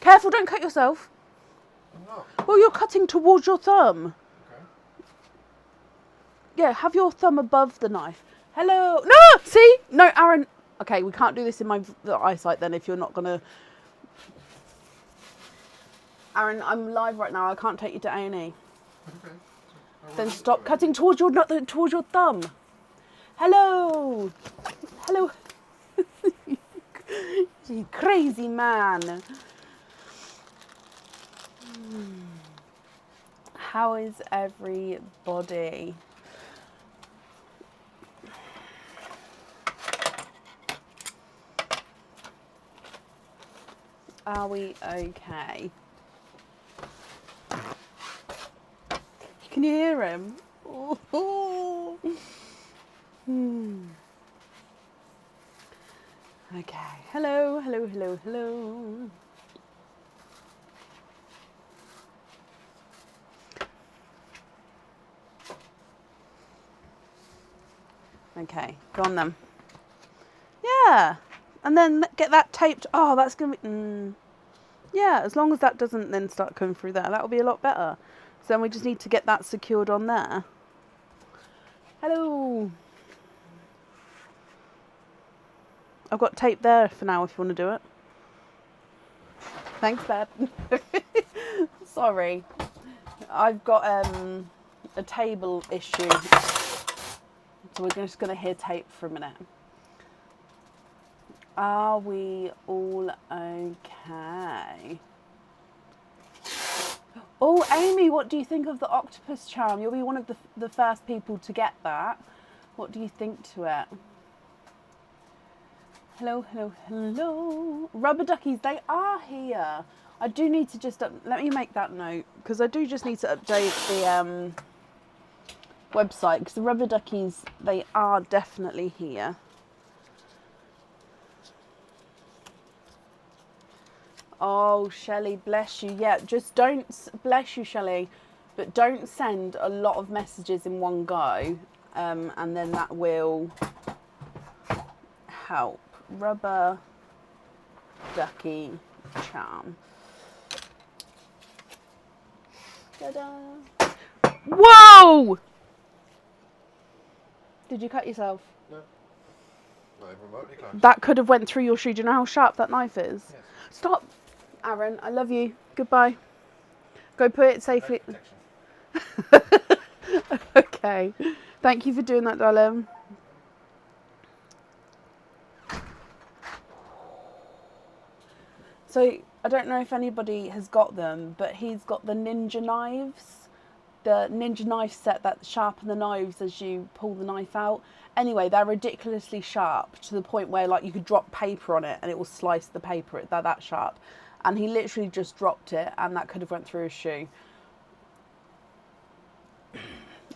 Careful, don't cut yourself. I'm not. Well, you're cutting towards your thumb. Okay. Yeah, have your thumb above the knife. Hello. No, see? No, Aaron. Okay, we can't do this in my eyesight then if you're not going to... Aaron, I'm live right now. I can't take you to A&E. Okay. Then stop cutting towards your thumb. Hello. Hello. You crazy man. How is everybody? Are we okay? Can you hear him? Okay. Hello, hello, hello, hello. Okay, go on then. Yeah, and then get that taped. Oh, that's gonna be. Yeah, as long as that doesn't then start coming through there, that'll be a lot better. So then we just need to get that secured on there. Hello. I've got tape there for now if you want to do it. Thanks, Dad. Sorry. I've got a table issue. So we're just going to hear tape for a minute. Are we all okay? Oh, Amy, what do you think of the octopus charm? You'll be one of the first people to get that. What do you think to it? Hello, hello, hello. Rubber duckies, they are here. I do need to just, let me make that note, because I do just need to update the website, because the rubber duckies, they are definitely here. Oh, Shelley, bless you. Yeah, just don't, bless you, Shelley, but don't send a lot of messages in one go, and then that will help. Rubber ducky charm. Ta-da. Whoa! Did you cut yourself? No. Not even remotely close. That could have went through your shoe. Do you know how sharp that knife is? Yes. Stop. Aaron, I love you. Goodbye. Go put it safely. Okay. Thank you for doing that, darling. So, I don't know if anybody has got them, but he's got the ninja knives. The ninja knife set that sharpen the knives as you pull the knife out. Anyway, they're ridiculously sharp to the point where like you could drop paper on it and it will slice the paper. They're that sharp. And he literally just dropped it and that could have went through his shoe.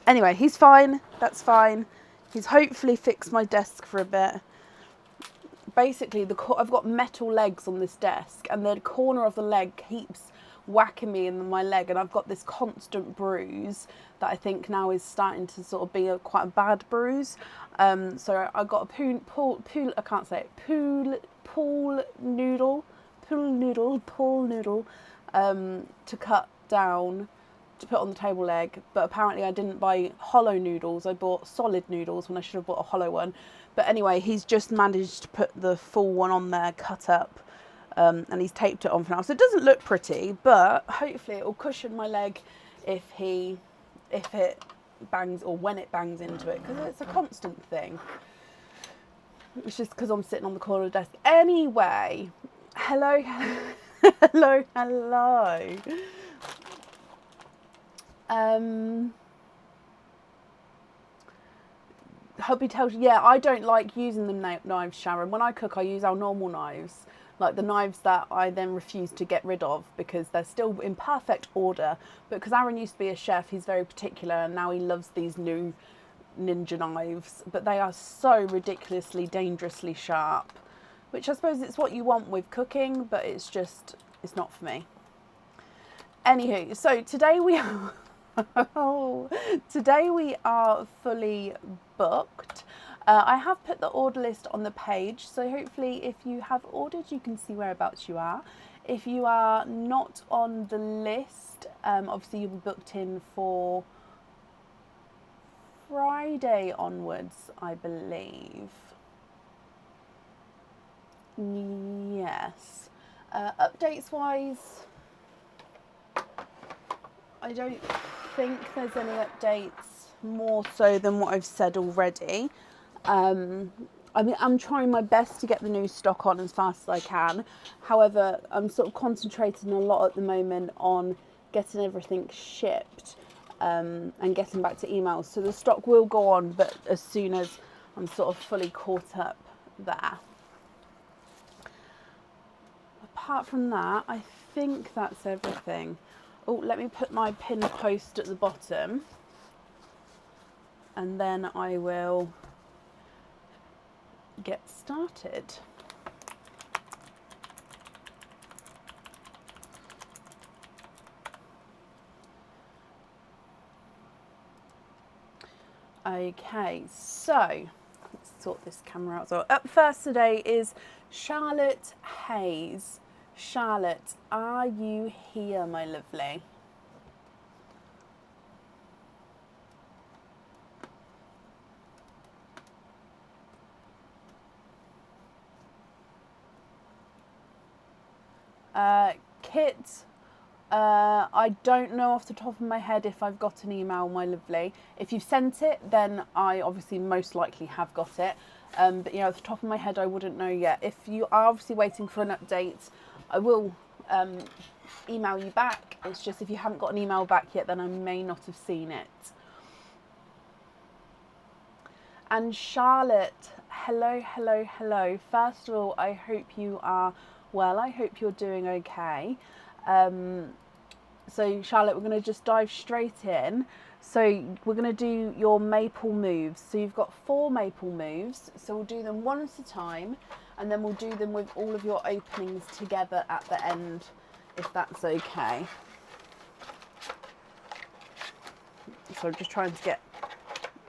Anyway, he's fine. That's fine. He's hopefully fixed my desk for a bit. Basically, I've got metal legs on this desk and the corner of the leg keeps whacking me in my leg, and I've got this constant bruise that I think now is starting to sort of be quite a bad bruise. So I got a pool noodle to cut down to put on the table leg, but apparently I didn't buy hollow noodles. I bought solid noodles when I should have bought a hollow one. But anyway, he's just managed to put the full one on there, cut up. And he's taped it on for now. So it doesn't look pretty, but hopefully it will cushion my leg if it bangs, or when it bangs into it, because it's a constant thing. It's just because I'm sitting on the corner of the desk. Anyway, hello, hello, hello. Hubby tells you, yeah, I don't like using the knives, Sharon. When I cook, I use our normal knives. Like the knives that I then refuse to get rid of because they're still in perfect order. But because Aaron used to be a chef, he's very particular, and now he loves these new ninja knives. But they are so ridiculously, dangerously sharp, which I suppose it's what you want with cooking, but it's not for me. Anywho, so today we are fully booked. I have put the order list on the page, so hopefully if you have ordered, you can see whereabouts you are. If you are not on the list, obviously you'll be booked in for Friday onwards, I believe. Yes. Updates wise, I don't think there's any updates more so than what I've said already. I mean, I'm trying my best to get the new stock on as fast as I can. However, I'm sort of concentrating a lot at the moment on getting everything shipped and getting back to emails. So the stock will go on, but as soon as I'm sort of fully caught up there. Apart from that, I think that's everything. Oh, let me put my pin post at the bottom and then I will get started. Okay, so let's sort this camera out. So up first today is Charlotte Hayes. Charlotte, are you here, my lovely? Kit, I don't know off the top of my head if I've got an email, my lovely. If you've sent it, then I obviously most likely have got it. But off the top of my head, I wouldn't know yet. If you are obviously waiting for an update, I will email you back. It's just if you haven't got an email back yet, then I may not have seen it. And Charlotte, hello, hello, hello. First of all, I hope you are well. I hope you're doing okay. So Charlotte, we're going to just dive straight in. So we're going to do your maple moves. So you've got 4 maple moves. So we'll do them one at a time, and then we'll do them with all of your openings together at the end, if that's okay. So I'm just trying to get,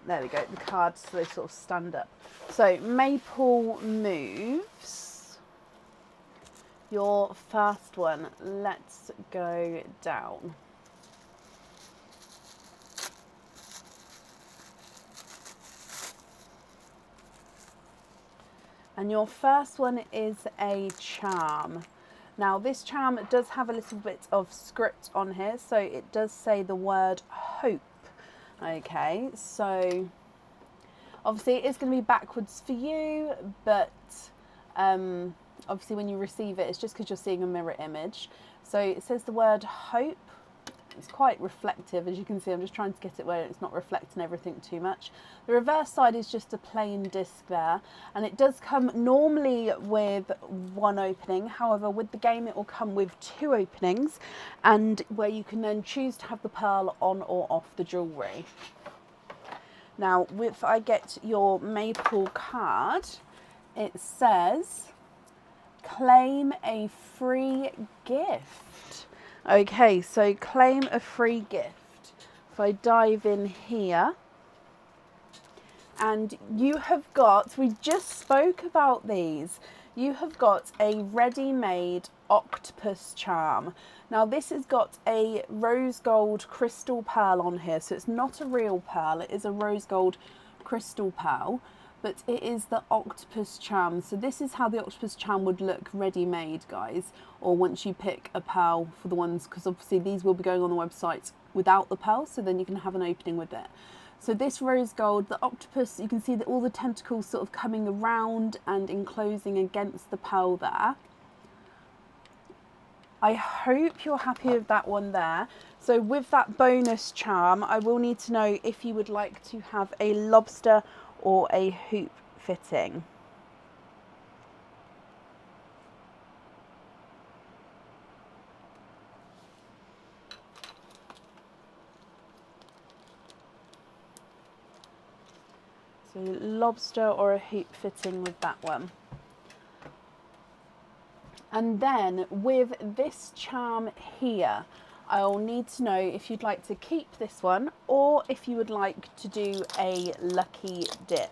there we go, the cards so they sort of stand up. So maple moves. Your first one, let's go down. And your first one is a charm. Now this charm does have a little bit of script on here, so it does say the word hope. Okay, so obviously it is going to be backwards for you, but obviously when you receive it, it's just because you're seeing a mirror image. So it says the word hope. It's quite reflective, as you can see. I'm just trying to get it where it's not reflecting everything too much. The reverse side is just a plain disc there, and it does come normally with 1 opening. However, with the game it will come with 2 openings, and where you can then choose to have the pearl on or off the jewellery. Now, if I get your maple card, it says claim a free gift. Okay, so claim a free gift. If I dive in here, and you have got, we just spoke about these, you have got a ready-made octopus charm. Now this has got a rose gold crystal pearl on here, so it's not a real pearl, it is a rose gold crystal pearl, but it is the octopus charm. So this is how the octopus charm would look ready-made, guys, or once you pick a pearl for the ones, because obviously these will be going on the website without the pearl, so then you can have an opening with it. So this rose gold, the octopus, you can see that all the tentacles sort of coming around and enclosing against the pearl there. I hope you're happy with that one there. So with that bonus charm, I will need to know if you would like to have a lobster or a hoop fitting. So lobster or a hoop fitting with that one. And then with this charm here, I'll need to know if you'd like to keep this one or if you would like to do a lucky dip.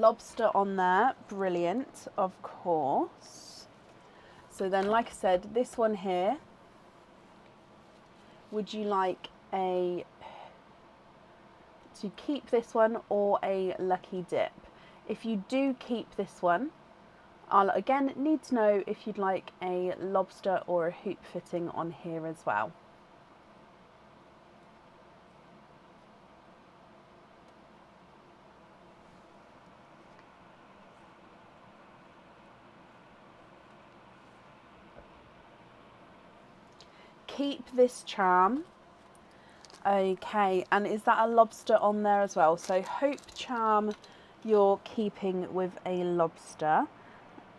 lobster on there, brilliant, of course. So then, like I said, this one here, would you like to keep this one or a lucky dip? If you do keep this one, I'll again need to know if you'd like a lobster or a hoop fitting on here as well. Keep this charm. Okay, and is that a lobster on there as well? So hope charm you're keeping with a lobster.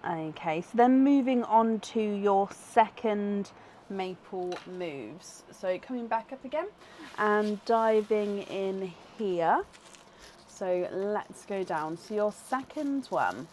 Okay, so then moving on to your second maple moves. So coming back up again and diving in here. So let's go down. So your second one.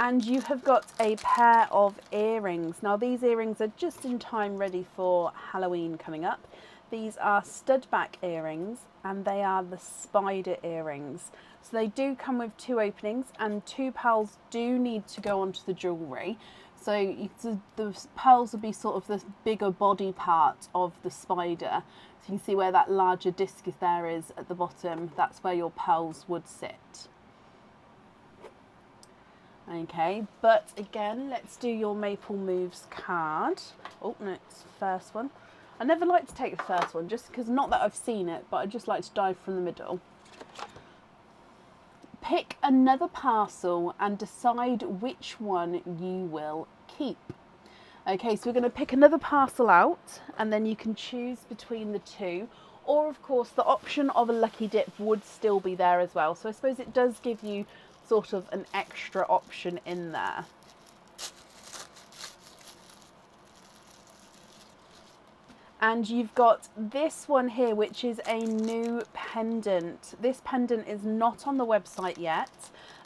And you have got a pair of earrings. Now these earrings are just in time ready for Halloween coming up. These are stud back earrings and they are the spider earrings. So they do come with 2 openings and 2 pearls do need to go onto the jewellery. So the pearls would be sort of the bigger body part of the spider. So you can see where that larger disc is at the bottom. That's where your pearls would sit. Okay, but again, let's do your Maple Moves card. Oh, no, it's the first one. I never like to take the first one, just because, not that I've seen it, but I just like to dive from the middle. Pick another parcel and decide which one you will keep. Okay, so we're going to pick another parcel out, and then you can choose between the 2. Or, of course, the option of a lucky dip would still be there as well. So I suppose it does give you sort of an extra option in there. And you've got this one here, which is a new pendant. This pendant is not on the website yet.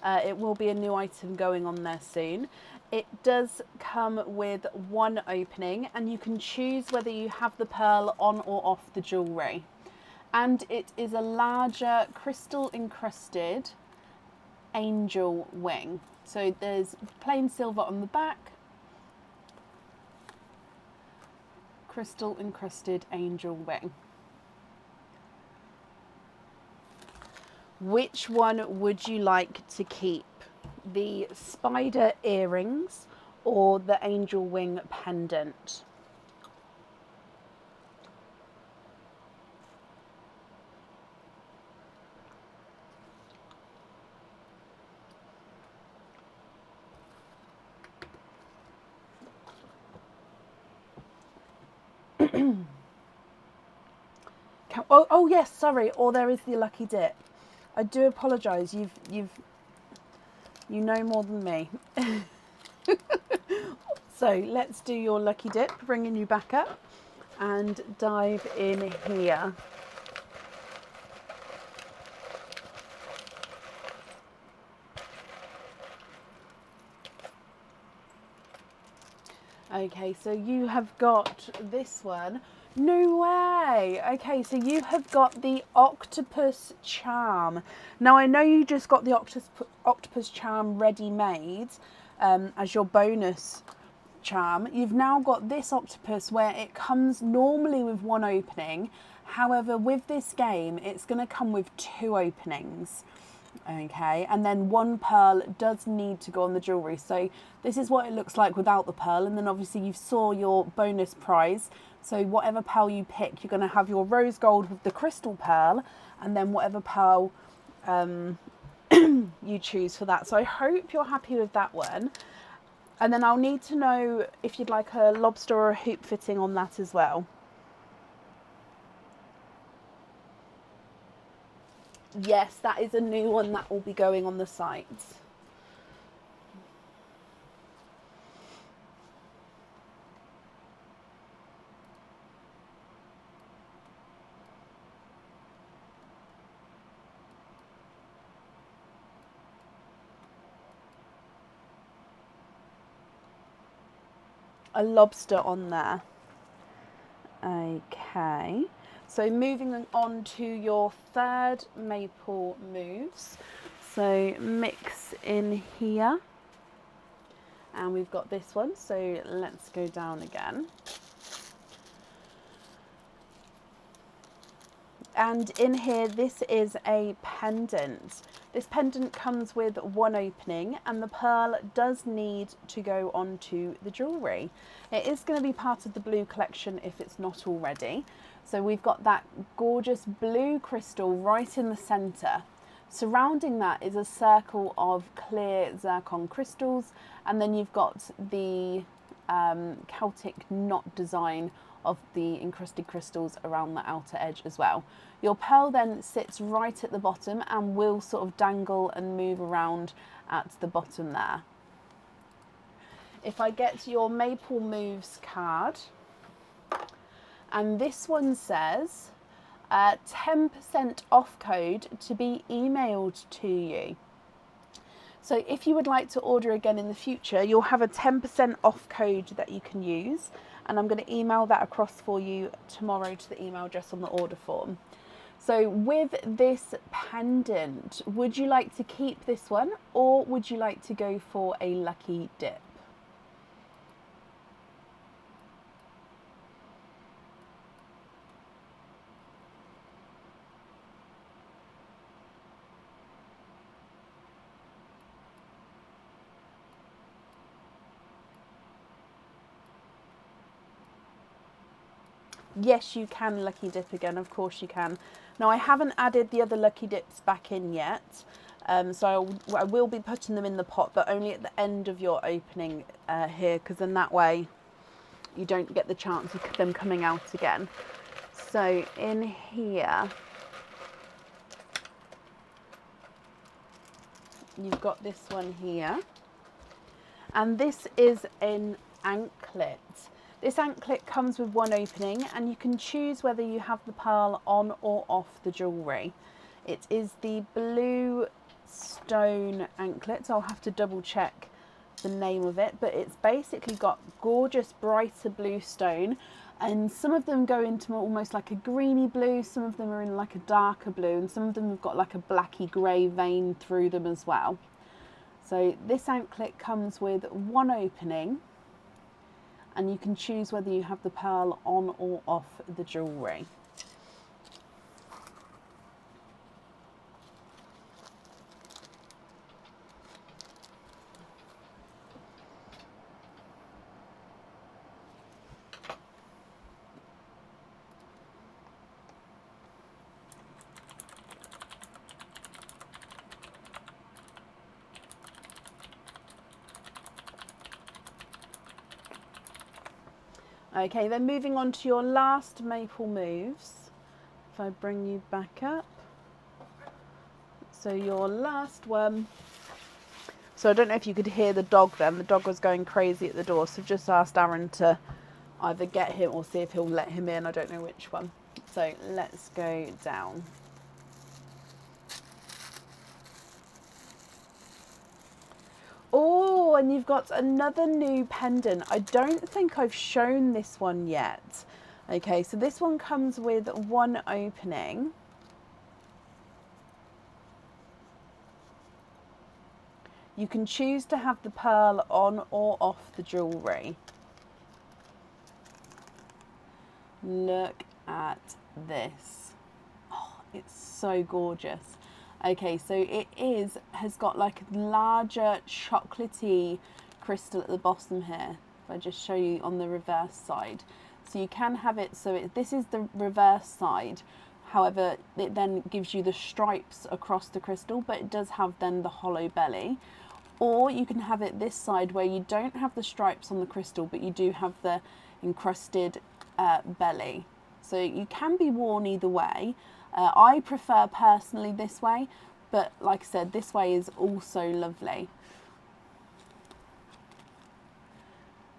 It will be a new item going on there soon. It does come with 1 opening and you can choose whether you have the pearl on or off the jewellery. And it is a larger crystal encrusted angel wing. So there's plain silver on the back, crystal encrusted angel wing. Which one would you like to keep? The spider earrings or the angel wing pendant? Oh yes, sorry. Or there is the lucky dip. I do apologise. You know more than me. So let's do your lucky dip, bringing you back up and dive in here. Okay, so you have got this one. No way. Okay, so you have got the octopus charm. Now I know you just got the octopus charm ready made as your bonus charm. You've now got this octopus where it comes normally with 1 opening. However, with this game, it's going to come with 2 openings. Okay, and then 1 pearl does need to go on the jewellery. So this is what it looks like without the pearl. And then obviously you saw your bonus prize. So whatever pearl you pick, you're going to have your rose gold with the crystal pearl, and then whatever pearl you choose for that. So I hope you're happy with that one. And then I'll need to know if you'd like a lobster or a hoop fitting on that as well. Yes, that is a new one that will be going on the site. A lobster on there. Okay. So moving on to your third maple moves. So mix in here. And we've got this one, so let's go down again. And in here, this is a pendant. This pendant comes with one opening, and the pearl does need to go onto the jewellery. It is going to be part of the blue collection if it's not already. So we've got that gorgeous blue crystal right in the centre. Surrounding that is a circle of clear zircon crystals, and then you've got the Celtic knot design of the encrusted crystals around the outer edge as well. Your pearl then sits right at the bottom and will sort of dangle and move around at the bottom there. If I get your Maple Moves card, and this one says 10% off code to be emailed to you. So if you would like to order again in the future, you'll have a 10% off code that you can use, and I'm going to email that across for you tomorrow to the email address on the order form. So with this pendant, would you like to keep this one, or would you like to go for a lucky dip? Yes, you can lucky dip again, of course you can. Now I haven't added the other lucky dips back in yet, so I will be putting them in the pot, but only at the end of your opening here, because then that way you don't get the chance of them coming out again. So in here, you've got this one here, and this is an anklet. This anklet comes with one opening, and you can choose whether you have the pearl on or off the jewellery. It is the blue stone anklet. I'll have to double check the name of it, but it's basically got gorgeous brighter blue stone, and some of them go into almost like a greeny blue, some of them are in like a darker blue, and some of them have got like a blacky grey vein through them as well. So this anklet comes with one opening, and you can choose whether you have the pearl on or off the jewellery. Okay, then moving on to your last Maple Moves. If I bring you back up. So your last one. So I don't know if you could hear the dog then. The dog was going crazy at the door. So I've just asked Aaron to either get him or see if he'll let him in. I don't know which one. So let's go down. Oh, and you've got another new pendant. I don't think I've shown this one yet. Okay, so this one comes with one opening. You can choose to have the pearl on or off the jewellery. Look at this. Oh, it's so gorgeous. Okay, so it has got like a larger chocolatey crystal at the bottom here. If I just show you on the reverse side. So you can have it, so this is the reverse side. However, it then gives you the stripes across the crystal, but it does have then the hollow belly. Or you can have it this side where you don't have the stripes on the crystal, but you do have the encrusted belly. So you can be worn either way. I prefer personally this way, but like I said, this way is also lovely.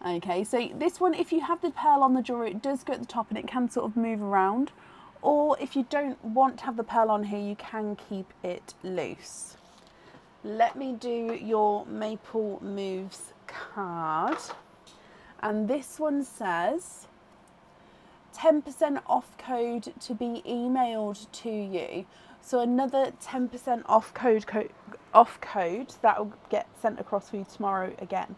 Okay, so this one, if you have the pearl on the jewellery, it does go at the top and it can sort of move around. Or if you don't want to have the pearl on here, you can keep it loose. Let me do your Maple Moves card. And this one says 10% off code to be emailed to you. So another 10% off code that will get sent across for you tomorrow again.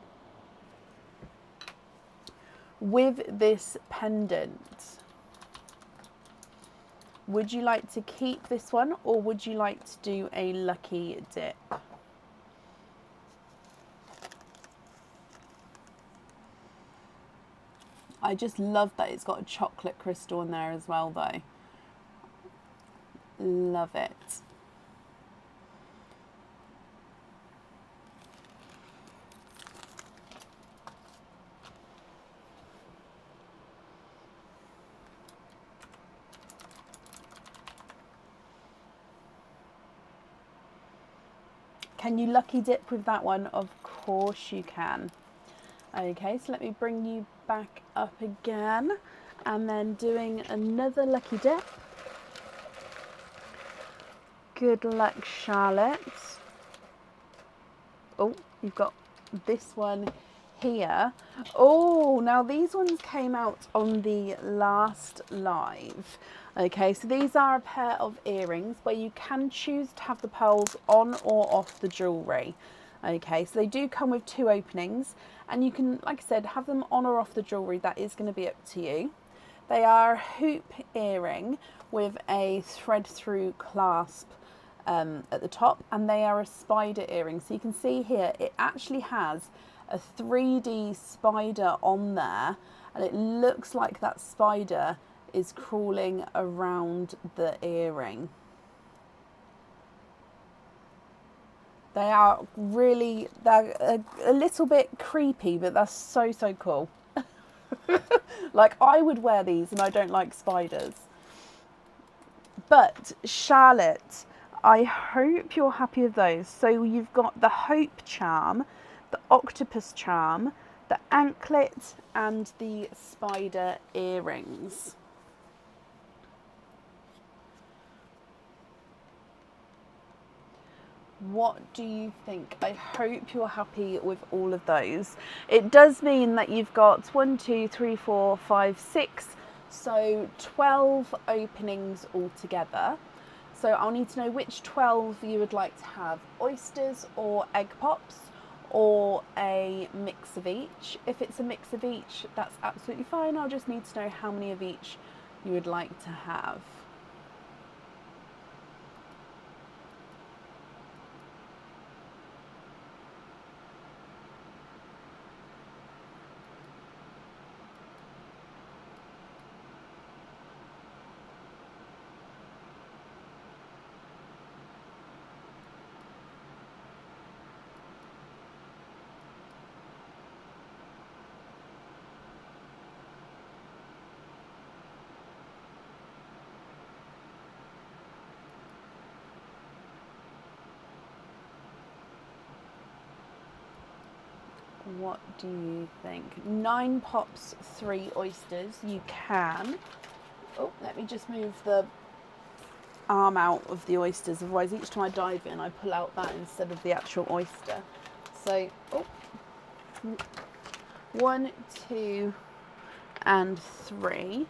With this pendant, would you like to keep this one, or would you like to do a lucky dip? I just love that it's got a chocolate crystal in there as well though. Love it. Can you lucky dip with that one? Of course you can. Okay, so let me bring you back up again, and then doing another lucky dip. Good luck, Charlotte. Oh, you've got this one here. Oh, now these ones came out on the last live. Okay, so these are a pair of earrings where you can choose to have the pearls on or off the jewellery. Okay, so they do come with 2 openings, and you can, like I said, have them on or off the jewellery. That is going to be up to you. They are a hoop earring with a thread through clasp at the top, and they are a spider earring. So you can see here it actually has a 3D spider on there, and it looks like that spider is crawling around the earring. They're a little bit creepy, but that's so cool. Like, I would wear these, and I don't like spiders. But Charlotte, I hope you're happy with those. So you've got the hope charm, the octopus charm, the anklet, and the spider earrings. What do you think? I hope you're happy with all of those. It does mean that you've got 1, 2, 3, 4, 5, 6, so 12 openings altogether. So I'll need to know which 12 you would like to have: oysters or egg pops, or a mix of each. If it's a mix of each, that's absolutely fine. I'll just need to know how many of each you would like to have. What do you think? 9 pops, 3 oysters. You can. Oh, let me just move the arm out of the oysters. Otherwise, each time I dive in, I pull out that instead of the actual oyster. So, 1, 2, and 3.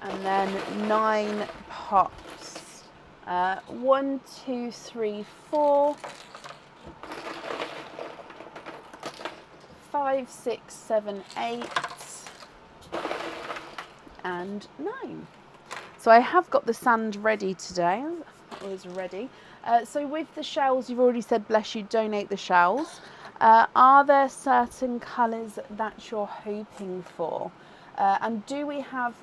And then 9 pops. 1, 2, 3, 4. 5, 6, 7, 8, and 9. So I have got the sand ready today. That was ready. So with the shells, you've already said, bless you, donate the shells. Are there certain colours that you're hoping for? And do we have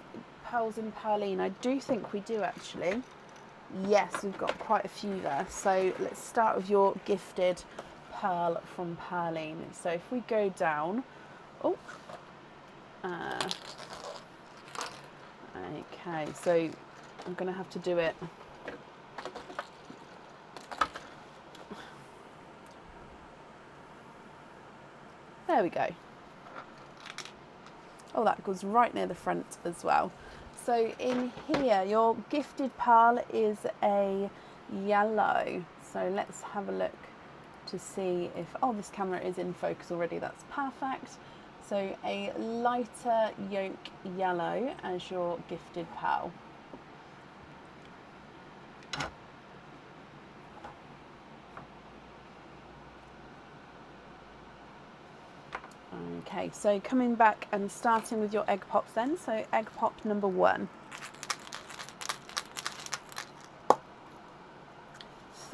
pearls in Perline? I do think we do, actually. Yes, we've got quite a few there. So let's start with your gifted pearl from Perline. So if we go down, okay, so I'm gonna have to do it. There we go. Oh, that goes right near the front as well. So in here, your gifted pearl is a yellow. So let's have a look to see if, oh, this camera is in focus already, that's perfect. So a lighter yolk yellow as your gifted pal. Okay, so coming back and starting with your egg pops then. So egg pop number 1.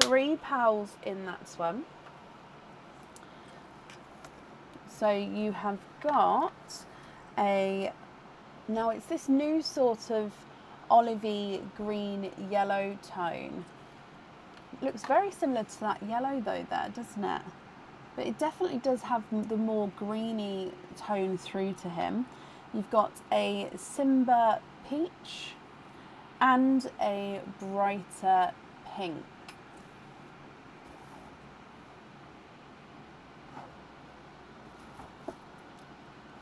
3 pals in that one. So you have got now it's this new sort of olivey green yellow tone. It looks very similar to that yellow though there, doesn't it? But it definitely does have the more greeny tone through to him. You've got a Simba peach and a brighter pink.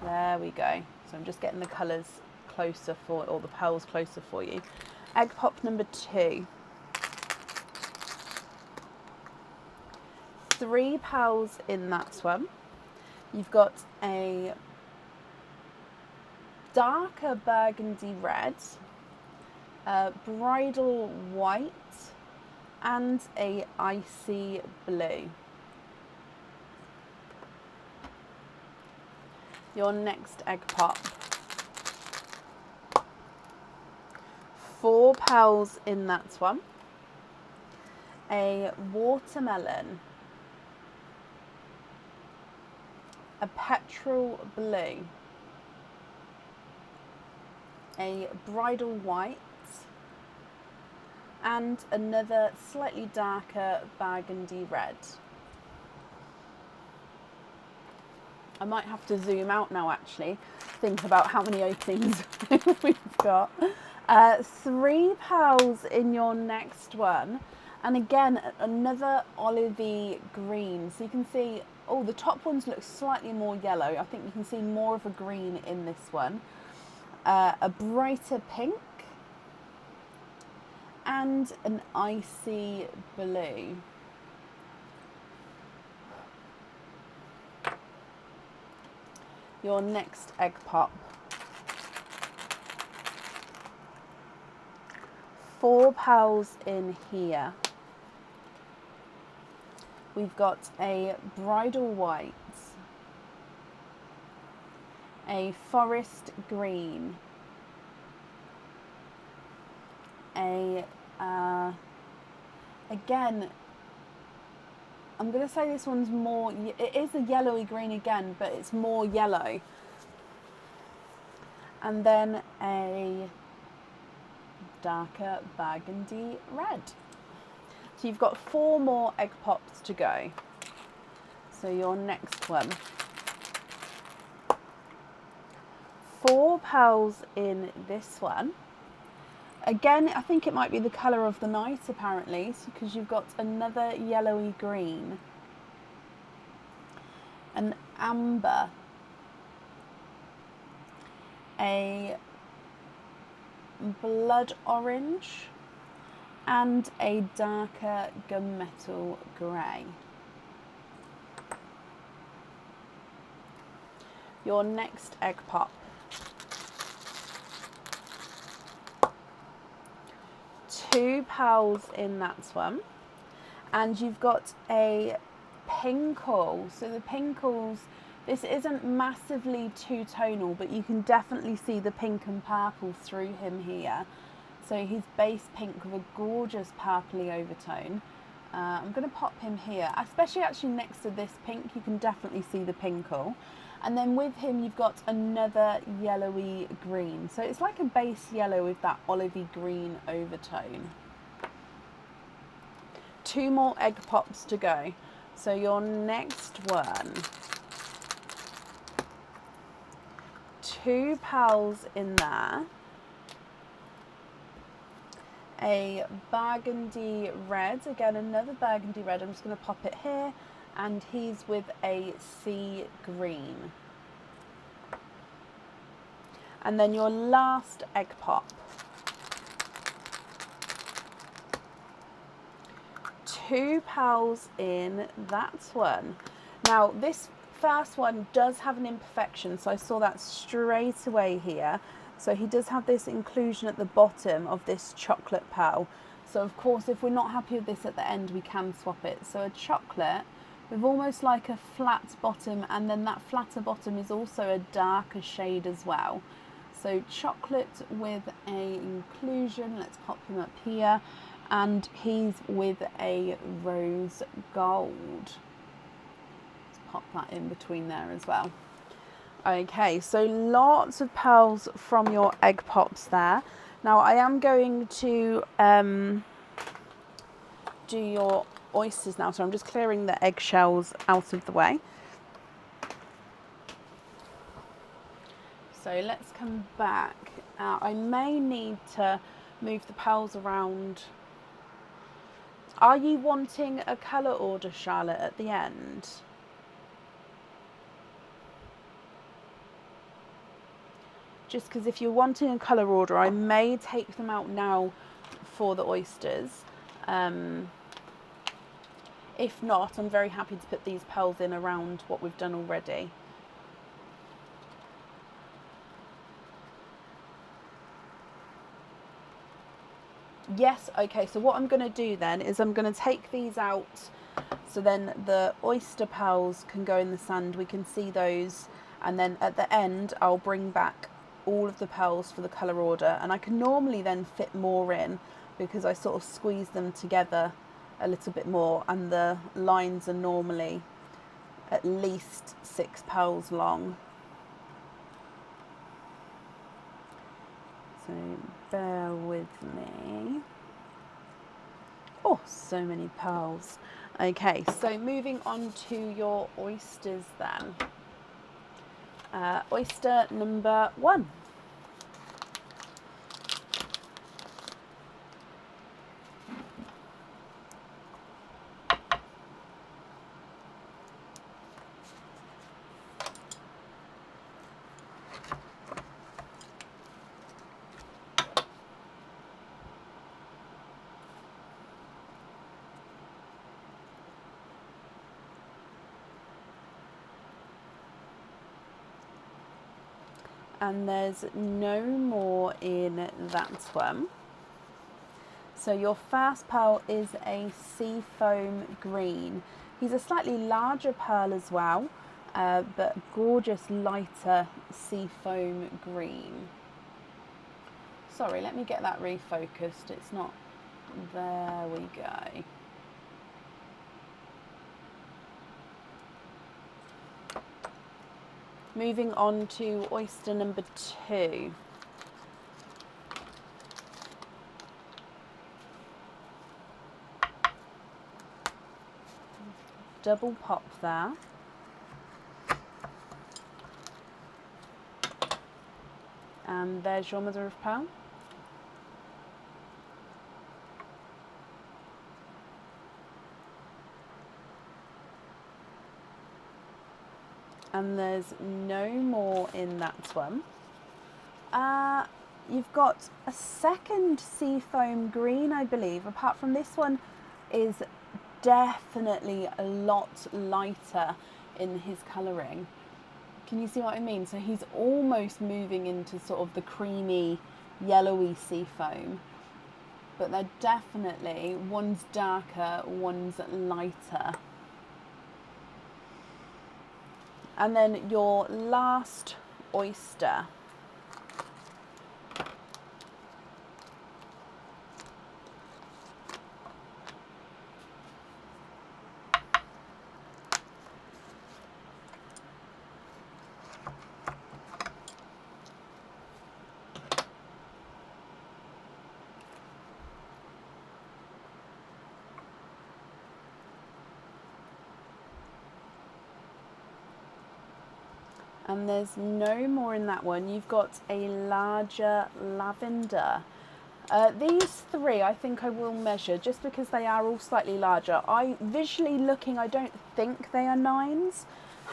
There we go. So I'm just getting the colours closer or the pearls closer for you. Egg pop number 2. 3 pearls in that one. You've got a darker burgundy red, a bridal white, and a icy blue. Your next egg pop. 4 pearls in that one. A watermelon, a petrol blue, a bridal white, and another slightly darker burgundy red. I might have to zoom out now actually, think about how many openings we've got. 3 pearls in your next one, and again another olivey green. So you can see, oh, the top ones look slightly more yellow. I think you can see more of a green in this one. A brighter pink and an icy blue. Your next egg pop. 4 pearls in here. We've got a bridal white, a forest green, again, I'm going to say this one's more, it is a yellowy green again, but it's more yellow. And then a darker burgundy red. So you've got 4 more egg pops to go. So your next one. 4 pearls in this one. Again, I think it might be the colour of the night apparently, because you've got another yellowy green, an amber, a blood orange, and a darker gunmetal grey. Your next egg pop. 2 pearls in that one, and you've got a pinkle. So the pinkles, this isn't massively two-tonal, but you can definitely see the pink and purple through him here. So he's base pink with a gorgeous purpley overtone. I'm going to pop him here, especially actually next to this pink, you can definitely see the pinkle. And then with him you've got another yellowy green. So it's like a base yellow with that olivey green overtone. 2 more egg pops to go. So your next one. 2 pearls in there. A burgundy red, again another burgundy red. I'm just going to pop it here, and he's with a sea green. And then your last egg pop. 2 pearls in that one. Now this first one does have an imperfection, so I saw that straight away here. So he does have this inclusion at the bottom of this chocolate pearl. So of course, if we're not happy with this at the end, we can swap it. So a chocolate with almost like a flat bottom, and then that flatter bottom is also a darker shade as well. So chocolate with a inclusion, let's pop him up here, and he's with a rose gold. Let's pop that in between there as well. Okay, so lots of pearls from your egg pops there. Now I am going to do your oysters now, so I'm just clearing the eggshells out of the way. So let's come back. I may need to move the pearls around. Are you wanting a colour order, Charlotte, at the end? Just because if you're wanting a colour order, I may take them out now for the oysters. If not, I'm very happy to put these pearls in around what we've done already. Yes, okay, so what I'm going to do then is I'm going to take these out, so then the oyster pearls can go in the sand, we can see those, and then at the end I'll bring back all of the pearls for the colour order, and I can normally then fit more in because I sort of squeeze them together a little bit more, and the lines are normally at least 6 pearls long. So bear with me. Oh, so many pearls. Okay, so moving on to your oysters then. Oyster number 1. And there's no more in that one. So your first pearl is a seafoam green. He's a slightly larger pearl as well, but gorgeous lighter seafoam green. Sorry, let me get that refocused. It's not, there we go. Moving on to oyster number 2. Double pop there. And there's your mother of pearl. And there's no more in that one. You've got a second seafoam green, I believe. Apart from this one is definitely a lot lighter in his colouring. Can you see what I mean? So he's almost moving into sort of the creamy, yellowy seafoam. But they're definitely, one's darker, one's lighter. And then your last oyster. And there's no more in that one. You've got a larger lavender. These 3 I think I will measure just because they are all slightly larger. Visually looking, I don't think they are 9s.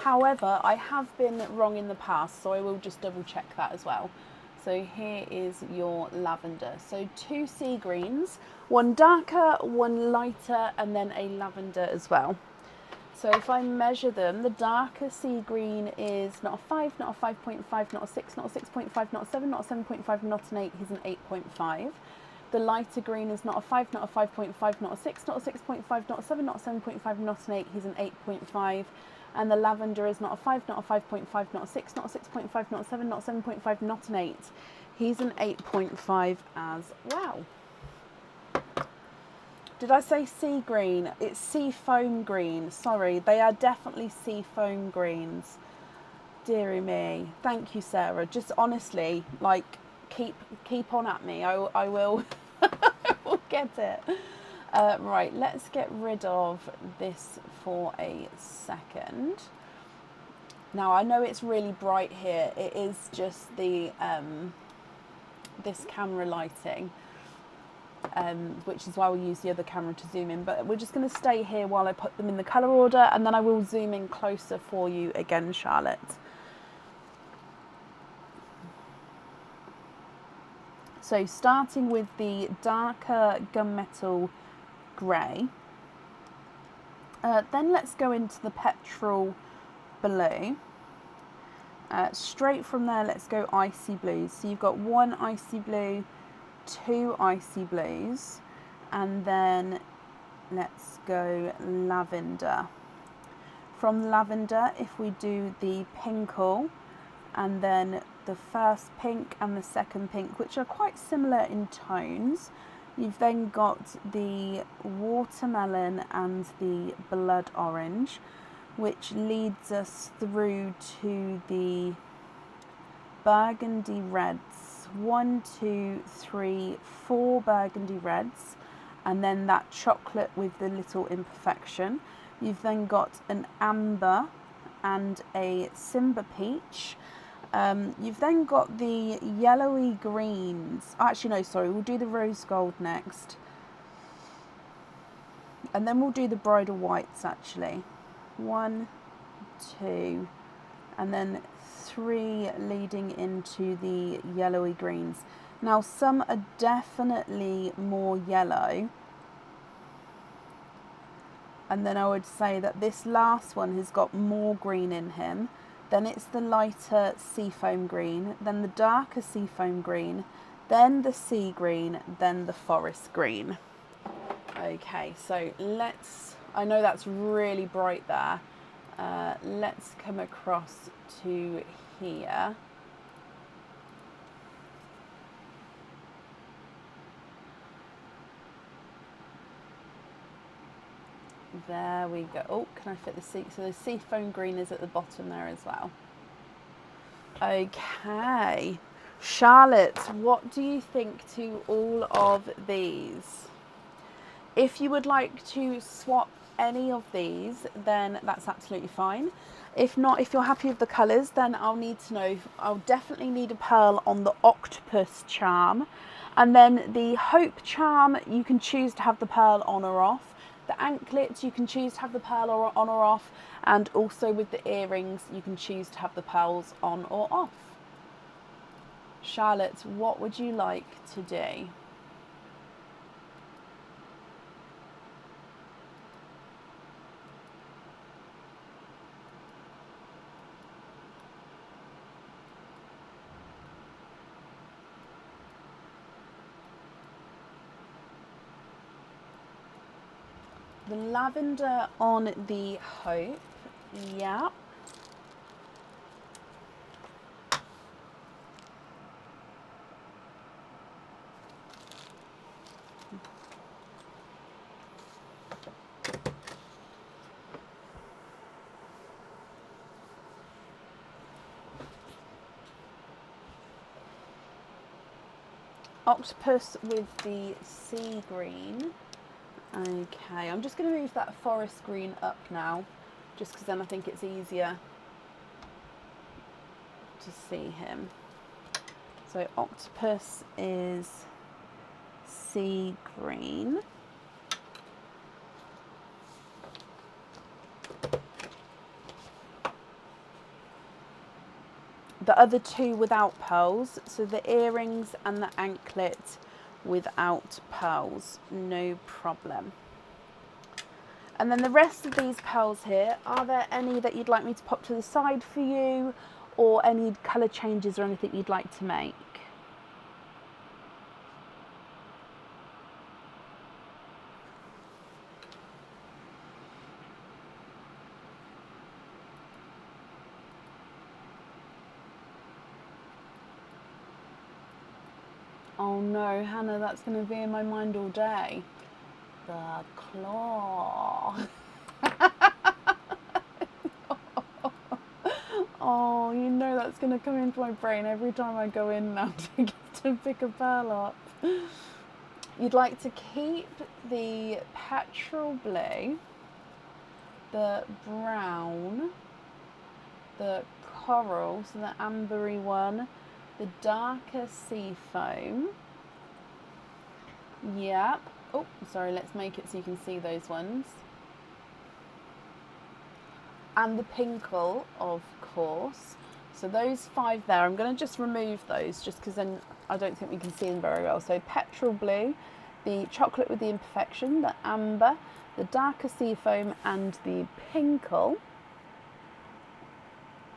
However, I have been wrong in the past, so I will just double check that as well. So here is your lavender. So 2 sea greens, one darker, one lighter, and then a lavender as well. So if I measure them, the darker sea green is not a 5, not a 5.5, not a 6, not a 6.5, not a 7, not a 7.5, not an 8, he's an 8.5. The lighter green is not a 5, not a 5.5, not a 6, not a 6.5, not a 7, not a 7.5, not an 8, he's an 8.5. And the lavender is not a 5, not a 5.5, not a 6, not a 6.5, not a 7, not a 7.5, not an 8. He's an 8.5 as well. Did I say sea green? It's sea foam green. Sorry, they are definitely sea foam greens. Dearie me. Thank you, Sarah. Just honestly, like, keep on at me. I will, I will get it. Right, let's get rid of this for a second. Now, I know it's really bright here. It is just the this camera lighting. Which is why we use the other camera to zoom in, but we're just going to stay here while I put them in the colour order, and then I will zoom in closer for you again, Charlotte. So starting with the darker gunmetal grey, then let's go into the petrol blue. Straight from there, let's go icy blues. So you've got one icy blue, two icy blues, and then let's go lavender. From lavender, if we do the pinkle, and then the first pink and the second pink, which are quite similar in tones, you've then got the watermelon and the blood orange, which leads us through to the burgundy reds. 1, 2, 3, 4 burgundy reds, and then that chocolate with the little imperfection. You've then got an amber and a Simba peach. You've then got the yellowy greens. Actually, no, sorry, we'll do the rose gold next. And then we'll do the bridal whites, actually. 1, 2, and then 3 leading into the yellowy greens. Now, some are definitely more yellow. And then I would say that this last one has got more green in him. Then it's the lighter seafoam green, then the darker seafoam green, then the sea green, then the forest green. Okay, so let's, I know that's really bright there. Let's come across to here. There we go. Oh, can I fit the sea? So the seafoam green is at the bottom there as well. Okay. Charlotte, what do you think to all of these? If you would like to swap any of these, then that's absolutely fine. If not, if you're happy with the colours, then I'll need to know. I'll definitely need a pearl on the octopus charm. And then the hope charm, you can choose to have the pearl on or off. The anklets, you can choose to have the pearl on or off. And also with the earrings, you can choose to have the pearls on or off. Charlotte, what would you like to do? The lavender on the hope, yeah. Octopus with the sea green. Okay, I'm just going to move that forest green up now, just because then I think it's easier to see him. So octopus is sea green. The other two without pearls, so the earrings and the anklet without pearls, no problem. And then the rest of these pearls here, are there any that you'd like me to pop to the side for you, or any colour changes or anything you'd like to make? Oh no, Hannah, that's going to be in my mind all day. The claw. Oh, you know that's going to come into my brain every time I go in now to pick a pearl up. You'd like to keep the petrol blue, the brown, the coral, so the ambery one, the darker sea foam. Yep. Oh, sorry, let's make it so you can see those ones. And the pinkle, of course. So those 5 there, I'm going to just remove those just because then I don't think we can see them very well. So petrol blue, the chocolate with the imperfection, the amber, the darker sea foam and the pinkle.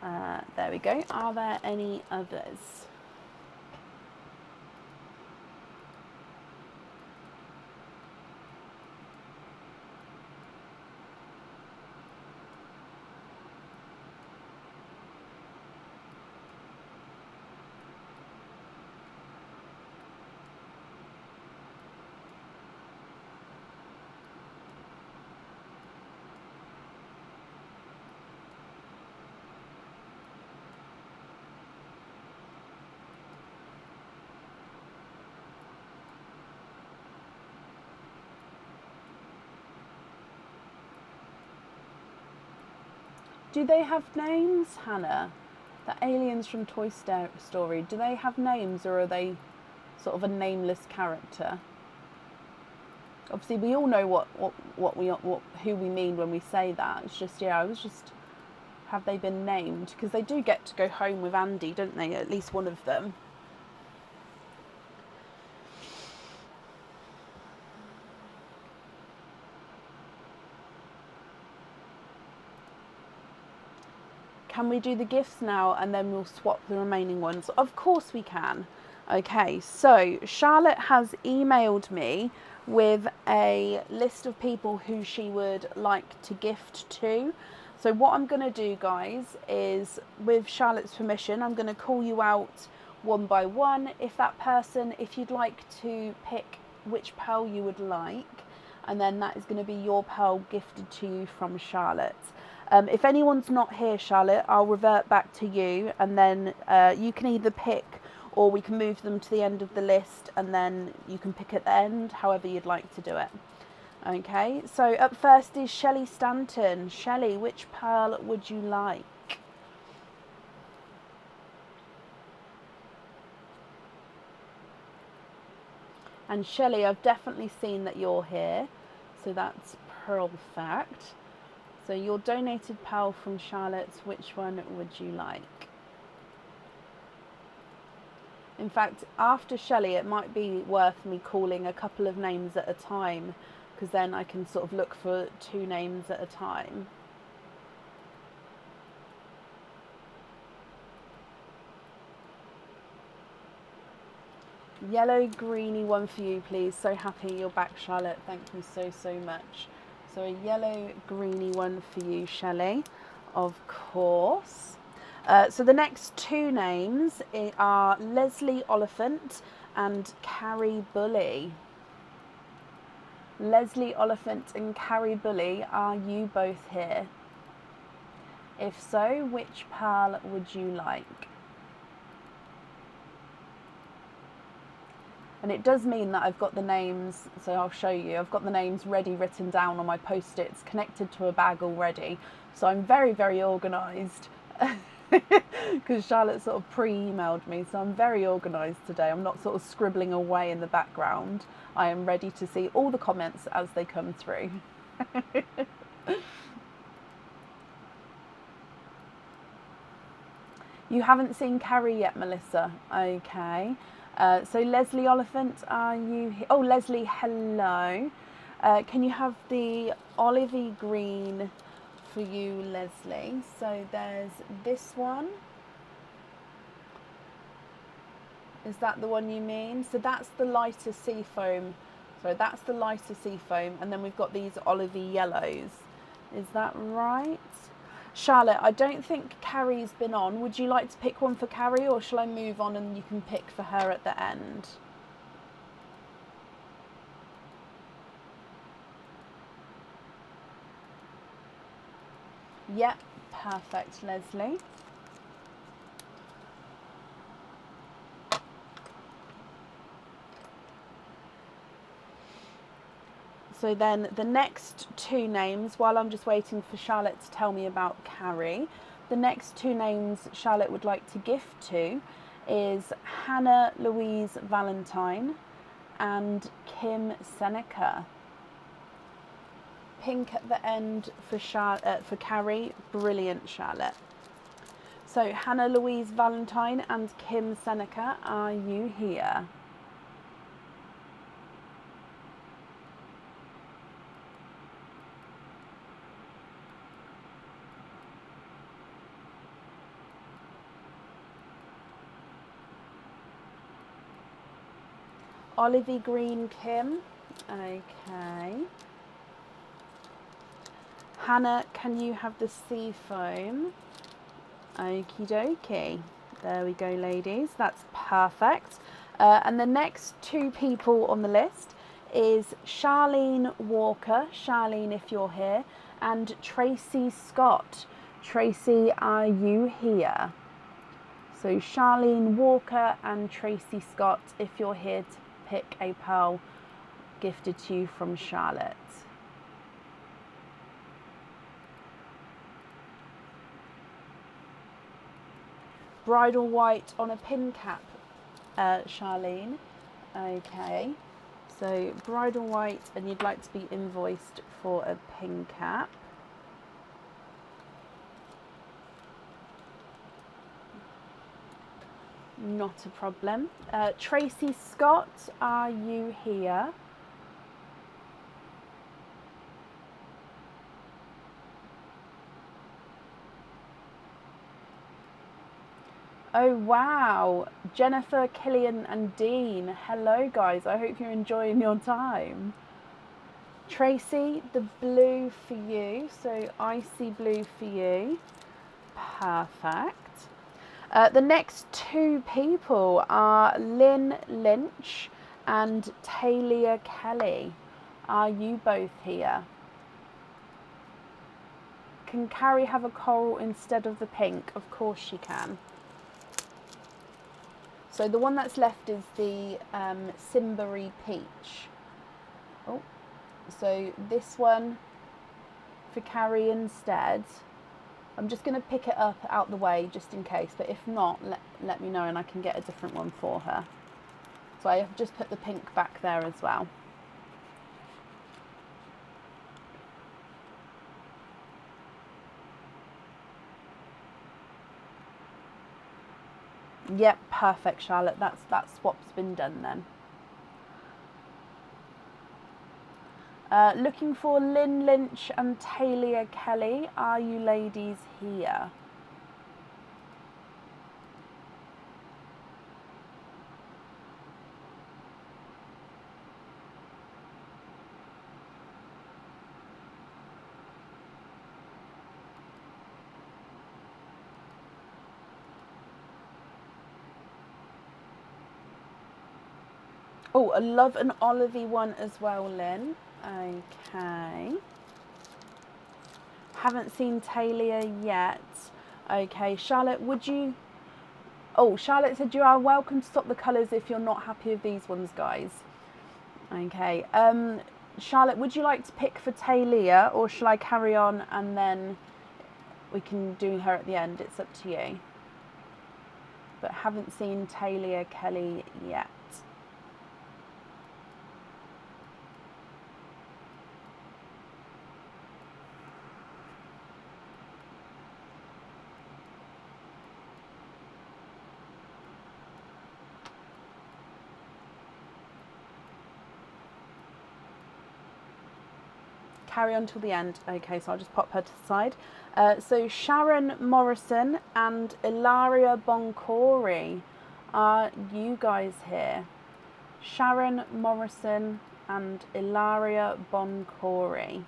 There we go. Are there any others? Do they have names, Hannah? The aliens from Toy Story, do they have names or are they sort of a nameless character? Obviously, we all know who we mean when we say that. It's just, yeah, I was just, have they been named? Because they do get to go home with Andy, don't they? At least one of them. Can we do the gifts now and then we'll swap the remaining ones? Of course we can. Okay, so Charlotte has emailed me with a list of people who she would like to gift to. So what I'm going to do, guys, is with Charlotte's permission, I'm going to call you out one by one. If you'd like to pick which pearl you would like, and then that is going to be your pearl gifted to you from Charlotte. If anyone's not here, Charlotte, I'll revert back to you, and then you can either pick, or we can move them to the end of the list, and then you can pick at the end, however you'd like to do it. Okay, so up first is Shelley Stanton. Shelley, which pearl would you like? And Shelley, I've definitely seen that you're here, so that's perfect. So your donated pearl from Charlotte, which one would you like? In fact, after Shelley, it might be worth me calling a couple of names at a time, because then I can sort of look for 2 names at a time. Yellow greeny one for you, please. So happy you're back, Charlotte. Thank you so much. So a yellow greeny one for you, Shelley, of course. So the next 2 names are Leslie Oliphant and Carrie Bully. Leslie Oliphant and Carrie Bully, are you both here? If so, which pearl would you like? And it does mean that I've got the names, so I'll show you. I've got the names ready, written down on my post-its, connected to a bag already. So I'm very organised. Because Charlotte sort of pre-emailed me, so I'm very organised today. I'm not sort of scribbling away in the background. I am ready to see all the comments as they come through. You haven't seen Carrie yet, Melissa. Okay. So Leslie Oliphant, are you here? Oh, Leslie, hello. Can you have the olivey green for you, Leslie? So there's this one. Is that the one you mean? So that's the lighter sea foam. So that's the lighter sea foam, and then we've got these olivey yellows. Is that right? Charlotte, I don't think Carrie's been on. Would you like to pick one for Carrie, or shall I move on and you can pick for her at the end? Yep, perfect, Leslie. So then the next two names, while I'm just waiting for Charlotte to tell me about Carrie, the next two names Charlotte would like to gift to is Hannah Louise Valentine and Kim Seneca. Pink at the end for Carrie. Brilliant, Charlotte. So Hannah Louise Valentine and Kim Seneca, are you here? Olivey green Kim. Okay. Hannah, can you have the sea foam? Okie dokie. There we go, ladies. That's perfect. And the next two people on the list is Charlene Walker. Charlene, if you're here. And Tracy Scott. Tracy, are you here? So Charlene Walker and Tracy Scott, if you're here to pick a pearl gifted to you from Charlotte. Bridal white on a pin cap, Charlene. Okay, so bridal white, and you'd like to be invoiced for a pin cap. Not a problem. Tracy Scott, are you here? Oh wow, Jennifer, Killian and Dean. Hello guys, I hope you're enjoying your time. Tracy, the blue for you, so icy blue for you. Perfect. The next two people are Lynn Lynch and Talia Kelly. Are you both here? Can Carrie have a coral instead of the pink? Of course she can. So the one that's left is the Simbury Peach. Oh, so this one for Carrie instead. I'm just going to pick it up out the way just in case, but if not, let me know and I can get a different one for her. So I have just put the pink back there as well. Yep, perfect, Charlotte. That swap's been done then. Looking for Lynn Lynch and Talia Kelly. Are you ladies here? Oh, a love and olivey one as well, Lynn. Okay. Haven't seen Talia yet. Okay, Charlotte, would you... Oh, Charlotte said you are welcome to stop the colours if you're not happy with these ones, guys. Okay. Charlotte, would you like to pick for Talia, or shall I carry on and then we can do her at the end? It's up to you. But haven't seen Talia Kelly yet. carry on till the end. Okay, so I'll just pop her to the side. So Sharon Morrison and Ilaria Boncory, are you guys here? Sharon Morrison and Ilaria Boncory.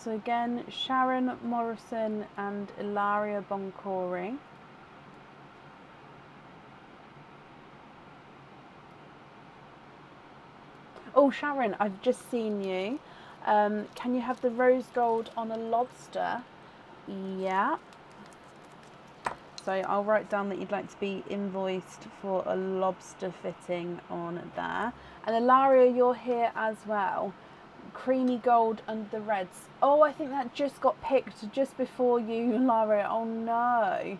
So again, Sharon Morrison and Ilaria Boncory. Oh, Sharon, I've just seen you. Can you have the rose gold on a lobster? Yeah. So I'll write down that you'd like to be invoiced for a lobster fitting on there. And Ilaria, you're here as well. Creamy gold under the reds. Oh, I think that just got picked just before you, Ilaria. Oh no.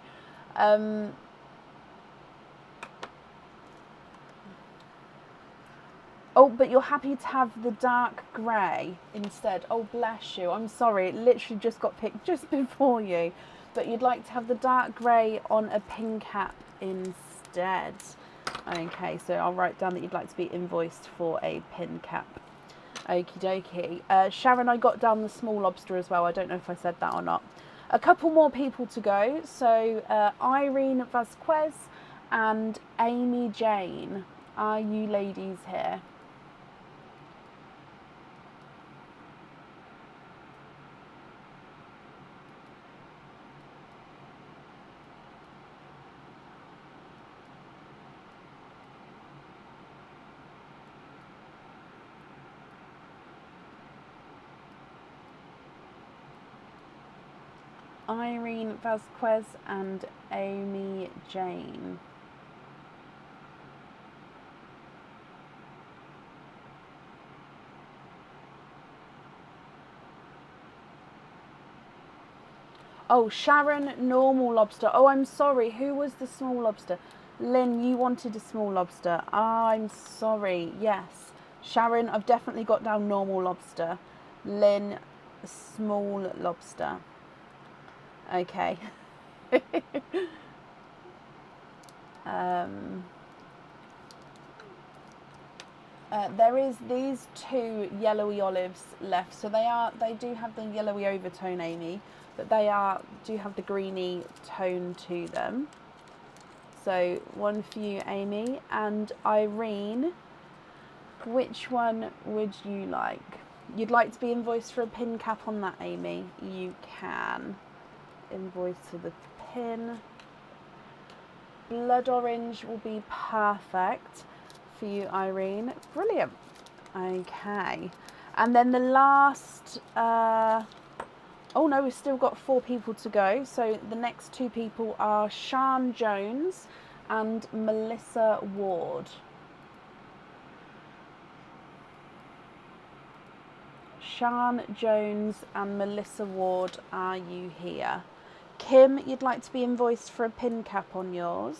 Oh, but you're happy to have the dark grey instead. Oh, bless you. I'm sorry. It literally just got picked just before you. But you'd like to have the dark grey on a pin cap instead. Okay, so I'll write down that you'd like to be invoiced for a pin cap. Okie dokie. Sharon, I got down the small lobster as well. I don't know if I said that or not. A couple more people to go. So Irene Vasquez and Amy Jane. Are you ladies here? Irene Vasquez and Amy Jane. Oh, Sharon, normal lobster. Oh, I'm sorry. Who was the small lobster? Lynn, you wanted a small lobster. I'm sorry. Yes. Sharon, I've definitely got down normal lobster. Lynn, small lobster. Okay. There is these two yellowy olives left, so they do have the yellowy overtone, Amy, but they do have the greeny tone to them. So one for you, Amy, and Irene. Which one would you like? You'd like to be invoiced for a pin cap on that, Amy? You can. Invoice for the pin. Blood orange will be perfect for you, Irene. Brilliant. Okay. And then the last... oh no, we've still got 4 people to go. So the next 2 people are Sian Jones and Melissa Ward. Sian Jones and Melissa Ward, are you here? Kim, you'd like to be invoiced for a pin cap on yours.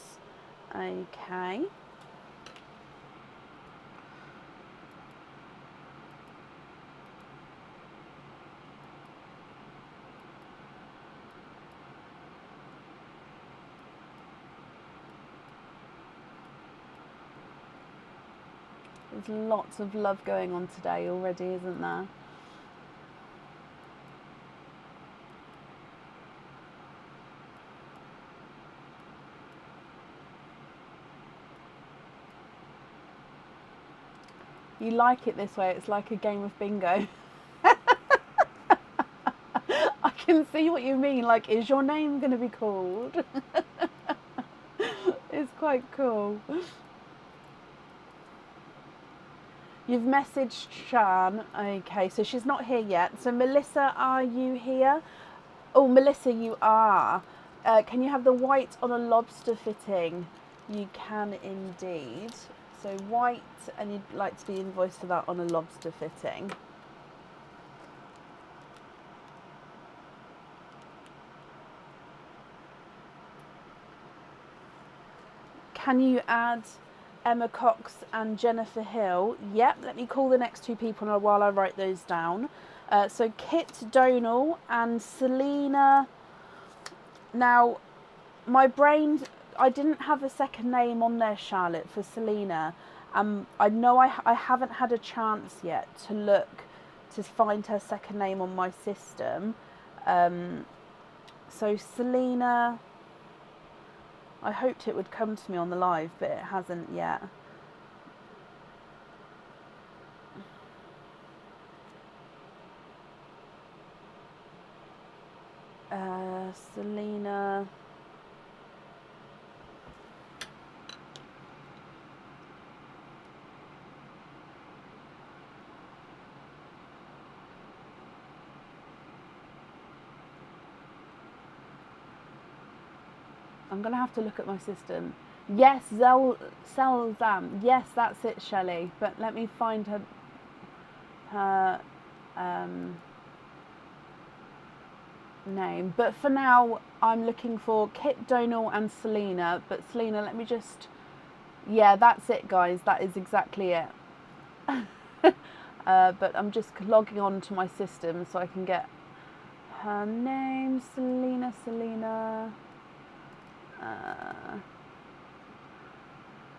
Okay. There's lots of love going on today already, isn't there? You like it this way, it's like a game of bingo. I can see what you mean, like, is your name going to be called? It's quite cool. You've messaged Shan. Okay, so she's not here yet. So Melissa, are you here? Oh, Melissa, you are. Can you have the white on a lobster fitting? You can indeed. So white, and you'd like to be invoiced for that on a lobster fitting. Can you add Emma Cox and Jennifer Hill? Yep, let me call the next two people while I write those down. So Kit Donal and Selena. Now, my brain, I didn't have a second name on there, Charlotte, for Selena. I know I haven't had a chance yet to look to find her second name on my system. So Selena, I hoped it would come to me on the live, but it hasn't yet. Selena. I'm going to have to look at my system. Yes, Selzam. Yes, that's it, Shelley. But let me find her name. But for now, I'm looking for Kit Donal and Selena. But Selena, let me just... Yeah, that's it, guys. That is exactly it. But I'm just logging on to my system so I can get her name. Selena.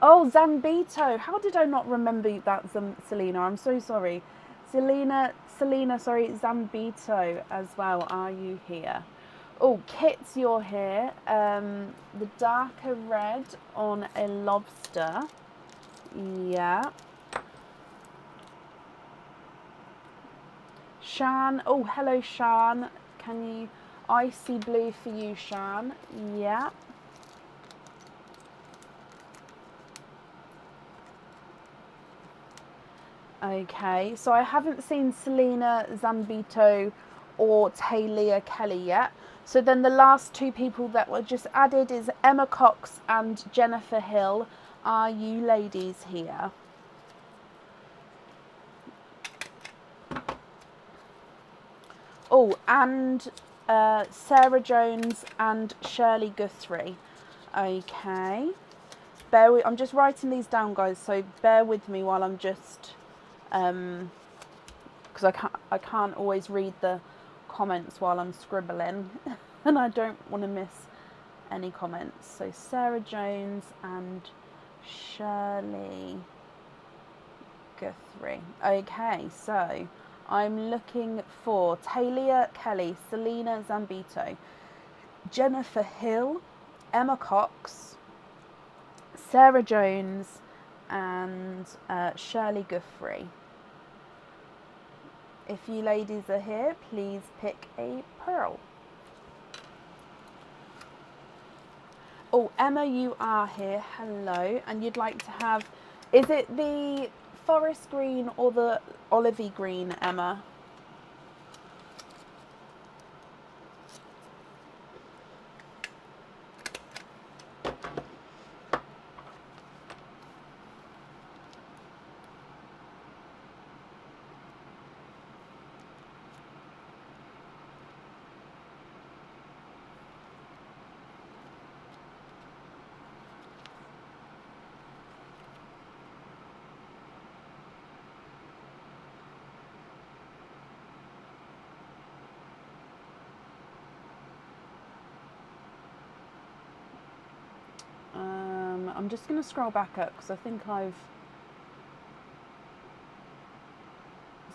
Oh, Zambito. How did I not remember that, Selena? I'm so sorry. Selena, sorry, Zambito as well. Are you here? Oh, Kit, you're here. The darker red on a lobster. Yeah. Shan. Oh, hello, Shan. Can you... Icy blue for you, Shan. Yeah. Okay, so I haven't seen Selena Zambito or Talia Kelly yet. So then the last two people that were just added is Emma Cox and Jennifer Hill. Are you ladies here? Oh, and Sarah Jones and Shirley Guthrie. Okay. I'm just writing these down, guys, so bear with me while I'm just... because I can't always read the comments while I'm scribbling and I don't want to miss any comments. So Sarah Jones and Shirley Guthrie. Okay, so I'm looking for Talia Kelly, Selena Zambito, Jennifer Hill, Emma Cox, Sarah Jones and Shirley Guthrie. If you ladies are here, please pick a pearl. Oh, Emma, you are here. Hello. And you'd like to have... Is it the forest green or the olivey green, Emma? I'm just going to scroll back up because I think I've...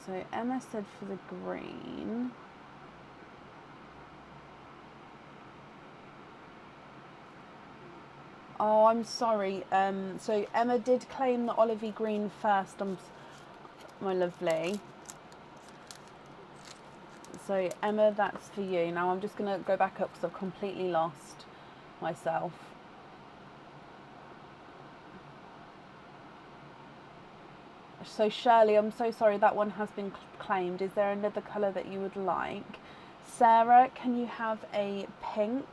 So Emma said for the green. Oh, I'm sorry. So Emma did claim the olivey green first, my lovely. So Emma, that's for you. Now I'm just going to go back up because I've completely lost myself. So Shirley, I'm so sorry, that one has been claimed. Is there another colour that you would like? Sarah, can you have a pink?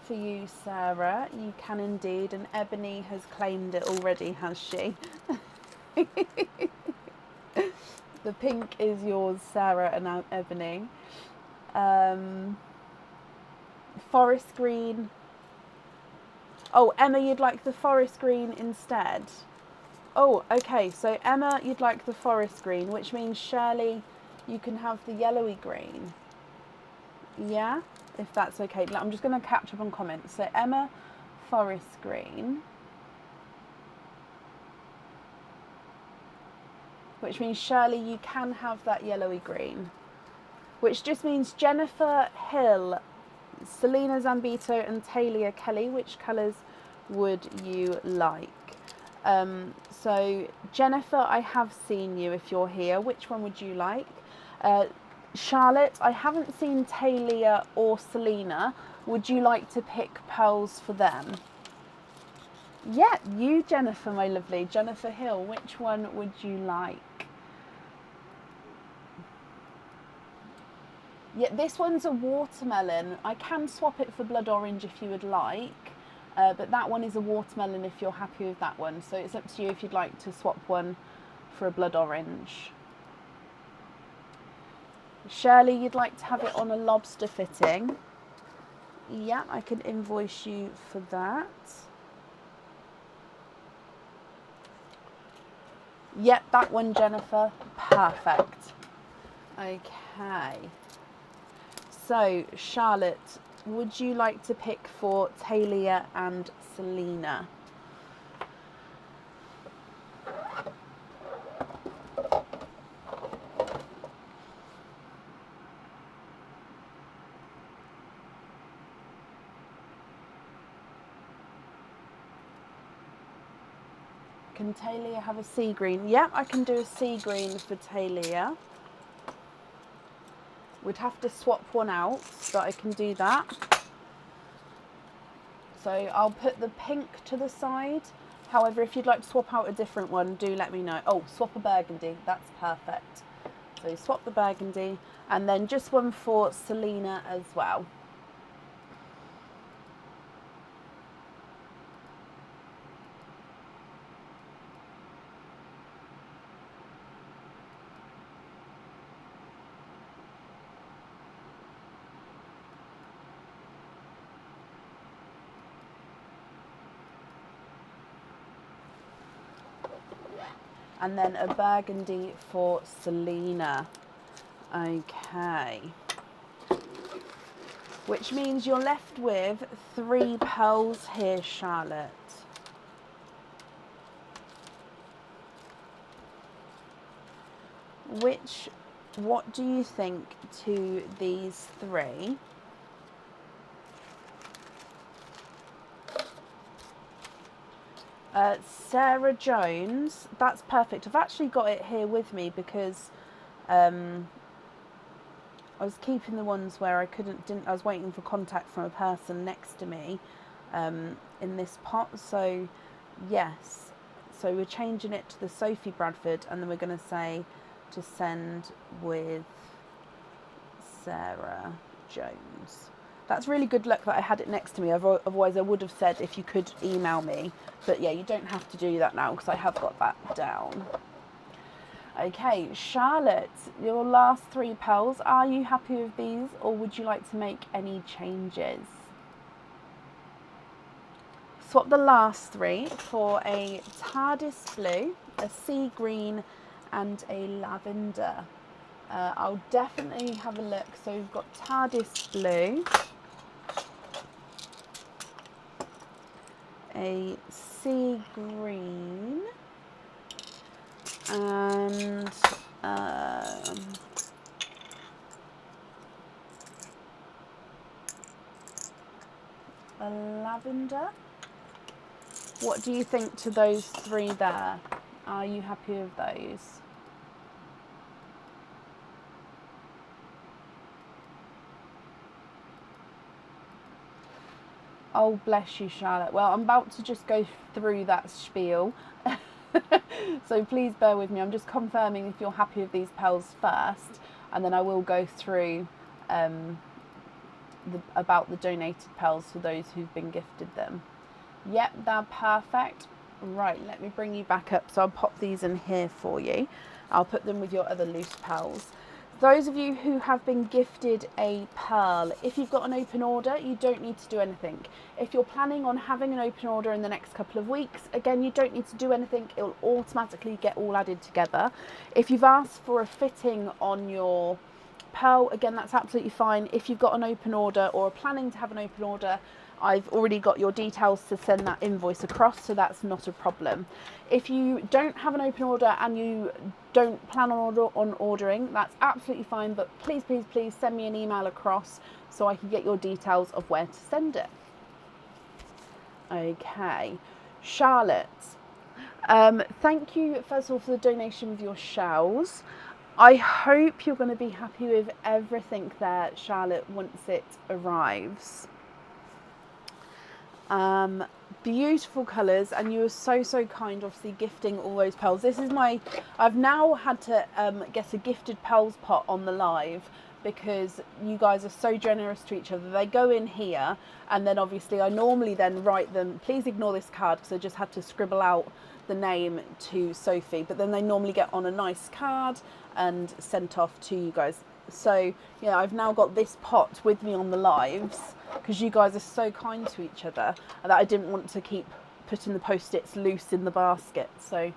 For you, Sarah, you can indeed, and Ebony has claimed it already, has she? The pink is yours, Sarah, and now Ebony. Forest green. Oh, Emma, you'd like the forest green instead? Oh, okay, so Emma, you'd like the forest green, which means Shirley, you can have the yellowy green. Yeah, if that's okay. I'm just going to catch up on comments. So Emma, forest green. Which means Shirley, you can have that yellowy green. Which just means Jennifer Hill, Selena Zambito and Talia Kelly, which colours would you like? So Jennifer, I have seen you if you're here. Which one would you like? Charlotte, I haven't seen Talia or Selena. Would you like to pick pearls for them? Yeah, you, Jennifer, my lovely. Jennifer Hill, which one would you like? Yeah, this one's a watermelon. I can swap it for blood orange if you would like, but that one is a watermelon if you're happy with that one. So it's up to you if you'd like to swap one for a blood orange. Shirley, you'd like to have it on a lobster fitting. Yeah, I can invoice you for that. Yep, that one, Jennifer. Perfect. Okay. So, Charlotte, would you like to pick for Talia and Selena? Can Talia have a sea green? Yeah, I can do a sea green for Talia. We'd have to swap one out, but I can do that. So I'll put the pink to the side. However, if you'd like to swap out a different one, do let me know. Oh, swap a burgundy. That's perfect. So swap the burgundy, and then just one for Selena as well. And then a burgundy for Selena. Okay. Which means you're left with 3 pearls here, Charlotte. What do you think to these 3? Sarah Jones, that's perfect. I've actually got it here with me because I was keeping the ones where I I was waiting for contact from a person next to me in this pot. So yes, so we're changing it to the Sophie Bradford, and then we're going to say to send with Sarah Jones. That's really good luck that I had it next to me. Otherwise, I would have said if you could email me. But yeah, you don't have to do that now because I have got that down. Okay, Charlotte, your last 3 pearls. Are you happy with these, or would you like to make any changes? Swap the last 3 for a TARDIS blue, a sea green, and a lavender. I'll definitely have a look. So we've got TARDIS blue, a sea green, and a lavender. What do you think to those 3 there? Are you happy with those? Oh, bless you, Charlotte. Well, I'm about to just go through that spiel. So please bear with me. I'm just confirming if you're happy with these pearls first, and then I will go through about the donated pearls for those who've been gifted them. Yep, they're perfect. Right, let me bring you back up. So I'll pop these in here for you. I'll put them with your other loose pearls. Those of you who have been gifted a pearl, if you've got an open order, you don't need to do anything. If you're planning on having an open order in the next couple of weeks, again, you don't need to do anything. It will automatically get all added together. If you've asked for a fitting on your pearl, again, that's absolutely fine. If you've got an open order or are planning to have an open order, I've already got your details to send that invoice across, so that's not a problem. If you don't have an open order and you don't plan on ordering, that's absolutely fine, but please, please, please send me an email across so I can get your details of where to send it. Okay, Charlotte, thank you first of all for the donation of your shells. I hope you're going to be happy with everything there, Charlotte, once it arrives. Beautiful colours, and you were so kind, obviously gifting all those pearls. This is I've now had to get a gifted pearls pot on the live because you guys are so generous to each other. They go in here, and then obviously I normally then write them, please ignore this card because I just had to scribble out the name to Sophie, but then they normally get on a nice card and sent off to you guys. So yeah, I've now got this pot with me on the lives because you guys are so kind to each other that I didn't want to keep putting the post-its loose in the basket. So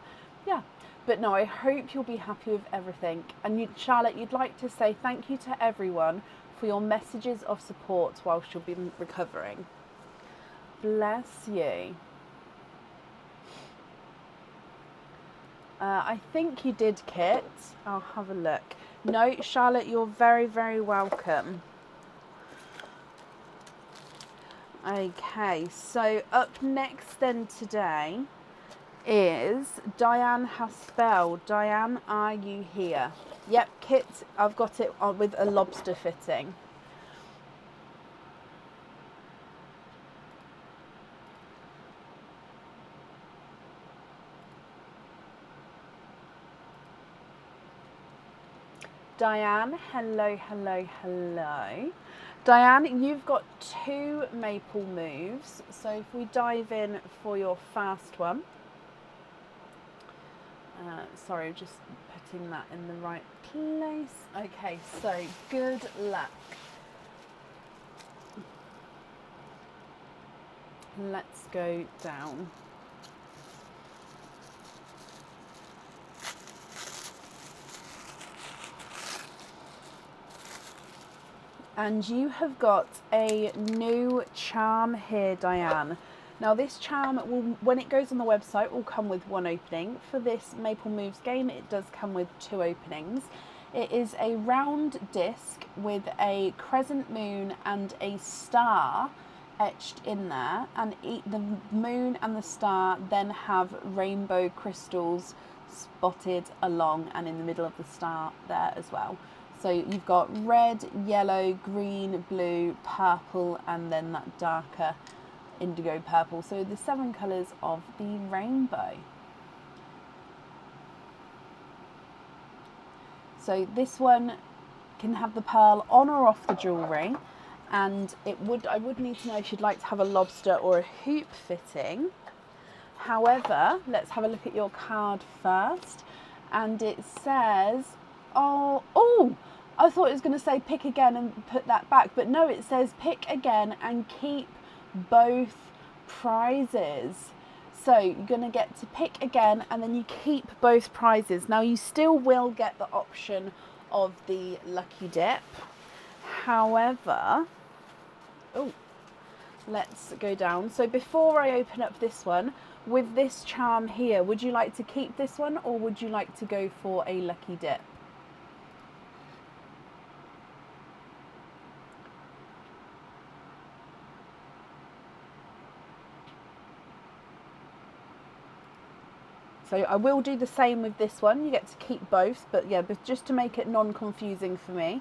yeah, but no, I hope you'll be happy with everything. And Charlotte, you'd like to say thank you to everyone for your messages of support whilst you've been recovering. Bless you. I think you did, Kit. I'll have a look. No, Charlotte, you're very welcome. Okay, so up next then today is Diane Haspel. Diane, are you here? Yep, Kit, I've got it with a lobster fitting. Diane, hello. Diane, you've got 2 maple moves. So if we dive in for your first one. Sorry, just putting that in the right place. Okay, so good luck. Let's go down. And you have got a new charm here, Diane. Now this charm, when it goes on the website, will come with 1 opening. For this Maple Moves game, it does come with 2 openings. It is a round disc with a crescent moon and a star etched in there. And the moon and the star then have rainbow crystals spotted along and in the middle of the star there as well. So you've got red, yellow, green, blue, purple, and then that darker indigo purple. So the 7 colours of the rainbow. So this one can have the pearl on or off the jewellery, and I would need to know if you'd like to have a lobster or a hoop fitting. However, let's have a look at your card first, and it says, oh, I thought it was going to say pick again and put that back, but no, it says pick again and keep both prizes. So you're going to get to pick again and then you keep both prizes. Now you still will get the option of the lucky dip. However, let's go down. So before I open up this one, with this charm here, would you like to keep this one or would you like to go for a lucky dip? So I will do the same with this one. You get to keep both, but yeah, but just to make it non-confusing for me,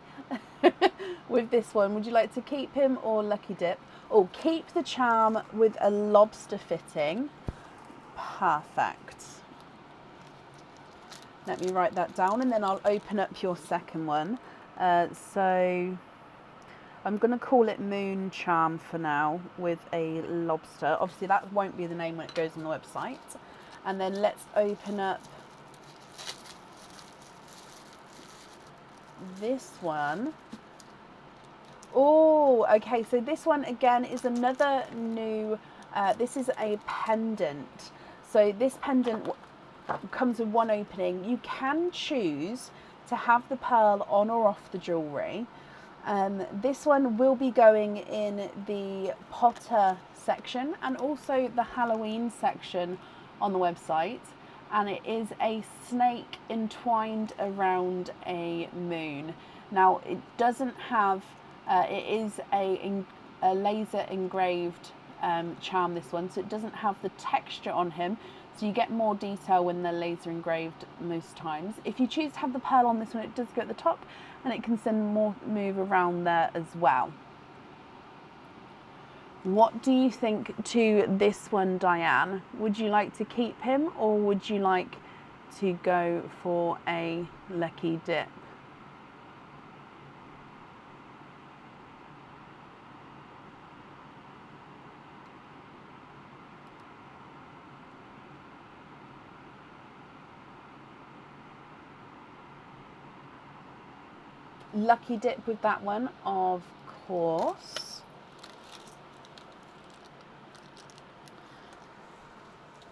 with this one, would you like to keep him or lucky dip? Oh, keep the charm with a lobster fitting. Perfect. Let me write that down and then I'll open up your second one. So I'm going to call it Moon Charm for now with a lobster. Obviously that won't be the name when it goes on the website. And then let's open up this one. Oh, okay, so this one again is another new, this is a pendant. So this pendant comes with one opening. You can choose to have the pearl on or off the jewellery. This one will be going in the Potter section and also the Halloween section on the website. And it is a snake entwined around a moon. Now it doesn't have, it is a laser engraved charm, this one, so it doesn't have the texture on him, so you get more detail when they're laser engraved most times. If you choose to have the pearl on this one, it does go at the top and it can send more move around there as well. What do you think to this one, Diane? Would you like to keep him or would you like to go for a lucky dip? Lucky dip with that one, of course.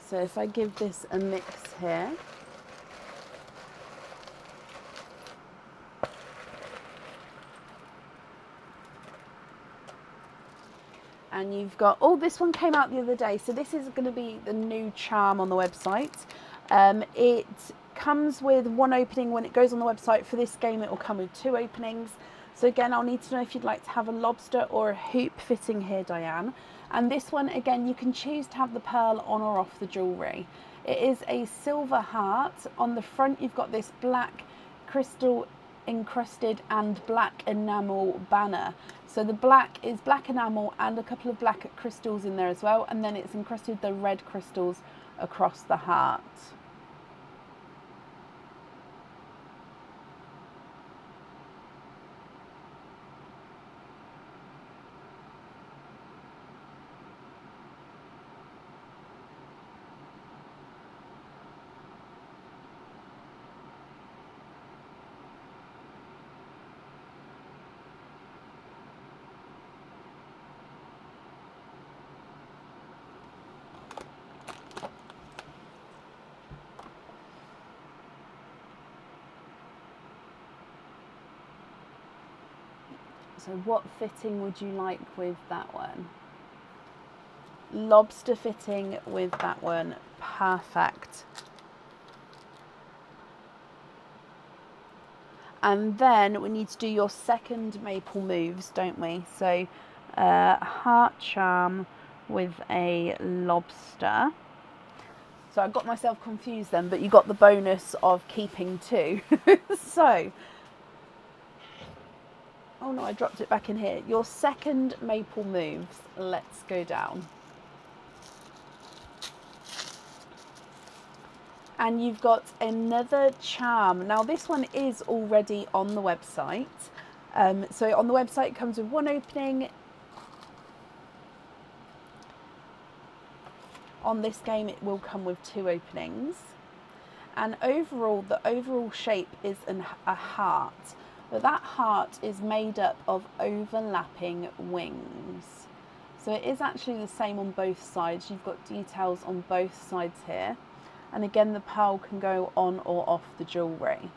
So if I give this a mix here. And you've got, oh, this one came out the other day. So this is going to be the new charm on the website. It comes with one opening. When it goes on the website for this game, it will come with two openings. So again, I'll need to know if you'd like to have a lobster or a hoop fitting here, Diane. And this one, again, you can choose to have the pearl on or off the jewellery. It is a silver heart. On the front, you've got this black crystal encrusted and black enamel banner. So the black is black enamel and a couple of black crystals in there as well. And then it's encrusted with the red crystals across the heart. So what fitting would you like with that one? Lobster fitting with that one. Perfect. And then we need to do your second maple moves, don't we? So heart charm with a lobster. So I got myself confused then, but you got the bonus of keeping two. So, oh no, I dropped it back in here. Your second maple moves, let's go down. And you've got another charm. Now this one is already on the website. So on the website it comes with one opening. On this game it will come with two openings. And overall, the overall shape is a heart. But that heart is made up of overlapping wings. So it is actually the same on both sides. You've got details on both sides here. And again, the pearl can go on or off the jewellery.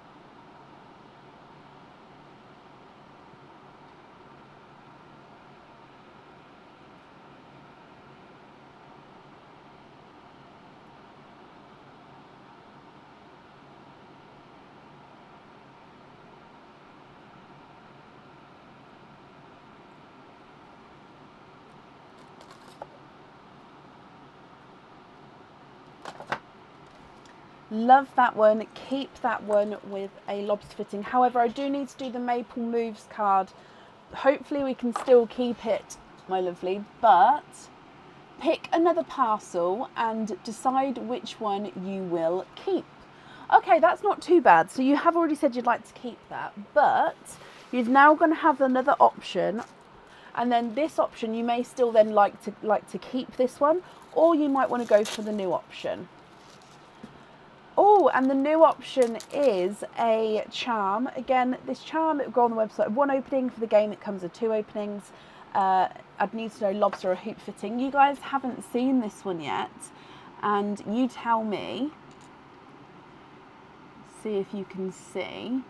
Love that one. Keep that one with a lobster fitting. However, I do need to do the Maple Moves card. Hopefully we can still keep it, my lovely, but pick another parcel and decide which one you will keep. Okay, that's not too bad. So you have already said you'd like to keep that, but you're now going to have another option, and then this option you may still then like to keep this one, or you might want to go for the new option. Oh, and the new option is a charm. Again, this charm, it will go on the website. One opening for the game, it comes with 2 openings. I'd need to know lobster or hoop fitting. You guys haven't seen this one yet, and you tell me. See if you can see.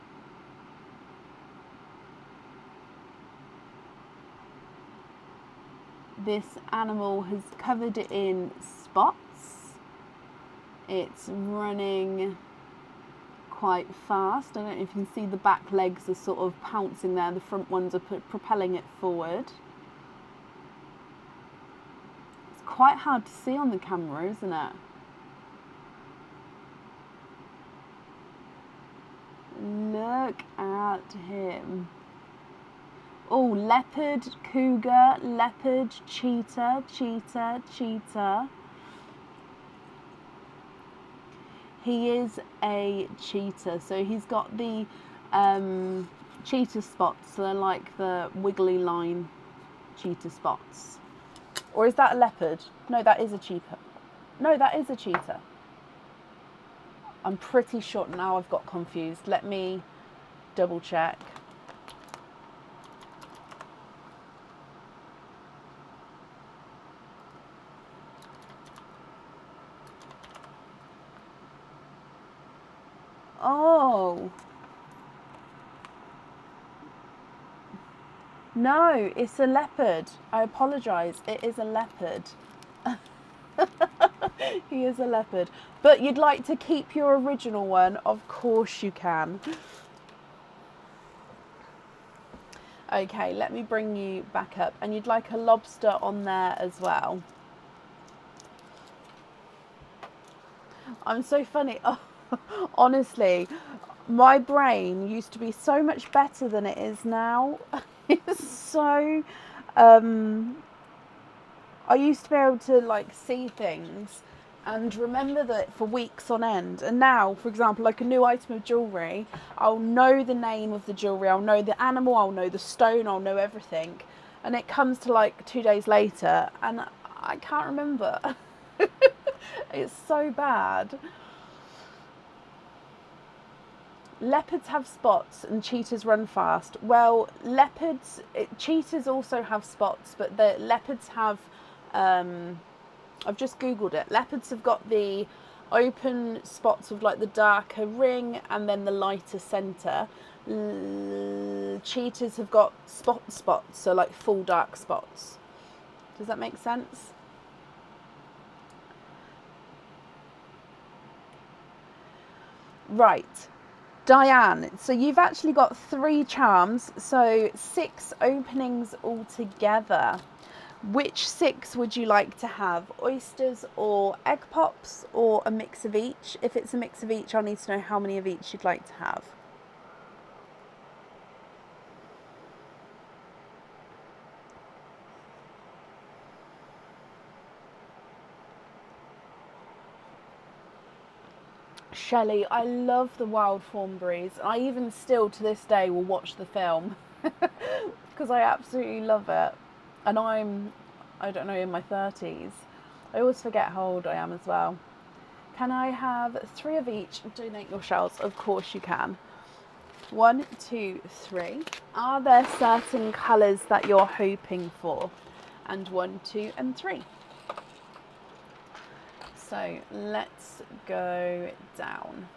This animal has covered it in spots. It's running quite fast. I don't know if you can see the back legs are sort of pouncing there. The front ones are propelling it forward. It's quite hard to see on the camera, isn't it? Look at him. Oh, leopard, cougar, leopard, cheetah, cheetah, cheetah. He is a cheetah, so he's got the cheetah spots, so they're like the wiggly line cheetah spots. Or is that a leopard? No, that is a cheetah. No, that is a cheetah. I'm pretty sure now I've got confused. Let me double check. Oh. No, it's a leopard. I apologise. It is a leopard. He is a leopard. But you'd like to keep your original one? Of course you can. Okay, let me bring you back up. And you'd like a lobster on there as well. I'm so funny. Oh, honestly, my brain used to be so much better than it is now. It's so... I used to be able to like see things and remember that for weeks on end. And now, for example, like a new item of jewellery, I'll know the name of the jewellery, I'll know the animal, I'll know the stone, I'll know everything. And it comes to like 2 days later and I can't remember. It's so bad. Leopards have spots and cheetahs run fast. Well, cheetahs also have spots, but the leopards have, I've just Googled it. Leopards have got the open spots with like the darker ring and then the lighter centre. Cheetahs have got spots, so like full dark spots. Does that make sense? Right. Diane, so you've actually got 3 charms, so 6 openings altogether. Which 6 would you like to have? Oysters or egg pops or a mix of each? If it's a mix of each, I'll need to know how many of each you'd like to have. Shelley, I love the wild Thornberrys. I even still to this day will watch the film because I absolutely love it. And I don't know, in my 30s. I always forget how old I am as well. Can I have 3 of each? Donate your shells. Of course you can. 1, 2, 3. Are there certain colours that you're hoping for? And 1, 2, and 3. So let's go down.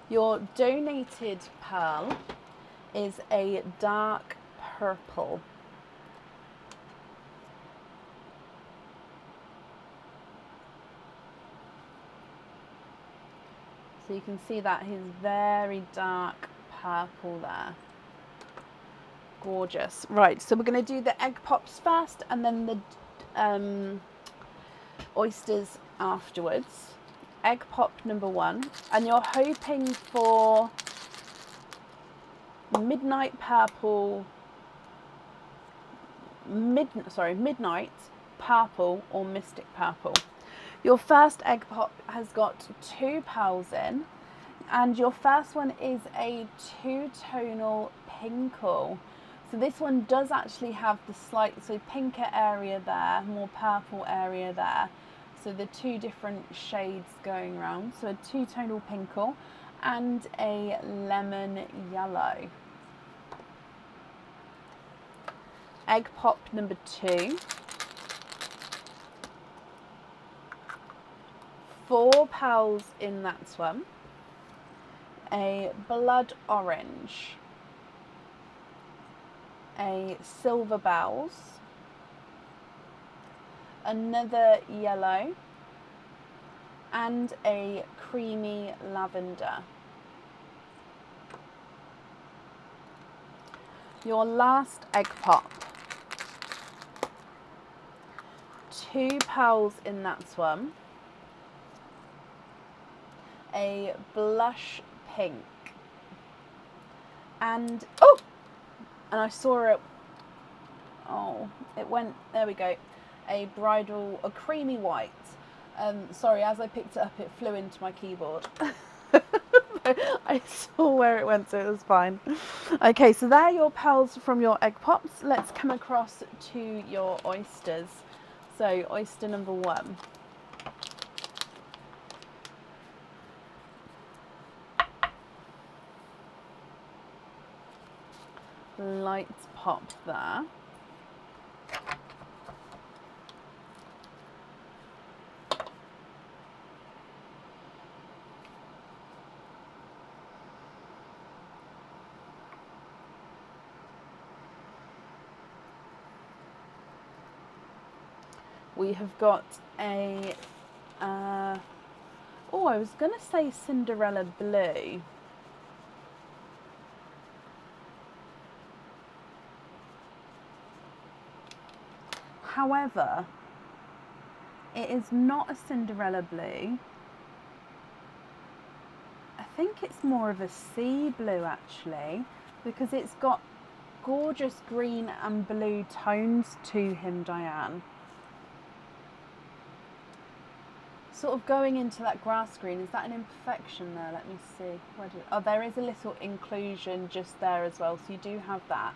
Your donated pearl is a dark purple. So you can see that he's very dark purple there. Gorgeous. Right, so we're going to do the egg pops first and then the oysters afterwards. Egg pop number 1, and you're hoping for midnight purple, midnight purple or mystic purple. Your first egg pop has got 2 pearls in, and your first one is a 2-tonal pinkle. So this one does actually have the slight, so pinker area there, more purple area there. So the 2 different shades going around. So a 2-tonal pinkle and a lemon yellow. Egg pop number 2. 4 pearls in that one. A blood orange. A silver bells. Another yellow. And a creamy lavender. Your last egg pop. 2 pearls in that one. A blush pink. And, and I saw it, it went, there we go. A creamy white. Sorry, as I picked it up, it flew into my keyboard. I saw where it went, so it was fine. Okay, so there are your pearls from your egg pops. Let's come across to your oysters. So, oyster number 1. Light pop there. We have got a, I was going to say Cinderella blue. However, it is not a Cinderella blue. I think it's more of a sea blue actually, because it's got gorgeous green and blue tones to him, Diane. Sort of going into that grass green, is that an imperfection there? Let me see. There is a little inclusion just there as well, so you do have that.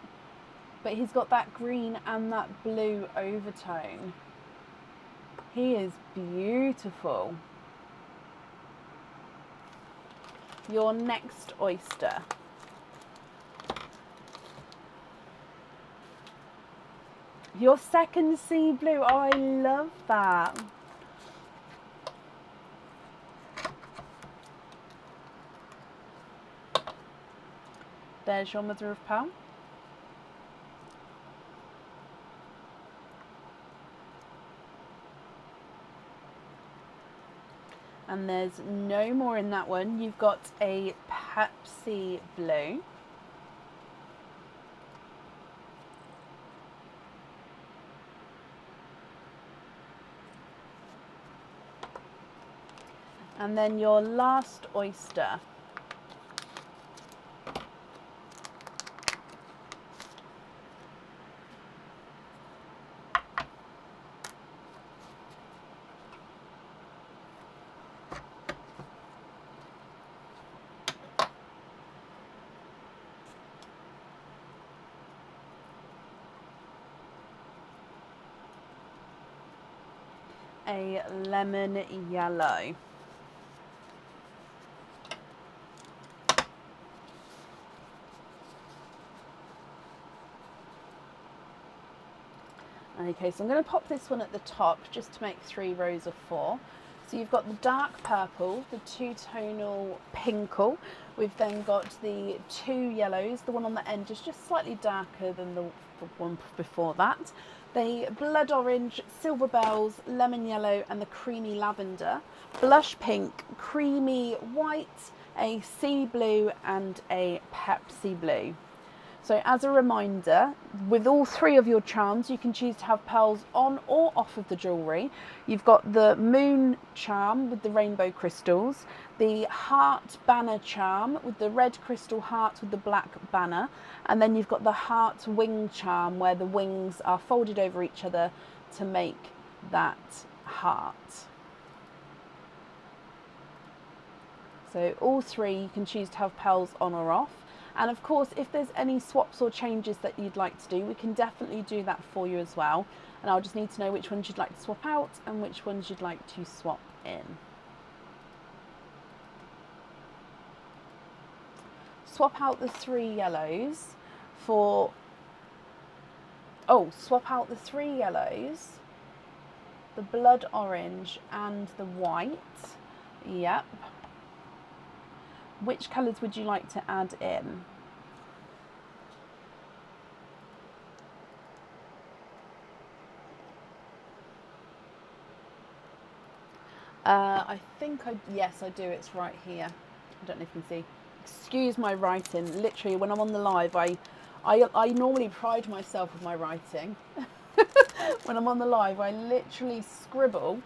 But he's got that green and that blue overtone. He is beautiful. Your next oyster. Your second sea blue. Oh, I love that. There's your mother of pearl. And there's no more in that one. You've got a Pepsi blue. And then your last oyster. A lemon yellow. Okay, so I'm going to pop this one at the top just to make 3 rows of 4. So you've got the dark purple, the 2-tonal pinkle. We've then got the 2 yellows. The one on the end is just slightly darker than the one before that. The blood orange, silver bells, lemon yellow and the creamy lavender. Blush pink, creamy white, a sea blue and a Pepsi blue. So as a reminder, with all 3 of your charms, you can choose to have pearls on or off of the jewellery. You've got the moon charm with the rainbow crystals, the heart banner charm with the red crystal heart with the black banner, and then you've got the heart wing charm where the wings are folded over each other to make that heart. So all three you can choose to have pearls on or off. And of course, if there's any swaps or changes that you'd like to do, we can definitely do that for you as well. And I'll just need to know which ones you'd like to swap out and which ones you'd like to swap in. Swap out the 3 yellows for, swap out the 3 yellows, the blood orange and the white. Yep. Which colours would you like to add in? I think yes, I do. It's right here. I don't know if you can see. Excuse my writing. Literally, when I'm on the live, I normally pride myself with my writing. When I'm on the live, I literally scribble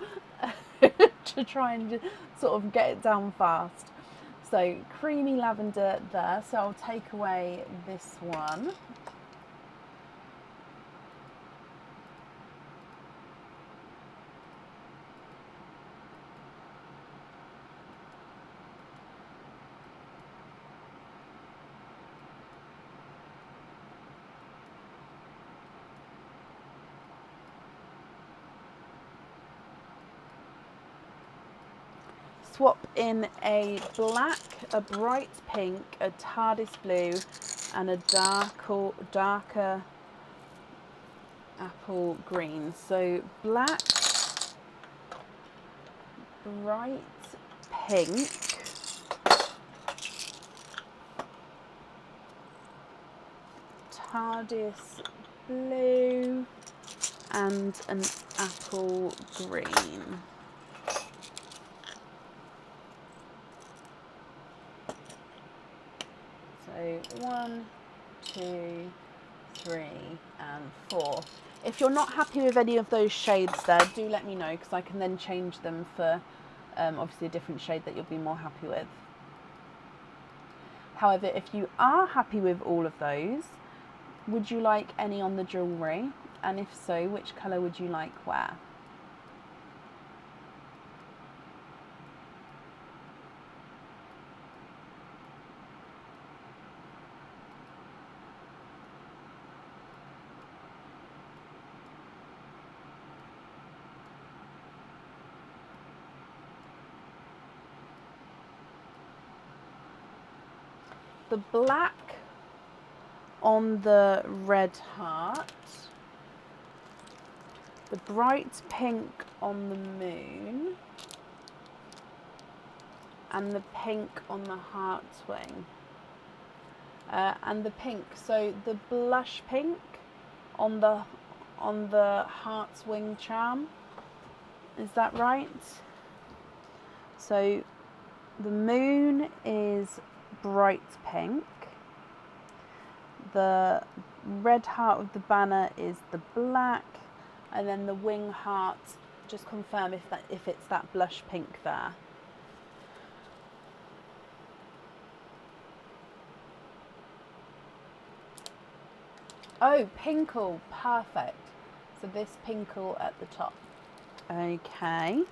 to try and sort of get it down fast. So creamy lavender there. So I'll take away this one. Swap in a black, a bright pink, a TARDIS blue, and a darker apple green. So black, bright pink, TARDIS blue, and an apple green. So 1, 2, 3, and 4. If you're not happy with any of those shades there, do let me know, because I can then change them for obviously a different shade that you'll be more happy with. However, if you are happy with all of those, would you like any on the jewellery? And if so, which colour would you like where? The black on the red heart, the bright pink on the moon, and the pink on the heart wing. And the pink, so the blush pink on the heart's wing charm. Is that right? So the moon is bright pink. The red heart of the banner is the black, and then the wing heart, just confirm if it's that blush pink there. Oh, pinkle, perfect. So this pinkle at the top. Okay.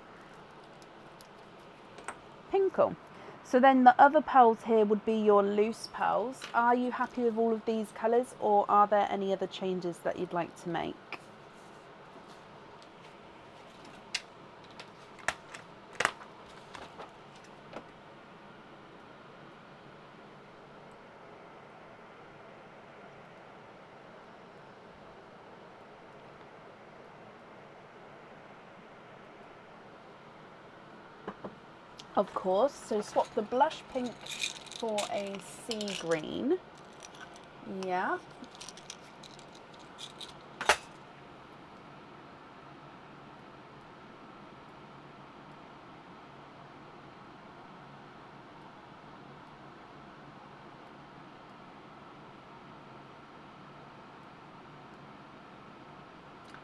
Pinkle. So then the other pearls here would be your loose pearls. Are you happy with all of these colours, or are there any other changes that you'd like to make? Of course, so swap the blush pink for a sea green. Yeah.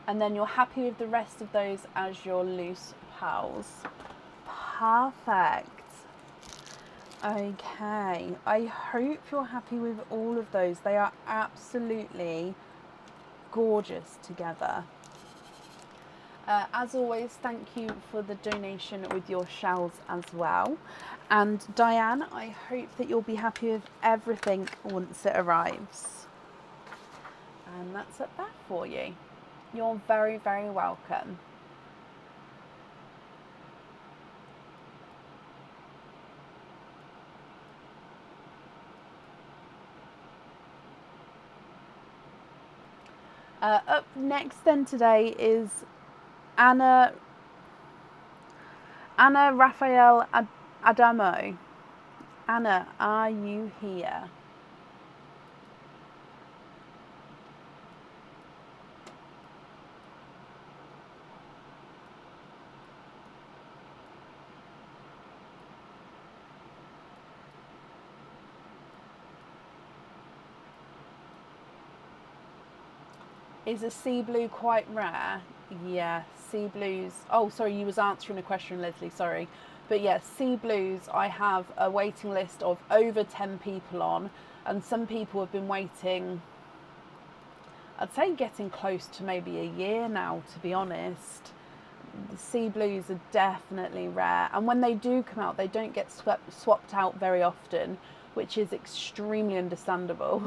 And then you're happy with the rest of those as your loose pearls. Perfect. Okay, I hope you're happy with all of those. They are absolutely gorgeous together. As always, thank you for the donation with your shells as well. And Diane, I hope that you'll be happy with everything once it arrives. And that's up there for you. You're very, very welcome. Up next then today is Anna Raphael Adamo. Anna, are you here? Is a sea blue quite rare? Yeah, sea blues. Oh, sorry, you was answering a question, Leslie, sorry. But yeah, sea blues, I have a waiting list of over 10 people on, and some people have been waiting, I'd say getting close to maybe a year now, to be honest. The sea blues are definitely rare, and when they do come out, they don't get swapped out very often, which is extremely understandable.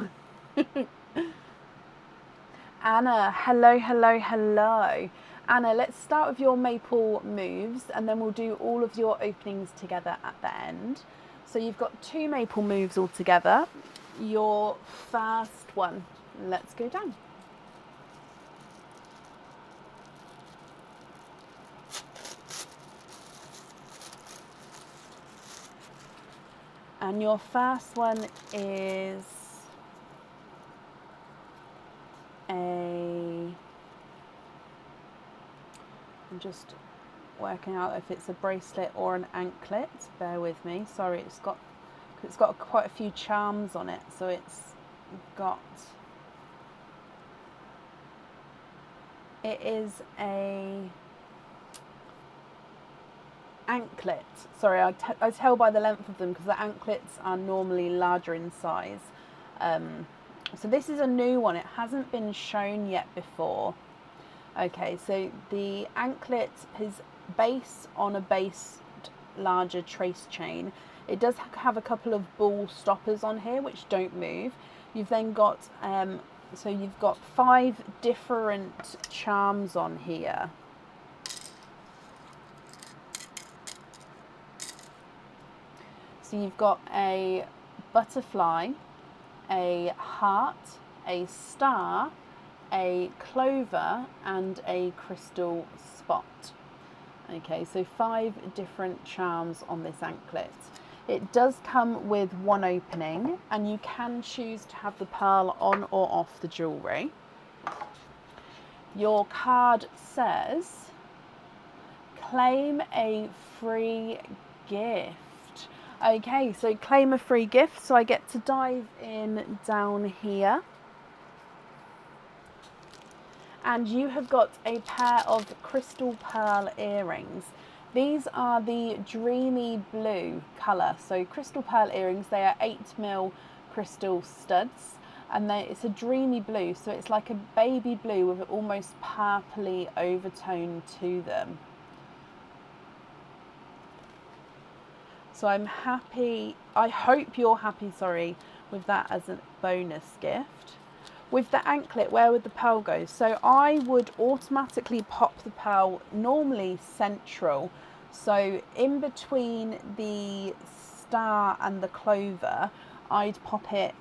Anna, hello, hello, hello. Anna, let's start with your maple moves and then we'll do all of your openings together at the end. So you've got 2 maple moves all together. Your first one, let's go down. And your first one is I'm just working out if it's a bracelet or an anklet. Bear with me. Sorry, it's got quite a few charms on it, so it is a anklet. Sorry, I tell by the length of them because the anklets are normally larger in size. So this is a new one. It hasn't been shown yet before. Okay, so the anklet is based on a based larger trace chain. It does have a couple of ball stoppers on here which don't move. You've then got so you've got 5 different charms on here. So you've got a butterfly, a heart, a star, a clover and a crystal spot. Okay, so 5 different charms on this anklet. It does come with 1 opening and you can choose to have the pearl on or off the jewellery. Your card says, claim a free gift. Okay, so claim a free gift. So I get to dive in down here. And you have got a pair of crystal pearl earrings. These are the dreamy blue colour. So crystal pearl earrings, they are 8mm crystal studs. And it's a dreamy blue, so it's like a baby blue with almost purpley overtone to them. So I'm happy, I hope you're happy, sorry, with that as a bonus gift. With the anklet, where would the pearl go? So I would automatically pop the pearl normally central. So in between the star and the clover, I'd pop it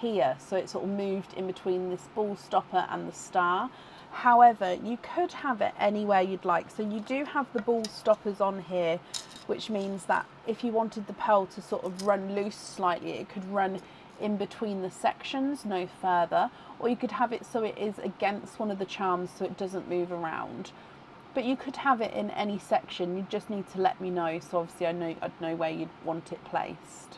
here. So it sort of moved in between this ball stopper and the star. However, you could have it anywhere you'd like. So you do have the ball stoppers on here, which means that if you wanted the pearl to sort of run loose slightly, it could run in between the sections, no further, or you could have it so it is against one of the charms so it doesn't move around. But you could have it in any section, you just need to let me know, so obviously I'd know where you'd want it placed.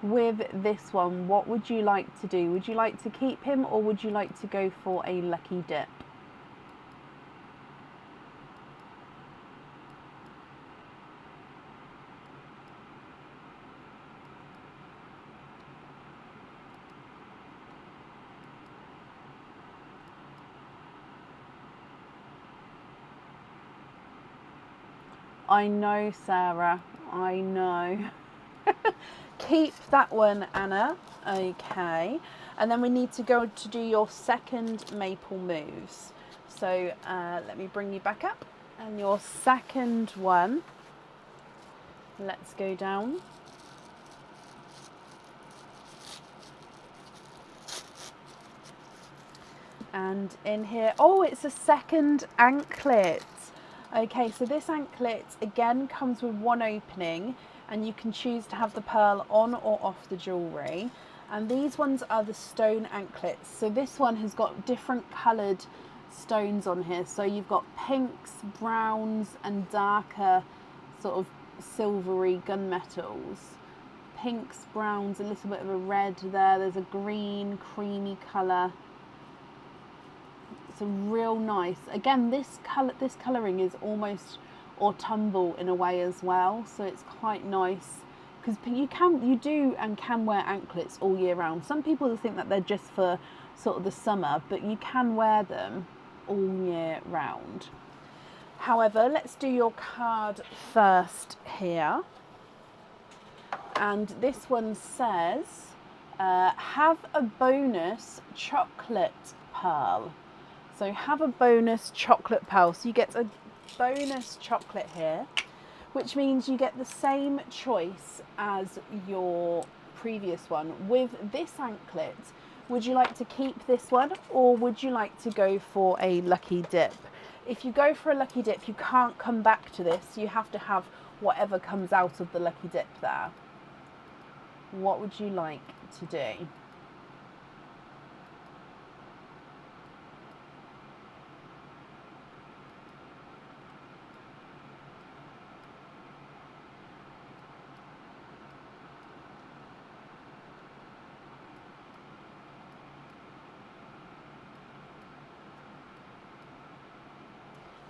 With this one, what would you like to do? Would you like to keep him or would you like to go for a lucky dip? I know, Sarah. I know. Keep that one, Anna. Okay. And then we need to go to do your second maple moves. So let me bring you back up. And your second one, let's go down. And in here, oh, it's a second anklet. Okay, so this anklet again comes with one opening, and you can choose to have the pearl on or off the jewellery. And these ones are the stone anklets. So this one has got different coloured stones on here. So you've got pinks, browns, and darker sort of silvery gunmetals. Pinks, browns, a little bit of a red there. There's a green, creamy colour. It's a real nice. Again, this colouring is almost autumnal in a way as well, so it's quite nice because you do and can wear anklets all year round. Some people think that they're just for sort of the summer, but you can wear them all year round. However, let's do your card first here, and this one says have a bonus chocolate pearl. So have a bonus chocolate pearl. So you get a bonus chocolate here, which means you get the same choice as your previous one. With this anklet, would you like to keep this one, or would you like to go for a lucky dip? If you go for a lucky dip, you can't come back to this. You have to have whatever comes out of the lucky dip there. What would you like to do?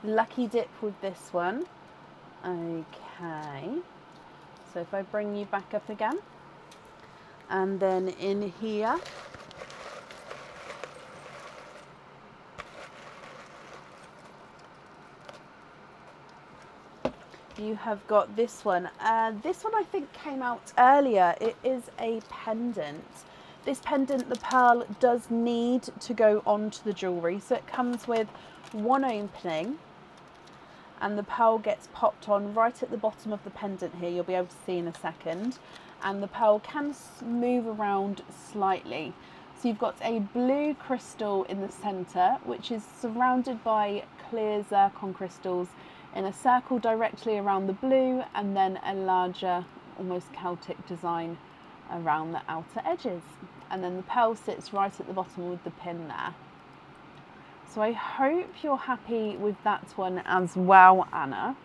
Lucky dip with this one. Okay, so if I bring you back up again, and then in here you have got this one. This one I think came out earlier. It is a pendant. This pendant, the pearl does need to go onto the jewellery, so it comes with one opening, and the pearl gets popped on right at the bottom of the pendant here. You'll be able to see in a second, and the pearl can move around slightly. So you've got a blue crystal in the centre, which is surrounded by clear zircon crystals in a circle directly around the blue, and then a larger, almost Celtic design around the outer edges. And then the pearl sits right at the bottom with the pin there. So I hope you're happy with that one as well, Anna.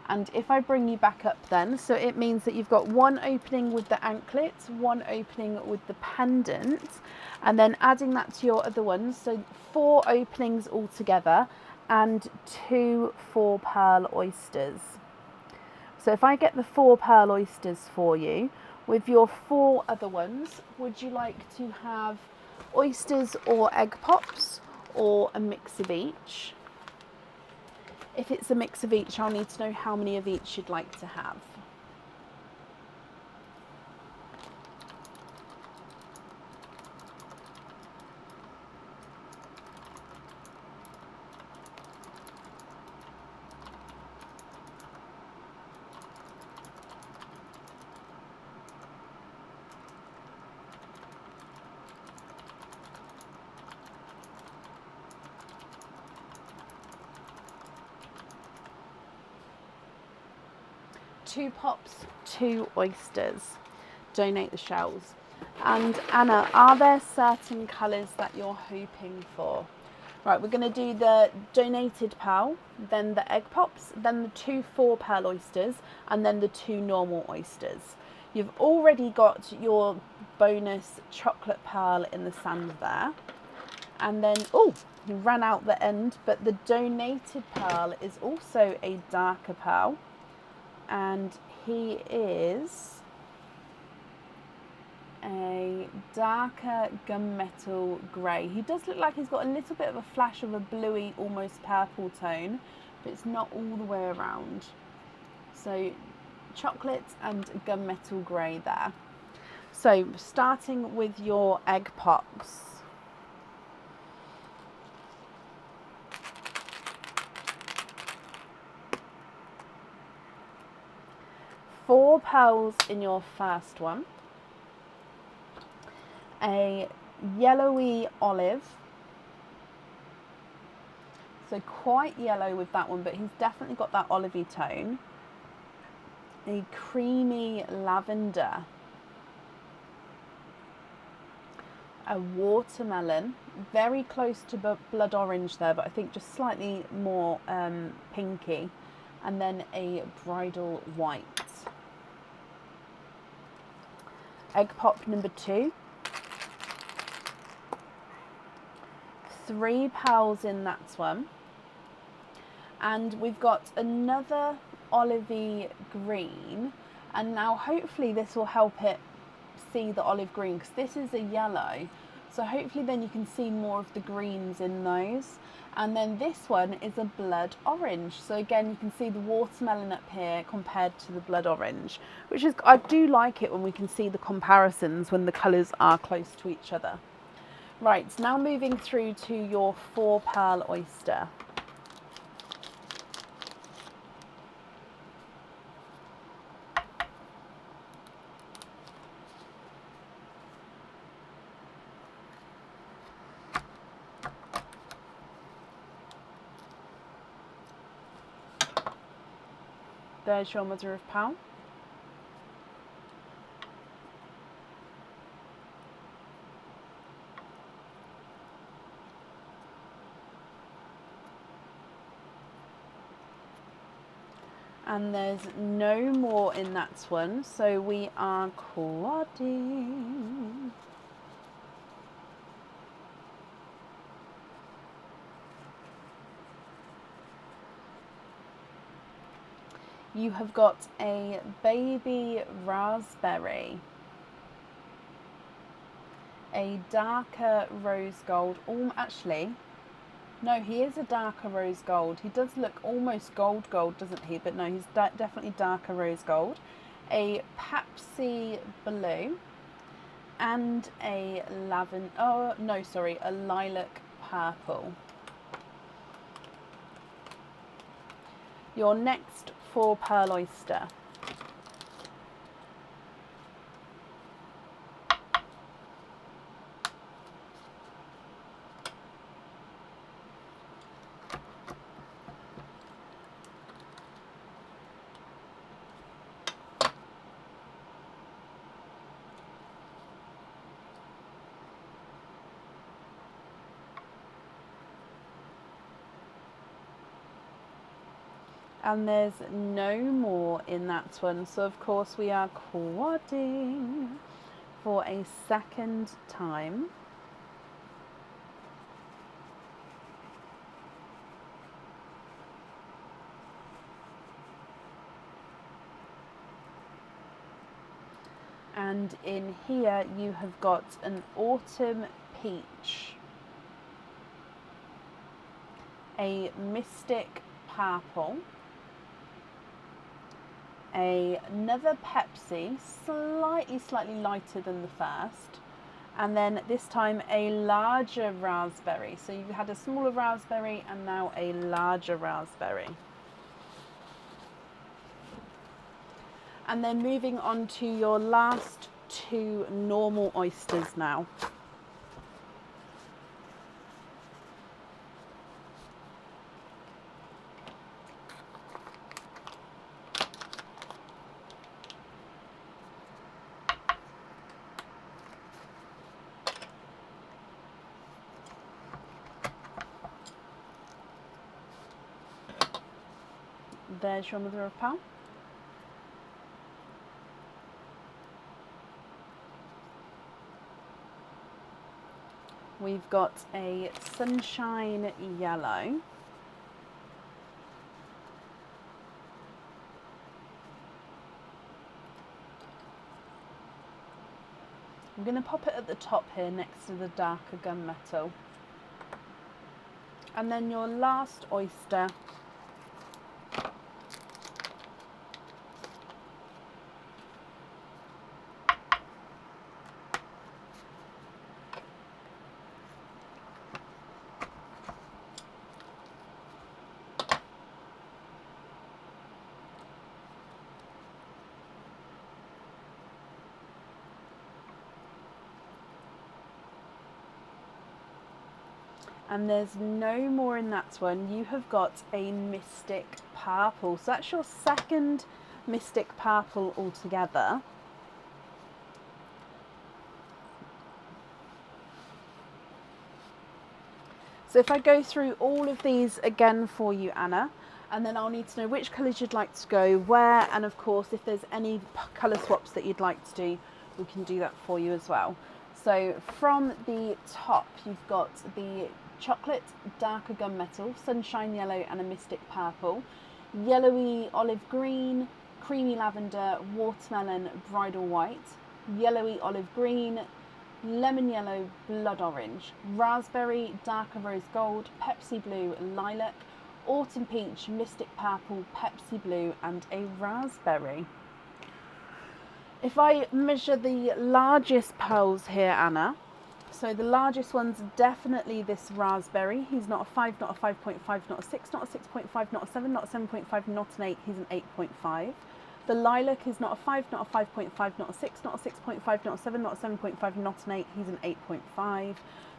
And if I bring you back up then, so it means that you've got one opening with the anklet, one opening with the pendant, and then adding that to your other ones, so 4 openings altogether, and 2 4-pearl oysters. So if I get the 4 pearl oysters for you, with your 4 other ones, would you like to have oysters or egg pops, or a mix of each? If it's a mix of each, I'll need to know how many of each you'd like to have. Two pops, 2 oysters. Donate the shells. And Anna, are there certain colours that you're hoping for? Right, we're going to do the donated pearl, then the egg pops, then the 2 4-pearl oysters, and then the 2 normal oysters. You've already got your bonus chocolate pearl in the sand there. And then, oh, you ran out the end, but the donated pearl is also a darker pearl. And he is a darker gunmetal grey. He does look like he's got a little bit of a flash of a bluey, almost purple tone, but it's not all the way around. So chocolate and gunmetal grey there. So starting with your egg pops. Four pearls in your first one. A yellowy olive. So quite yellow with that one, but he's definitely got that olivey tone. A creamy lavender. A watermelon, very close to blood orange there, but I think just slightly more pinky. And then a bridal white. Egg pop number 2. 3 pearls in that one. And we've got another olivey green. And now hopefully this will help it see the olive green, because this is a yellow. So hopefully then you can see more of the greens in those. And then this one is a blood orange. So again, you can see the watermelon up here compared to the blood orange, which is, I do like it when we can see the comparisons when the colours are close to each other. Right, now moving through to your 4 pearl oyster. There's your mother of pearl. And there's no more in that one, so we are quadding. You have got a baby raspberry, a darker rose gold. Actually, no, he is a darker rose gold. He does look almost gold, doesn't he? But no, he's definitely darker rose gold. A Pepsi blue and a lavender. Oh no, sorry, a lilac purple. Your next 4 pearl oyster. And there's no more in that one, so of course we are quadding for a second time. And in here you have got an autumn peach, a mystic purple, another Pepsi, slightly lighter than the first, and then this time a larger raspberry. So you had a smaller raspberry and now a larger raspberry. And then moving on to your last 2 normal oysters now. There's your mother of pearl. We've got a sunshine yellow. I'm going to pop it at the top here next to the darker gunmetal. And then your last oyster And there's no more in that one. You have got a Mystic Purple. So that's your second Mystic Purple altogether. So if I go through all of these again for you, Anna, and then I'll need to know which colours you'd like to go where, and of course if there's any colour swaps that you'd like to do, we can do that for you as well. So from the top, you've got the chocolate, darker gunmetal, sunshine yellow and a mystic purple, yellowy olive green, creamy lavender, watermelon, bridal white, yellowy olive green, lemon yellow, blood orange, raspberry, darker rose gold, Pepsi blue, lilac, autumn peach, mystic purple, Pepsi blue and a raspberry. If I measure the largest pearls here, Anna, so the largest one's definitely this raspberry. He's not a 5, not a 5.5, not a 6, not a 6.5, not a 7, not a 7.5, not an 8, he's an 8.5. The lilac is not a 5, not a 5.5, not a 6, not a 6.5, not a 7, not a 7.5, not an 8, he's an 8.5.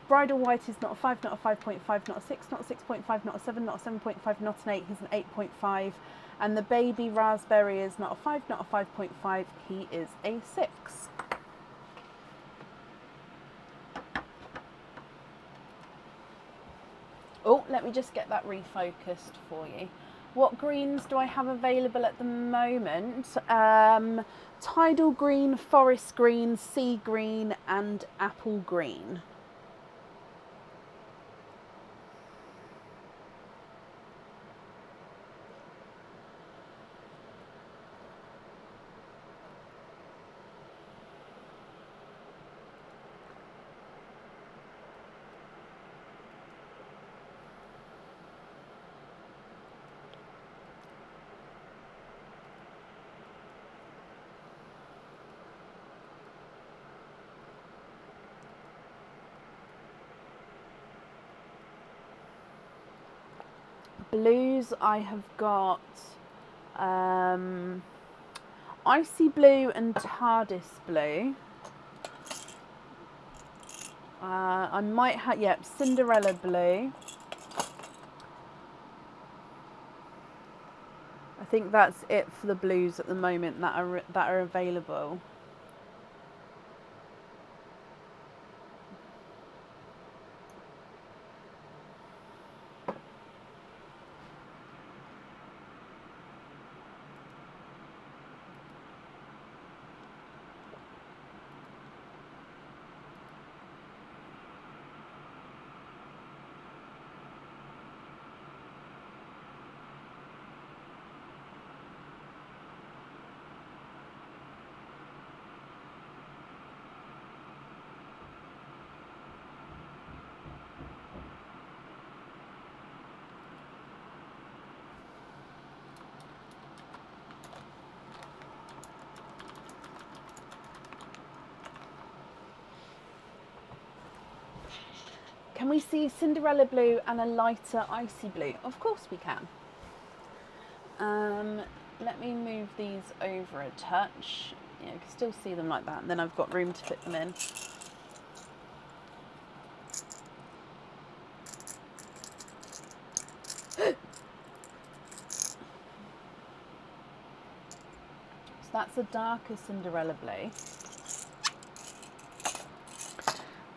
Bridal white is not a 5, not a 5.5, not a 6, not a 6.5, not a 7, not a 7.5, not an 8, he's an 8.5. And the baby raspberry is not a 5, not a 5.5, he is a 6. Oh, let me just get that refocused for you. What greens do I have available at the moment? Tidal green, forest green, sea green and apple green. Blues, I have got icy blue and TARDIS blue. I might have, yep, Cinderella blue. I think that's it for the blues at the moment that are available. Can we see Cinderella blue and a lighter icy blue? Of course we can. Let me move these over a touch. Yeah, you can still see them like that, and then I've got room to fit them in. So that's a darker Cinderella blue.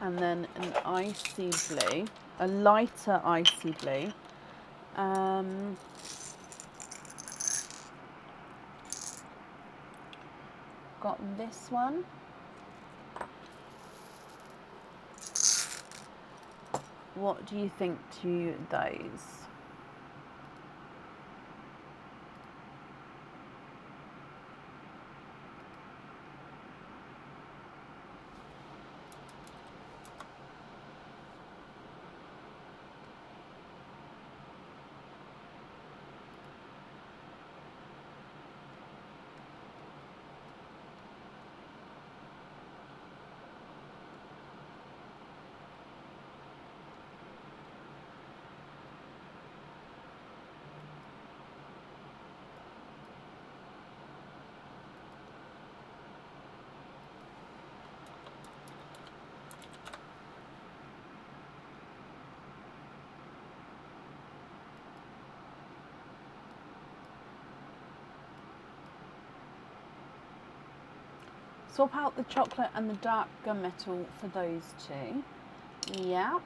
And then an icy blue, a lighter icy blue. Got this one. What do you think to those? Swap out the chocolate and the dark gunmetal for those two. Yeah.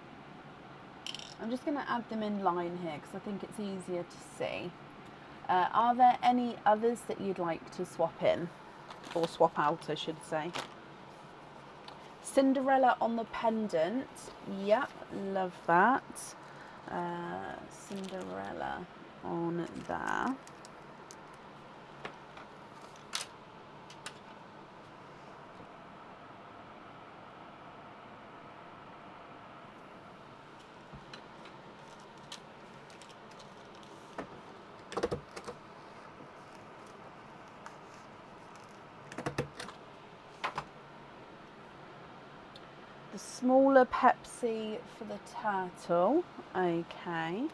I'm just going to add them in line here because I think it's easier to see. Are there any others that you'd like to swap in? Or swap out, I should say. Cinderella on the pendant. Yep, love that. Cinderella on there. The smaller Pepsi for the turtle. Okay.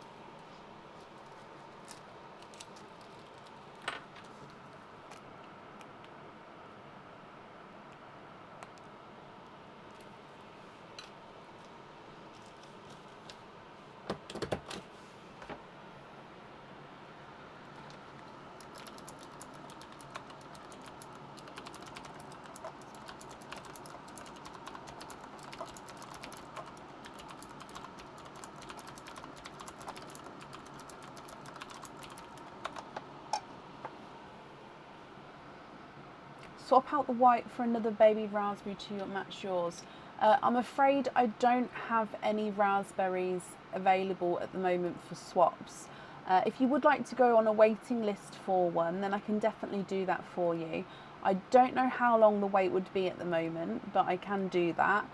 Swap out the white for another baby raspberry to match yours. I'm afraid I don't have any raspberries available at the moment for swaps. If you would like to go on a waiting list for one, then I can definitely do that for you. I don't know how long the wait would be at the moment, but I can do that.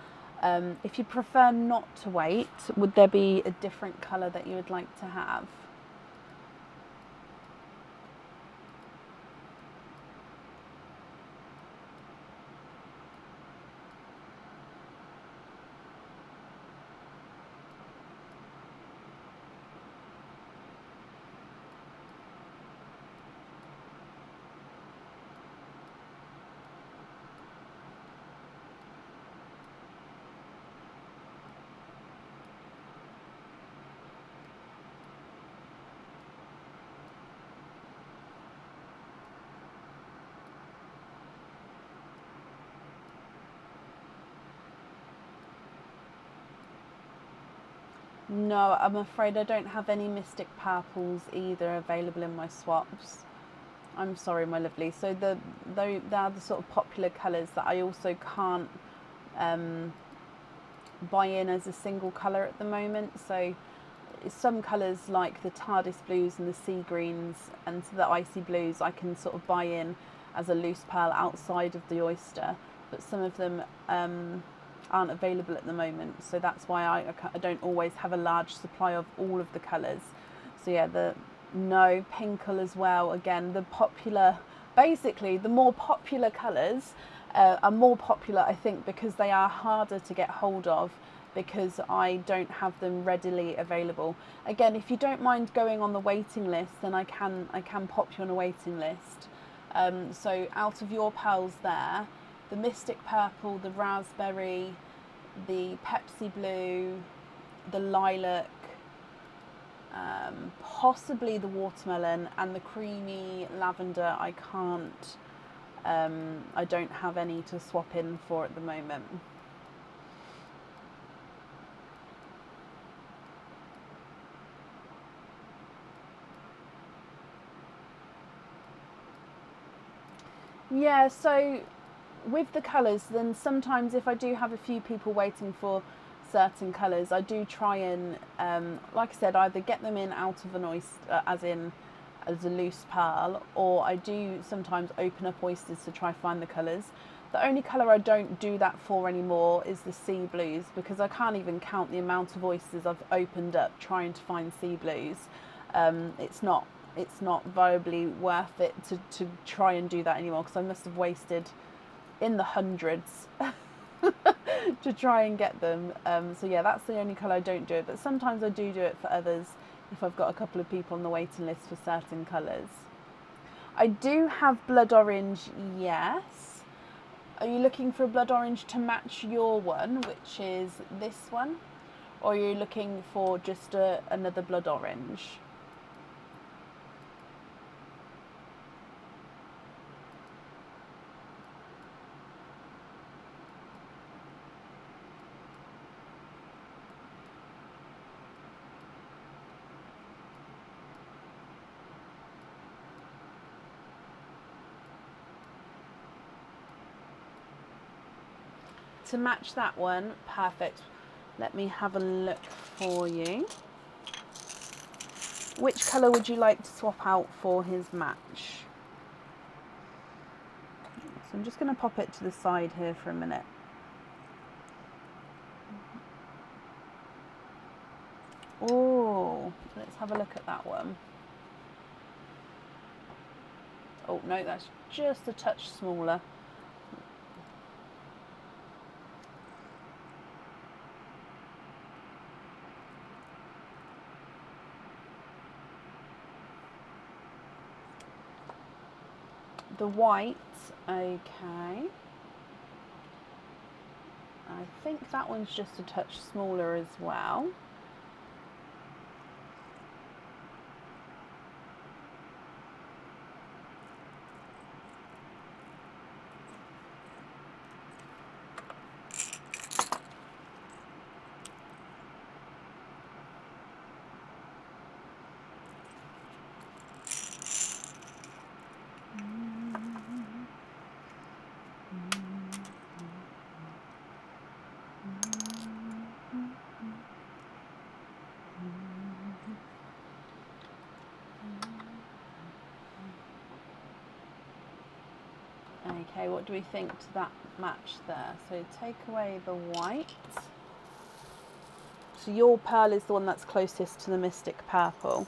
If you prefer not to wait, would there be a different colour that you would like to have? No, I'm afraid I don't have any Mystic Purples either available in my swaps. I'm sorry, my lovely. So they are the sort of popular colours that I also can't buy in as a single colour at the moment. So some colours like the TARDIS blues and the sea greens and the icy blues I can sort of buy in as a loose pearl outside of the oyster, but some of them aren't available at the moment, so that's why I don't always have a large supply of all of the colours. So yeah, no pinkle as well. Again, basically the more popular colours are more popular, I think, because they are harder to get hold of, because I don't have them readily available. Again, if you don't mind going on the waiting list, then I can pop you on a waiting list. So out of your pearls there, the Mystic Purple, the Raspberry, the Pepsi Blue, the Lilac, possibly the Watermelon, and the Creamy Lavender I can't, I don't have any to swap in for at the moment. Yeah, so with the colours, then sometimes if I do have a few people waiting for certain colours, I do try and, like I said, either get them in out of an oyster, as a loose pearl, or I do sometimes open up oysters to try find the colours. The only colour I don't do that for anymore is the sea blues, because I can't even count the amount of oysters I've opened up trying to find sea blues. It's not viably worth it to try and do that anymore, because I must have wasted in the hundreds to try and get them. So yeah, that's the only colour I don't do it, but sometimes I do it for others if I've got a couple of people on the waiting list for certain colours. I do have blood orange, yes. Are you looking for a blood orange to match your one, which is this one? Or are you looking for just another blood orange? to match that one, perfect. Let me have a look for you. Which colour would you like to swap out for his match? So I'm just going to pop it to the side here for a minute. Oh, let's have a look at that one. Oh no, that's just a touch smaller. The white, okay. I think that one's just a touch smaller as well. Okay, what do we think to that match there? So take away the white. So your pearl is the one that's closest to the Mystic Purple.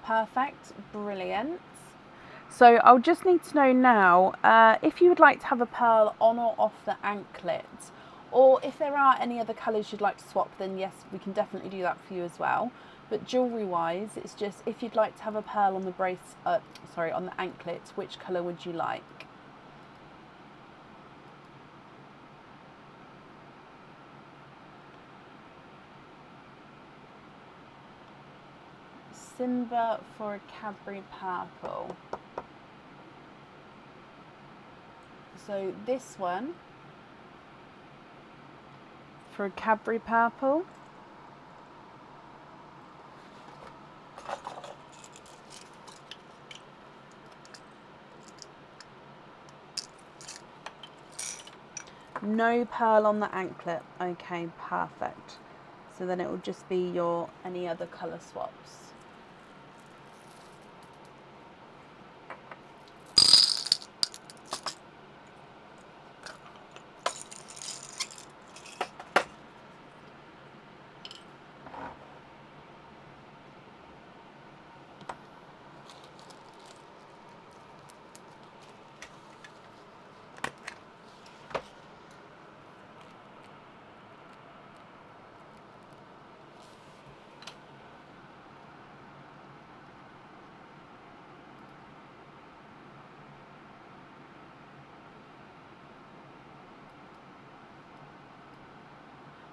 Perfect, brilliant. So I'll just need to know now if you would like to have a pearl on or off the anklet, or if there are any other colours you'd like to swap, then yes, we can definitely do that for you as well. But jewellery wise, it's just if you'd like to have a pearl on the on the anklet, which colour would you like? Simba for a Cadbury purple. So this one for a Cadbury purple. No pearl on the anklet. Okay, perfect. So then it will just be your any other colour swaps.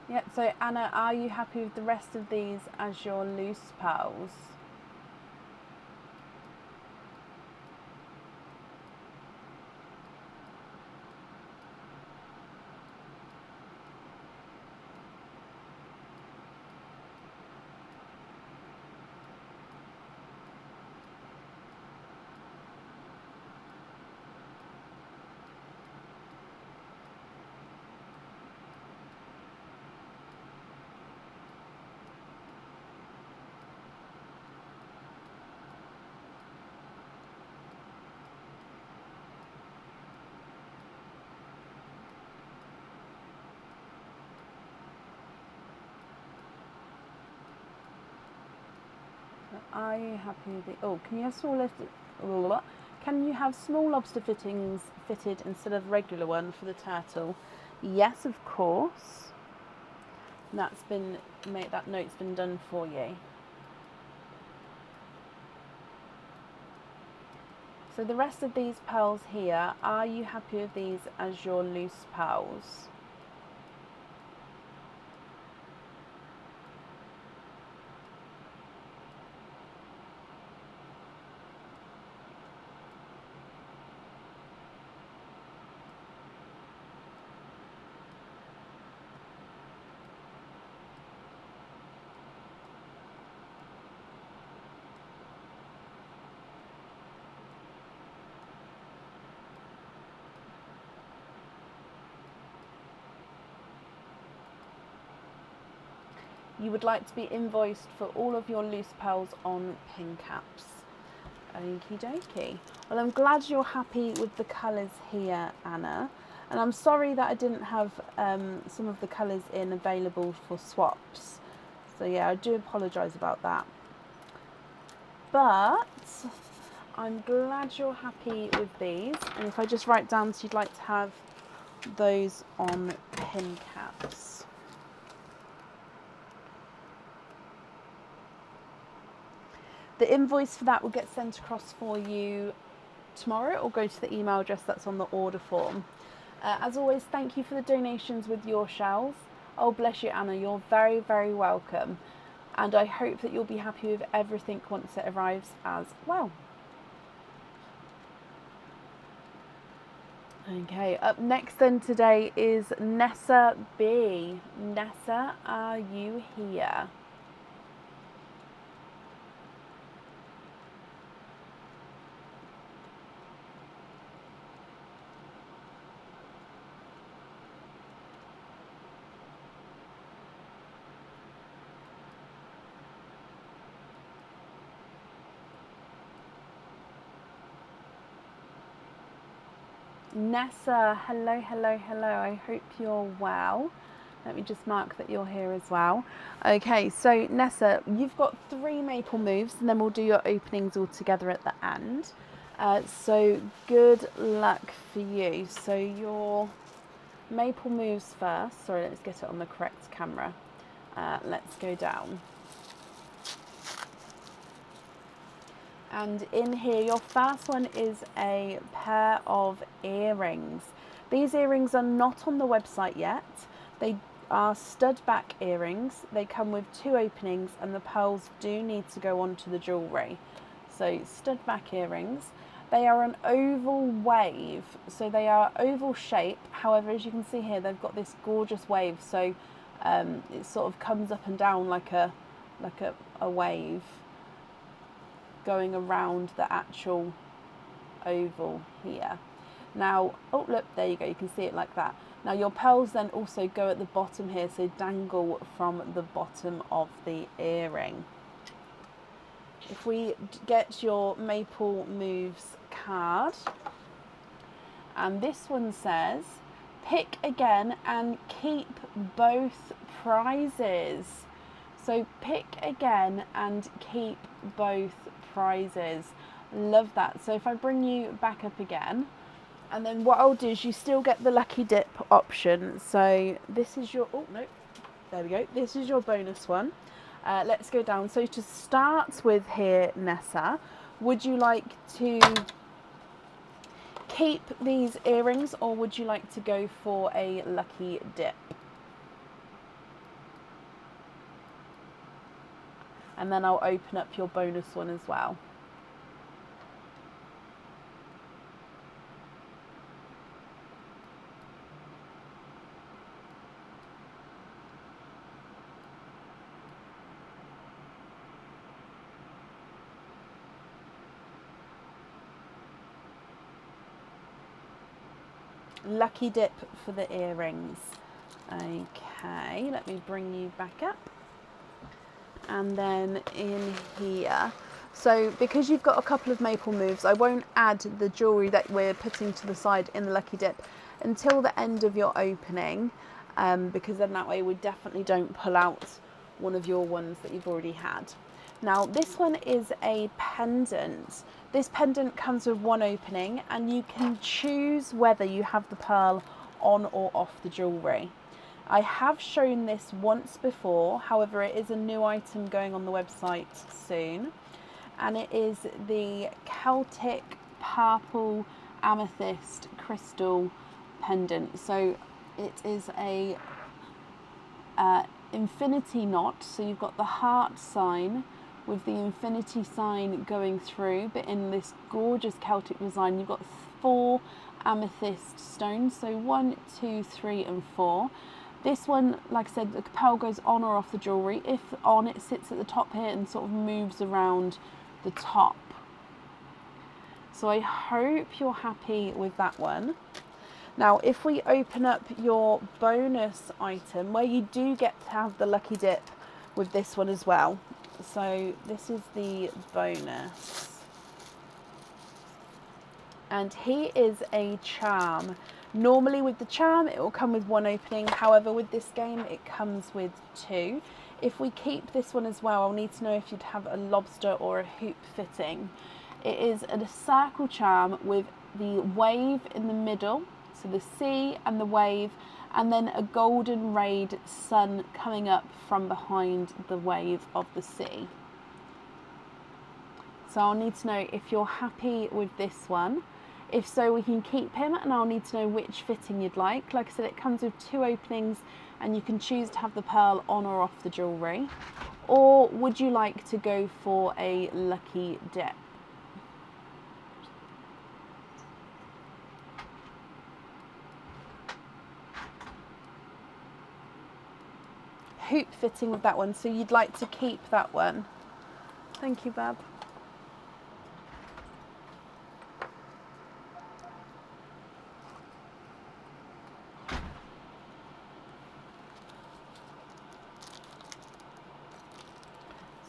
Yeah, so Anna, are you happy with the rest of these as your loose pearls? Are you happy with it? Oh, can you have small lobster fittings fitted instead of the regular one for the turtle? Yes, of course. That's been made. That note's been done for you. So the rest of these pearls here, are you happy with these as your loose pearls? you would like to be invoiced for all of your loose pearls on pin caps. Okie dokie. Well, I'm glad you're happy with the colours here, Anna. And I'm sorry that I didn't have some of the colours in available for swaps. So yeah, I do apologise about that. But I'm glad you're happy with these. And if I just write down, so you'd like to have those on pin caps. The invoice for that will get sent across for you tomorrow, or go to the email address that's on the order form. As always, thank you for the donations with your shells. Oh, bless you, Anna. You're very, very welcome. And I hope that you'll be happy with everything once it arrives as well. Okay, up next then today is Nessa B. Nessa, are you here? Nessa, hello, hello, hello. I hope you're well. Let me just mark that you're here as well. Okay, so Nessa, you've got 3 maple moves, and then we'll do your openings all together at the end. So good luck for you. So your maple moves first. Sorry, let's get it on the correct camera. Let's go down. And in here, your first one is a pair of earrings. These earrings are not on the website yet. They are stud back earrings. They come with 2 openings, and the pearls do need to go onto the jewellery. So stud back earrings. They are an oval wave, so they are oval shape. However, as you can see here, they've got this gorgeous wave. So it sort of comes up and down like a wave, going around the actual oval here. Now, oh look, there you go, you can see it like that. Now your pearls then also go at the bottom here, so dangle from the bottom of the earring. If we get your Maple Moves card, and this one says, pick again and keep both prizes. So pick again and keep both prizes. Love that. So if I bring you back up again, and then what I'll do is you still get the lucky dip option. So this is your, oh no, there we go. This is your bonus one. Let's go down. So to start with here, Nessa, would you like to keep these earrings, or would you like to go for a lucky dip? And then I'll open up your bonus one as well. Lucky dip for the earrings. Okay, let me bring you back up. And then in here, so because you've got a couple of maple moves, I won't add the jewellery that we're putting to the side in the lucky dip until the end of your opening, because then that way we definitely don't pull out one of your ones that you've already had. Now this one is a pendant. This pendant comes with 1 opening, and you can choose whether you have the pearl on or off the jewellery. I have shown this once before, however it is a new item going on the website soon, and it is the Celtic Purple Amethyst Crystal Pendant. So it is a infinity knot, so you've got the heart sign with the infinity sign going through, but in this gorgeous Celtic design. You've got 4 amethyst stones, so 1, 2, 3 and 4. This one, like I said, the pearl goes on or off the jewellery. If on, it sits at the top here and sort of moves around the top. So I hope you're happy with that one. Now, if we open up your bonus item, where you do get to have the lucky dip with this one as well. So this is the bonus. And he is a charm. Normally with the charm it will come with 1 opening, however with this game it comes with 2. If we keep this one as well, I'll need to know if you'd have a lobster or a hoop fitting. It is a circle charm with the wave in the middle, so the sea and the wave, and then a golden rayed sun coming up from behind the wave of the sea. So I'll need to know if you're happy with this one. If so, we can keep him, and I'll need to know which fitting you'd like. Like I said, it comes with 2 openings and you can choose to have the pearl on or off the jewellery. Or would you like to go for a lucky dip? Hoop fitting with that one, so you'd like to keep that one. Thank you, Bab.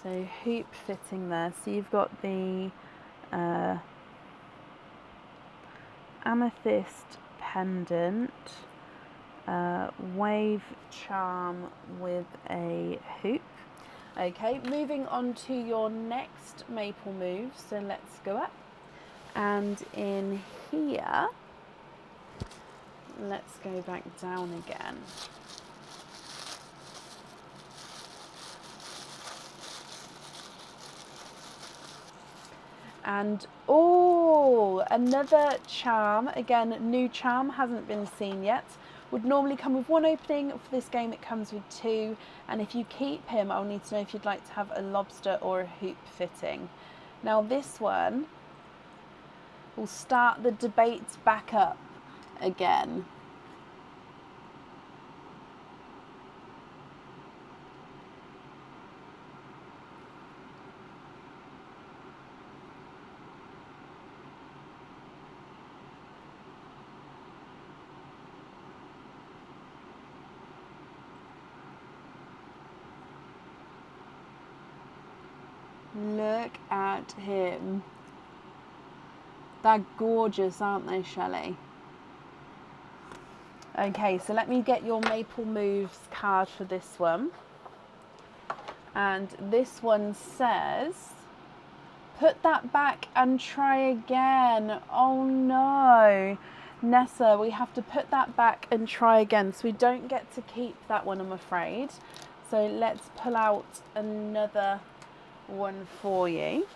So hoop fitting there. So you've got the amethyst pendant, wave charm with a hoop. Okay, moving on to your next maple move. So let's go up. And in here, let's go back down again. And oh, another charm. Again, new charm, hasn't been seen yet. Would normally come with 1 opening. For this game it comes with 2. And if you keep him, I'll need to know if you'd like to have a lobster or a hoop fitting. Now this one will start the debate back up again. Look at him. They're gorgeous, aren't they, Shelley? Okay, so let me get your Maple Moves card for this one. And this one says, put that back and try again. Oh no. Nessa, we have to put that back and try again. So we don't get to keep that one, I'm afraid. So let's pull out another one for you.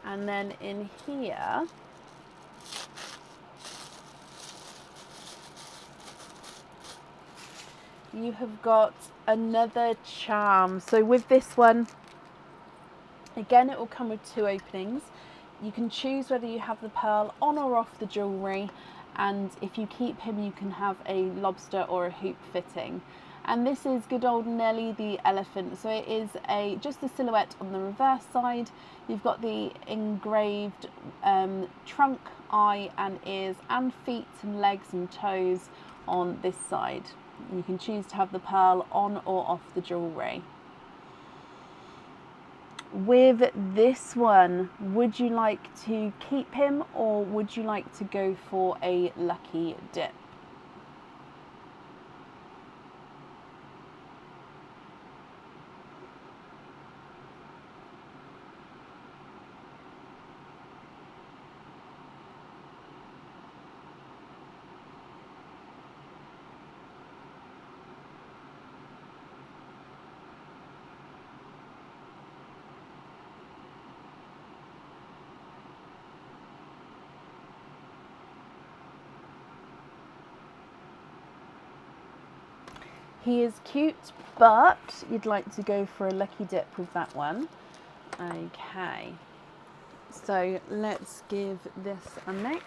And then in here, you have got another charm. So with this one, again, it will come with 2 openings. You can choose whether you have the pearl on or off the jewellery, and if you keep him, you can have a lobster or a hoop fitting. And this is good old Nelly the elephant. So it is just the silhouette on the reverse side. You've got the engraved trunk, eye and ears and feet and legs and toes on this side. You can choose to have the pearl on or off the jewellery. With this one, would you like to keep him or would you like to go for a lucky dip? He is cute, but you'd like to go for a lucky dip with that one. Okay, so let's give this a mix.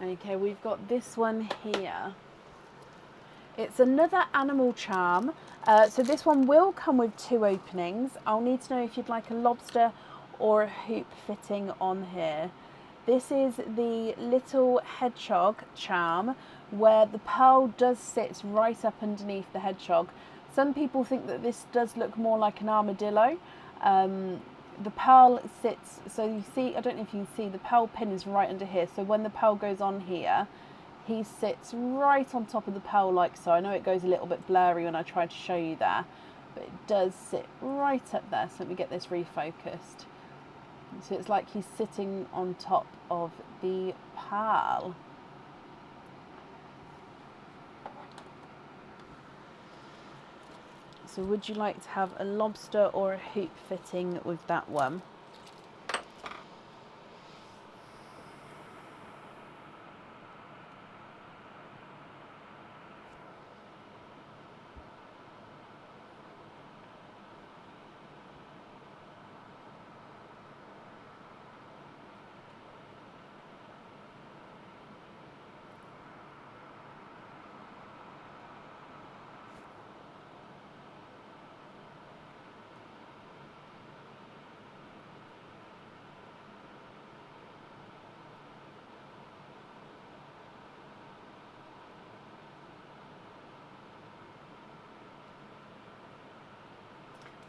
Okay, we've got this one here. It's another animal charm. So this one will come with 2 openings. I'll need to know if you'd like a lobster or a hoop fitting on here. This is the little hedgehog charm where the pearl does sit right up underneath the hedgehog. Some people think that this does look more like an armadillo. The pearl sits, so you see, I don't know if you can see, the pearl pin is right under here. So when the pearl goes on here, he sits right on top of the pearl like so. I know it goes a little bit blurry when I try to show you there, but it does sit right up there. So let me get this refocused. So it's like he's sitting on top of the pearl. So would you like to have a lobster or a hoop fitting with that one?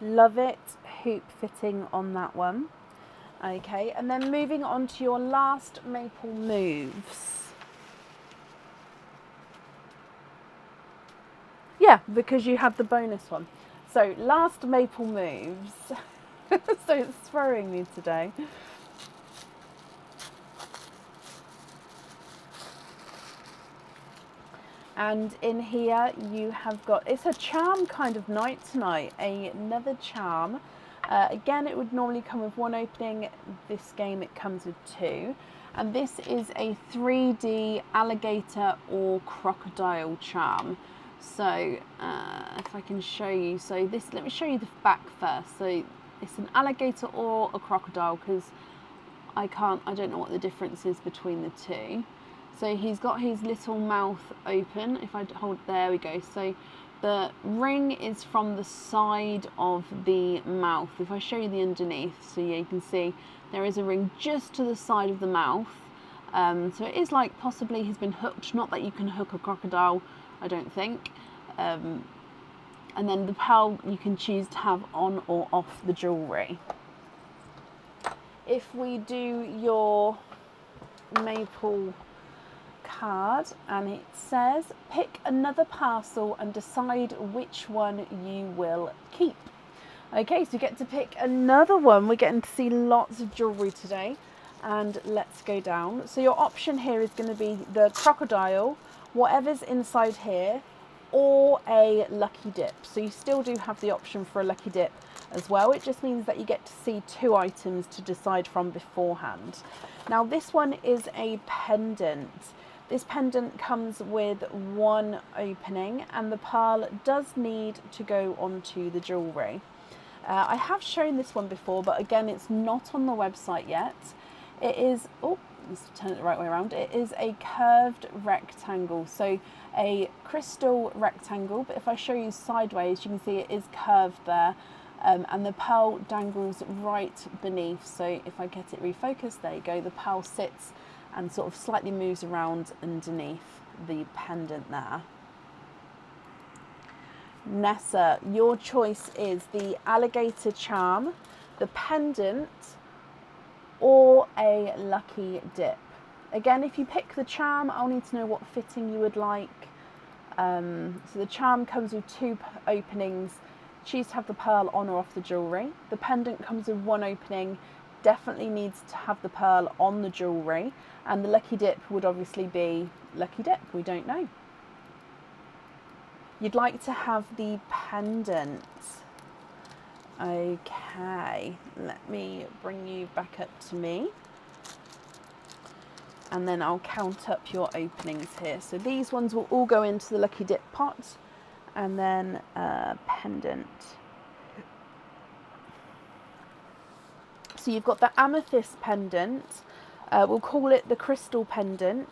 Love it, hoop fitting on that one. Okay, and then moving on to your last maple moves. Yeah, because you had the bonus one. So last maple moves. So it's throwing me today. And in here you have got, it's a charm kind of night tonight, another charm. Again, it would normally come with one opening. This game it comes with two. And this is a 3D alligator or crocodile charm. So if I can show you, so this, let me show you the back first. So it's an alligator or a crocodile because I don't know what the difference is between the two. So he's got his little mouth open. If I hold, there we go. So the ring is from the side of the mouth. If I show you the underneath, so yeah, you can see there is a ring just to the side of the mouth. So it is like possibly he's been hooked. Not that you can hook a crocodile, I don't think. And then the pearl you can choose to have on or off the jewellery. If we do your maple card, and it says pick another parcel and decide which one you will keep. Okay, so you get to pick another one. We're getting to see lots of jewellery today, and let's go down. So your option here is going to be the crocodile, whatever's inside here, or a lucky dip. So you still do have the option for a lucky dip as well. It just means that you get to see two items to decide from beforehand. Now this one is a pendant. This pendant comes with one opening, and the pearl does need to go onto the jewellery. I have shown this one before, but again, it's not on the website yet. It is, oh, let's turn it the right way around. It is a curved rectangle, so a crystal rectangle, but if I show you sideways, you can see it is curved there, and the pearl dangles right beneath. So if I get it refocused, there you go, the pearl sits and sort of slightly moves around underneath the pendant there. Nessa, your choice is the alligator charm, the pendant, or a lucky dip. Again, if you pick the charm, I'll need to know what fitting you would like. So the charm comes with two openings. Choose to have the pearl on or off the jewellery. The pendant comes with one opening. Definitely needs to have the pearl on the jewellery, and the lucky dip would obviously be lucky dip, we don't know. You'd like to have the pendant. Okay, let me bring you back up to me, and then I'll count up your openings here. So these ones will all go into the lucky dip pot, and then pendant. So you've got the amethyst pendant, we'll call it the crystal pendant,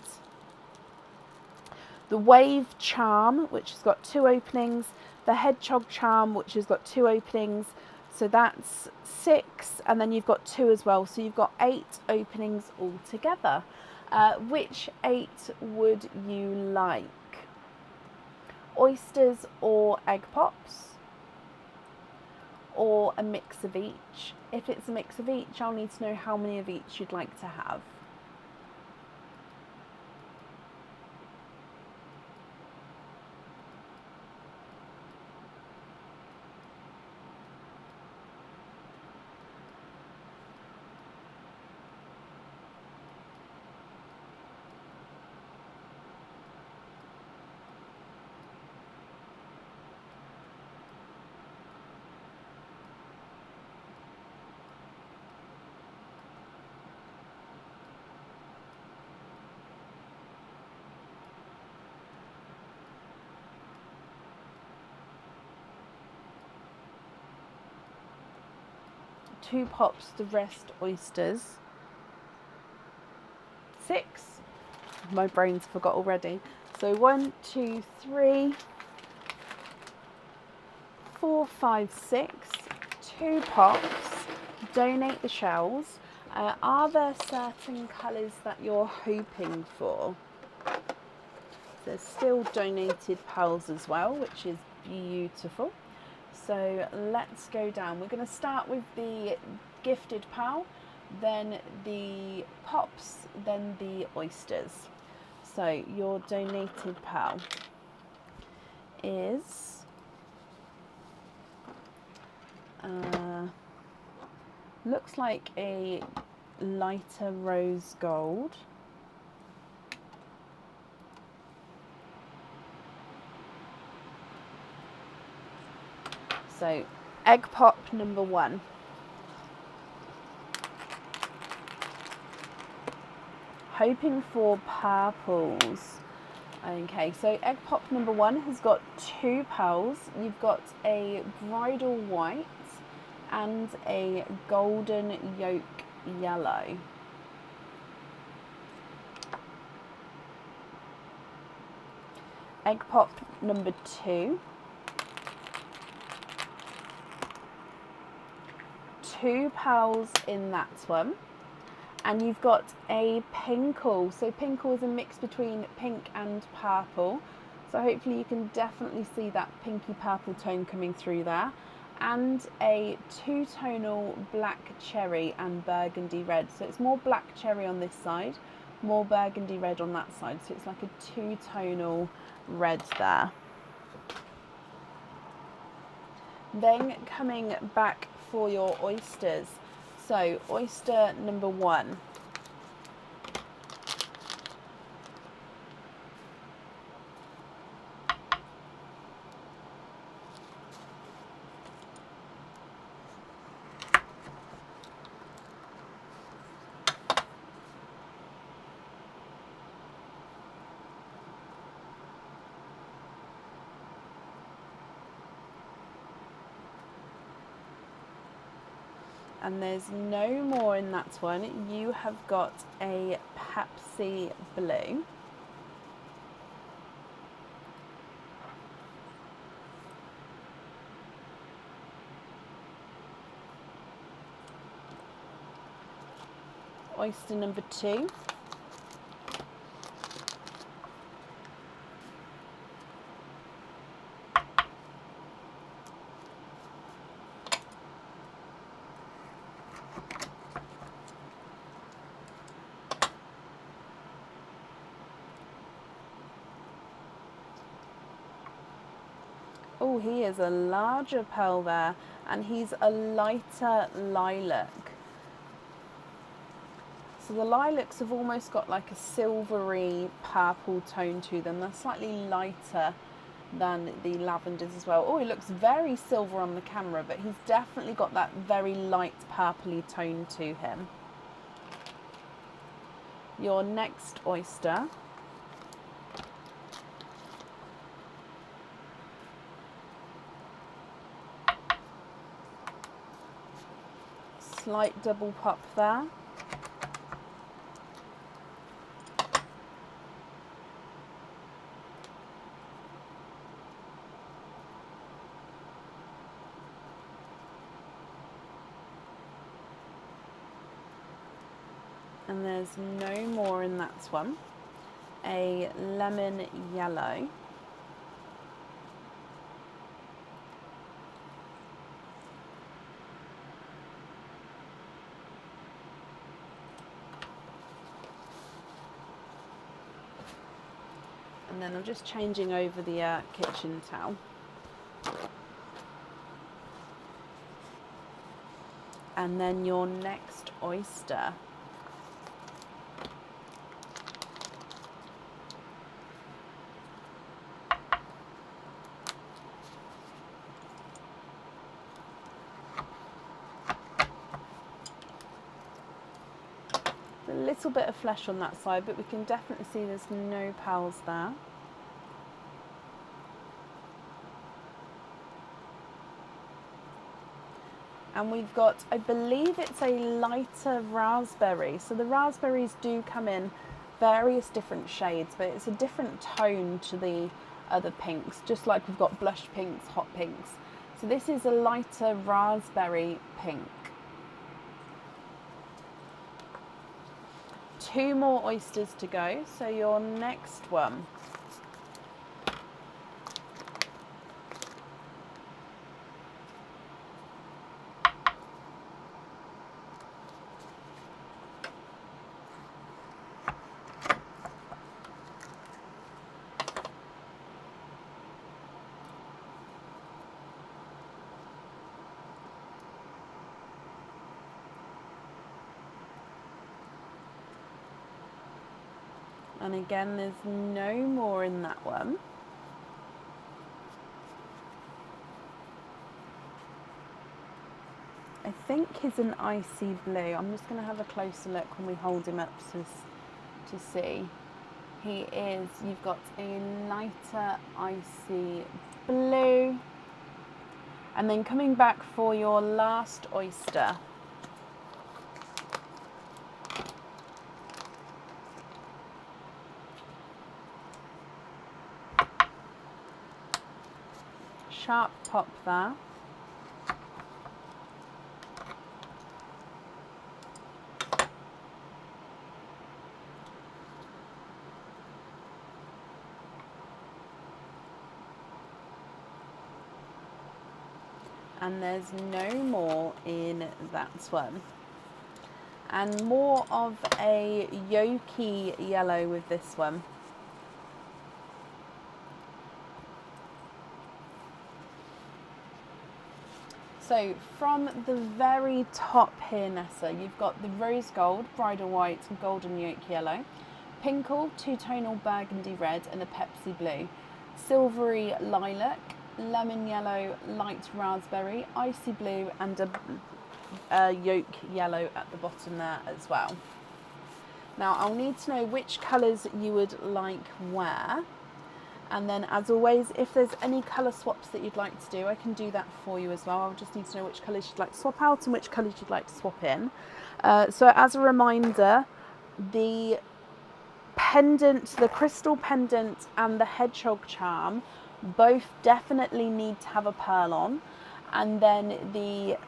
the wave charm, which has got two openings, the hedgehog charm, which has got two openings, So that's 6, and then you've got 2 as well. So you've got 8 openings altogether. Which 8 would you like? Oysters or egg pops? Or a mix of each? If it's a mix of each, I'll need to know how many of each you'd like to have. 2 pops, the rest oysters. 6. My brain's forgot already. So 1, 2, 3, 4, 5, 6. 2 pops. Donate the shells. Are there certain colours that you're hoping for? There's still donated pals as well, which is beautiful. So let's go down. We're going to start with the gifted pal, then the pops, then the oysters. So your donated pal is looks like a lighter rose gold. So egg pop number 1. Hoping for purples. Okay, so egg pop number 1 has got 2 pals. You've got a bridal white and a golden yolk yellow. Egg pop number 2. 2 pals in that one. And you've got a pinkle. So pinkle is a mix between pink and purple. So hopefully you can definitely see that pinky purple tone coming through there. And a 2-tonal black cherry and burgundy red. So it's more black cherry on this side, more burgundy red on that side. So it's like a 2-tonal red there. Then coming back for your oysters. So oyster number 1. And there's no more in that one. You have got a Pepsi blue. Oyster number 2. Oh, he is a larger pearl there, and he's a lighter lilac. So the lilacs have almost got like a silvery purple tone to them. They're slightly lighter than the lavenders as well. Oh, he looks very silver on the camera, but he's definitely got that very light purpley tone to him. Your next oyster . Slight double pop there. And there's no more in that one. A lemon yellow. And then I'm just changing over the kitchen towel. And then your next oyster. A little bit of flesh on that side, but we can definitely see there's no pearls there. And we've got, I believe it's a lighter raspberry. So the raspberries do come in various different shades, but it's a different tone to the other pinks, just like we've got blush pinks, hot pinks. So this is a lighter raspberry pink. 2 more oysters to go, so your next one. And again, there's no more in that one. I think he's an icy blue. I'm just going to have a closer look when we hold him up to see. He is, you've got a lighter icy blue. And then coming back for your last oyster. Sharp pop there. And there's no more in that one. And more of a yolky yellow with this one. So from the very top here, Nessa, you've got the rose gold, bridal white and golden yolk yellow, pinkle, two-tonal burgundy red and a Pepsi blue, silvery lilac, lemon yellow, light raspberry, icy blue and a yolk yellow at the bottom there as well. Now I'll need to know which colours you would like where. And then, as always, if there's any colour swaps that you'd like to do, I can do that for you as well. I'll just need to know which colours you'd like to swap out and which colours you'd like to swap in. So as a reminder, the pendant, the crystal pendant and the hedgehog charm both definitely need to have a pearl on. And then the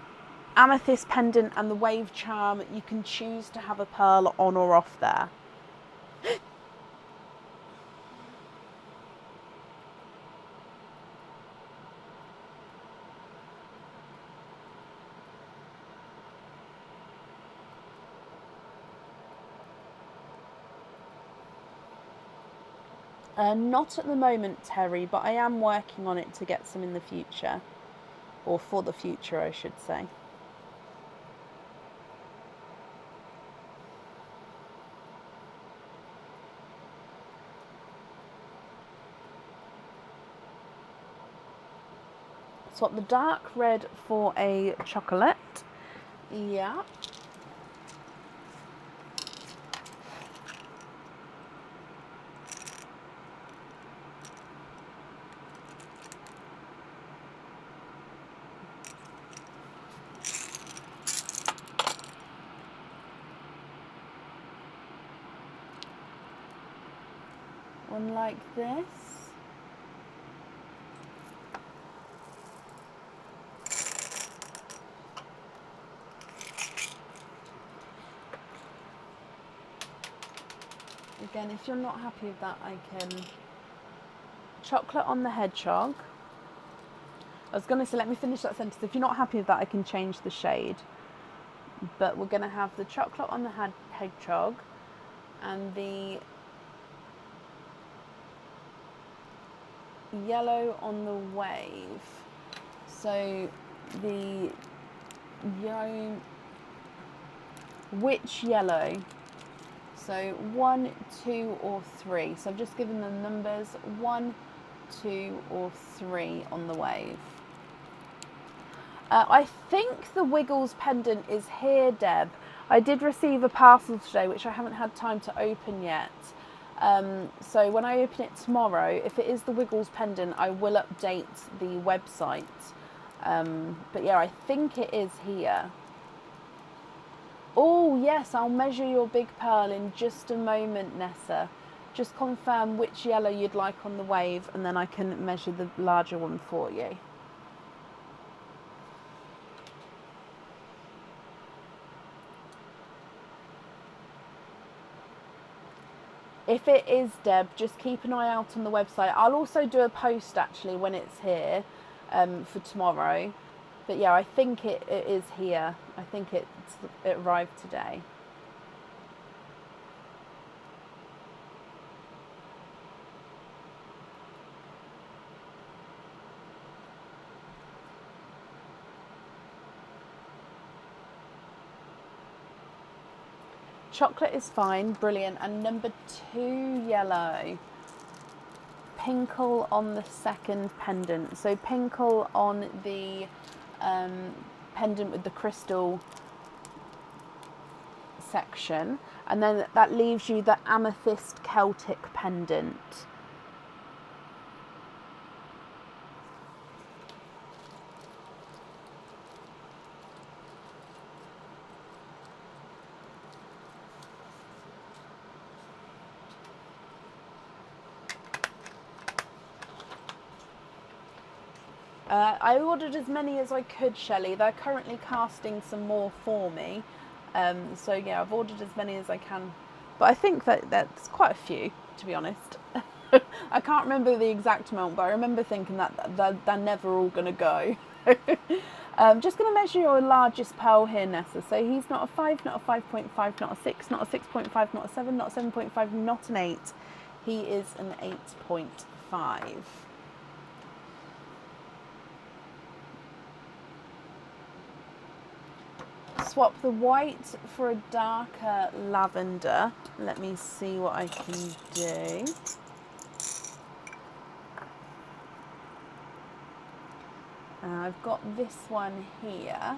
amethyst pendant and the wave charm, you can choose to have a pearl on or off there. Not at the moment, Terry, but I am working on it to get some in the future. Or for the future, I should say. Swap the dark red for a chocolate. Yeah. One like this. Again, if you're not happy with that, I can... Chocolate on the hedgehog. I was going to say, let me finish that sentence. If you're not happy with that, I can change the shade. But we're going to have the chocolate on the hedgehog and the yellow on the wave. So the which yellow? So 1, 2 or 3. So I've just given them numbers 1, 2 or 3 on the wave. I think the Wiggles pendant is here, Deb. I did receive a parcel today which I haven't had time to open yet. So when I open it tomorrow, if it is the Wiggles pendant, I will update the website. But yeah, I think it is here. Oh yes, I'll measure your big pearl in just a moment, Nessa. Just confirm which yellow you'd like on the wave and then I can measure the larger one for you. If it is, Deb, just keep an eye out on the website. I'll also do a post actually when it's here for tomorrow. But yeah, I think it is here. I think it arrived today. Chocolate is fine, brilliant. And number 2, yellow. Pinkle on the second pendant. So pinkle on the pendant with the crystal section. And then that leaves you the amethyst Celtic pendant. I ordered as many as I could, Shelley. They're currently casting some more for me. So yeah, I've ordered as many as I can. But I think that's quite a few, to be honest. I can't remember the exact amount, but I remember thinking that they're never all going to go. Just going to measure your largest pearl here, Nessa. So he's not a 5, not a 5.5, not a 6, not a 6.5, not a 7, not a 7.5, not an 8. He is an 8.5. Swap the white for a darker lavender. Let me see what I can do. I've got this one here.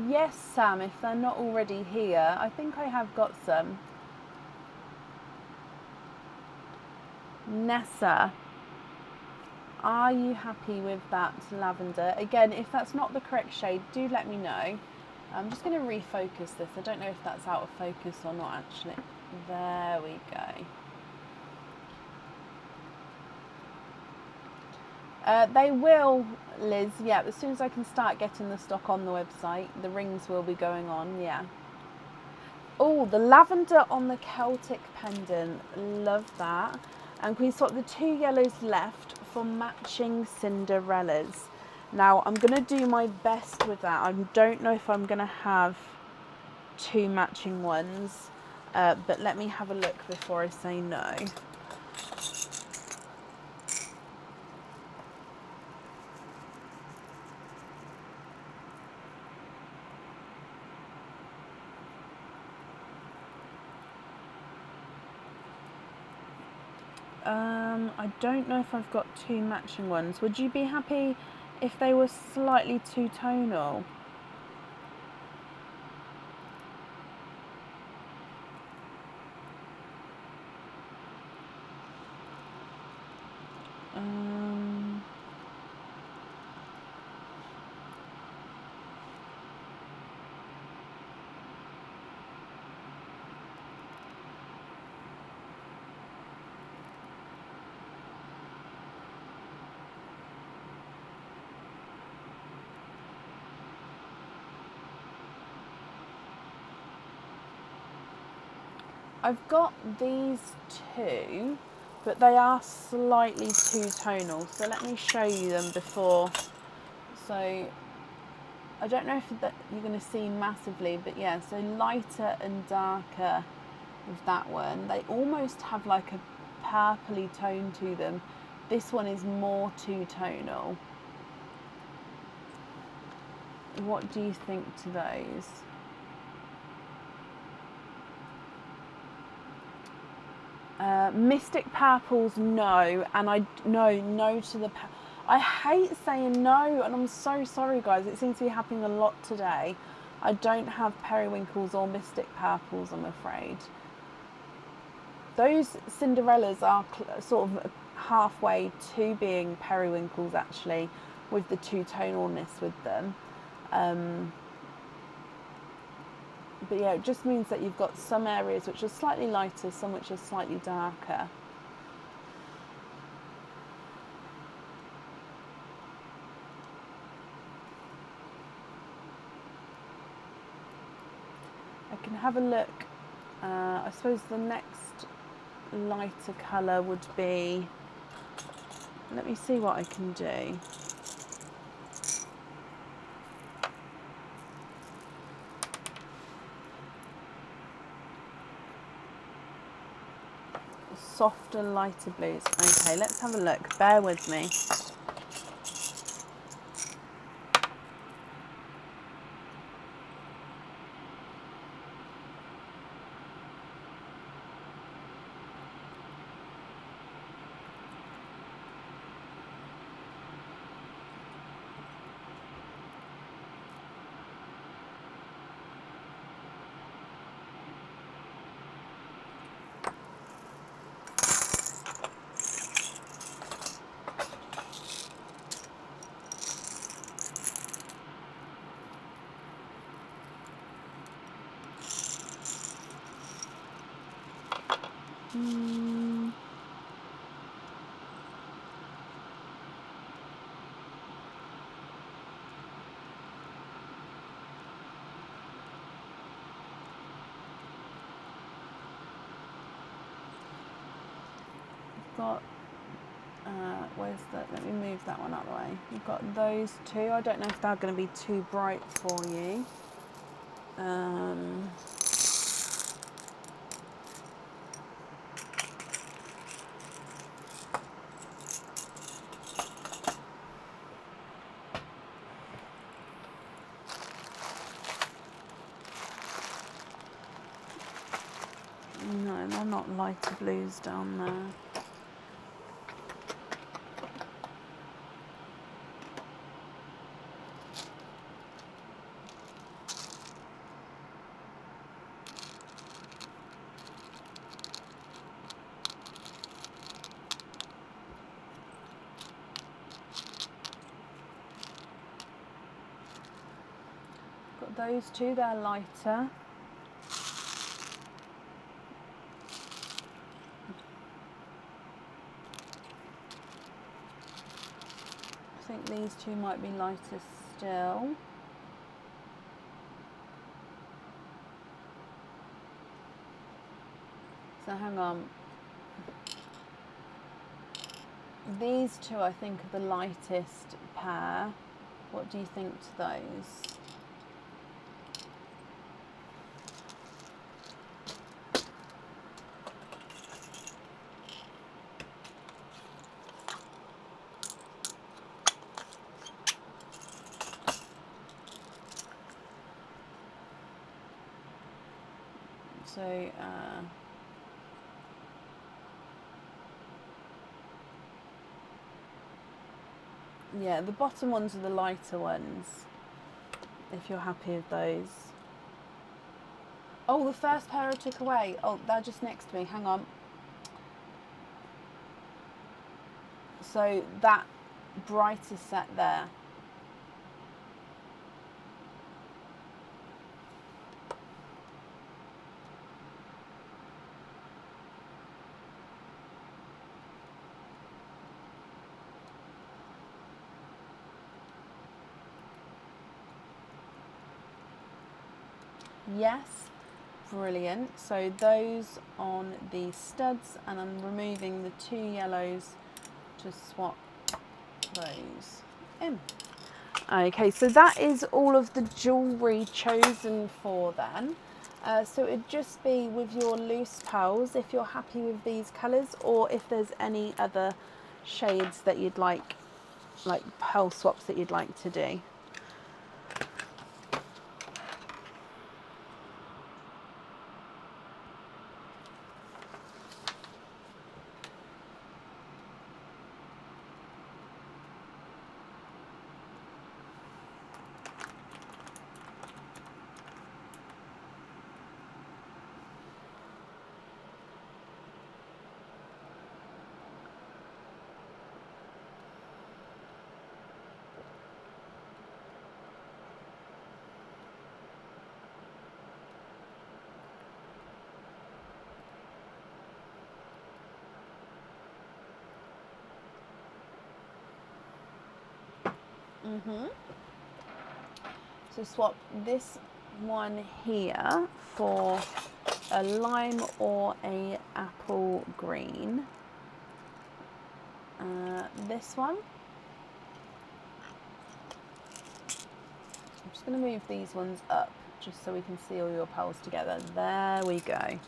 Yes, Sam, if they're not already here. I think I have got some. Nessa, are you happy with that lavender? Again, if that's not the correct shade, do let me know. I'm just going to refocus this. I don't know if that's out of focus or not, actually. There we go. They will, Liz, yeah, as soon as I can start getting the stock on the website, the rings will be going on, yeah. Oh, the lavender on the Celtic pendant, love that. And can we swap the 2 yellows left for matching Cinderellas? Now, I'm going to do my best with that. I don't know if I'm going to have 2 matching ones, but let me have a look before I say no. I don't know if I've got two matching ones. Would you be happy if they were slightly two-tonal? I've got these two, but they are slightly two-tonal. So let me show you them before. So I don't know if you're going to see massively, but yeah, so lighter and darker with that one. They almost have like a purpley tone to them. This one is more two-tonal. What do you think to those? Mystic Purples, no, and no to the. I hate saying no, and I'm so sorry, guys. It seems to be happening a lot today. I don't have periwinkles or Mystic Purples, I'm afraid. Those Cinderellas are sort of halfway to being periwinkles, actually, with the two-tonalness with them. But yeah, it just means that you've got some areas which are slightly lighter, some which are slightly darker. I can have a look. I suppose the next lighter colour would be, let me see what I can do. Softer, lighter blues. Okay, let's have a look. Bear with me. Got where's that? Let me move that one out of the way. You've got those two. I don't know if they're going to be too bright for you. No, they're not lighter blues down there. Got those two, they're lighter. I think these two might be lighter still. So hang on. These two I think are the lightest pair. What do you think to those? So Yeah, the bottom ones are the lighter ones, if you're happy with those. Oh, the first pair I took away. Oh, they're just next to me. Hang on. So that brightest set there. Yes, brilliant. So those on the studs, and I'm removing the 2 yellows to swap those in. Okay, so that is all of the jewellery chosen for then. So it'd just be with your loose pearls, if you're happy with these colours, or if there's any other shades that you'd like pearl swaps that you'd like to do. So swap this one here for a lime or a apple green. This one. I'm just going to move these ones up just so we can see all your pearls together. There we go.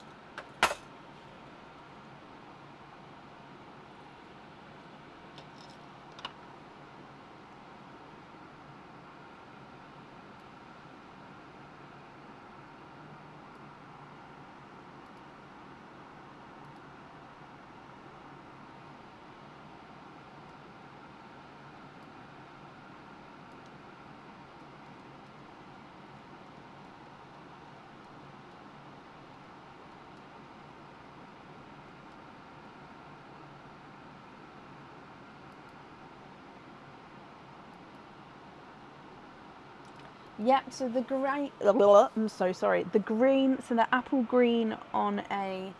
Yep, so the green, I'm so sorry, the green, so the apple green on a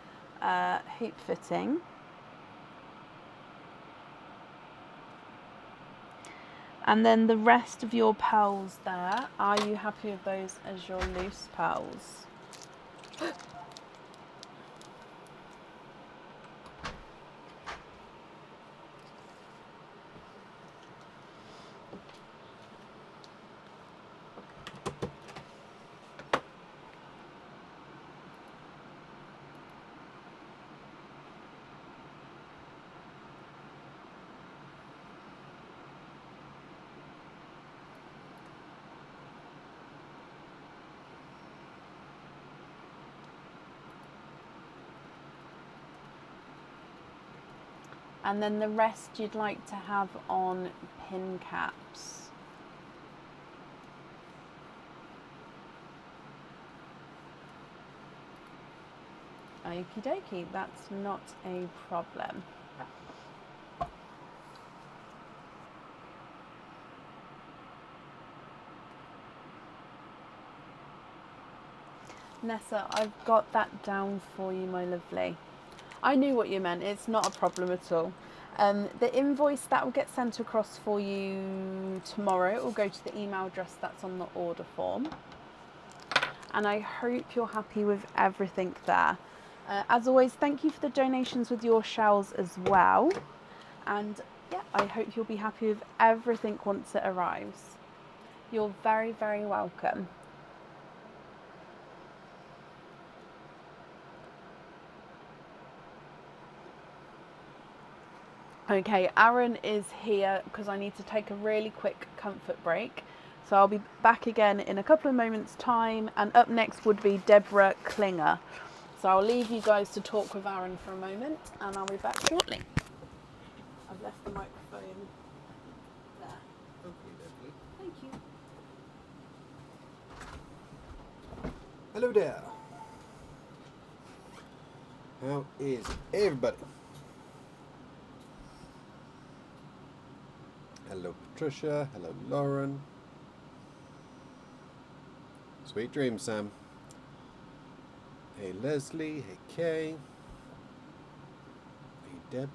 hoop fitting. And then the rest of your pearls there, are you happy with those as your loose pearls? And then the rest you'd like to have on pin caps. Okie dokie, that's not a problem. Nessa, I've got that down for you, my lovely. I knew what you meant, it's not a problem at all. The invoice that will get sent across for you tomorrow, it will go to the email address that's on the order form. And I hope you're happy with everything there. As always, thank you for the donations with your shells as well. And yeah, I hope you'll be happy with everything once it arrives. You're very, very welcome. Okay, Aaron is here because I need to take a really quick comfort break. So I'll be back again in a couple of moments' time, and up next would be Deborah Klinger. So I'll leave you guys to talk with Aaron for a moment, and I'll be back shortly. I've left the microphone there. Hello there. How is everybody? Hello Patricia, hello Lauren. Sweet dreams, Sam. Hey Leslie, hey Kay. Hey Deb.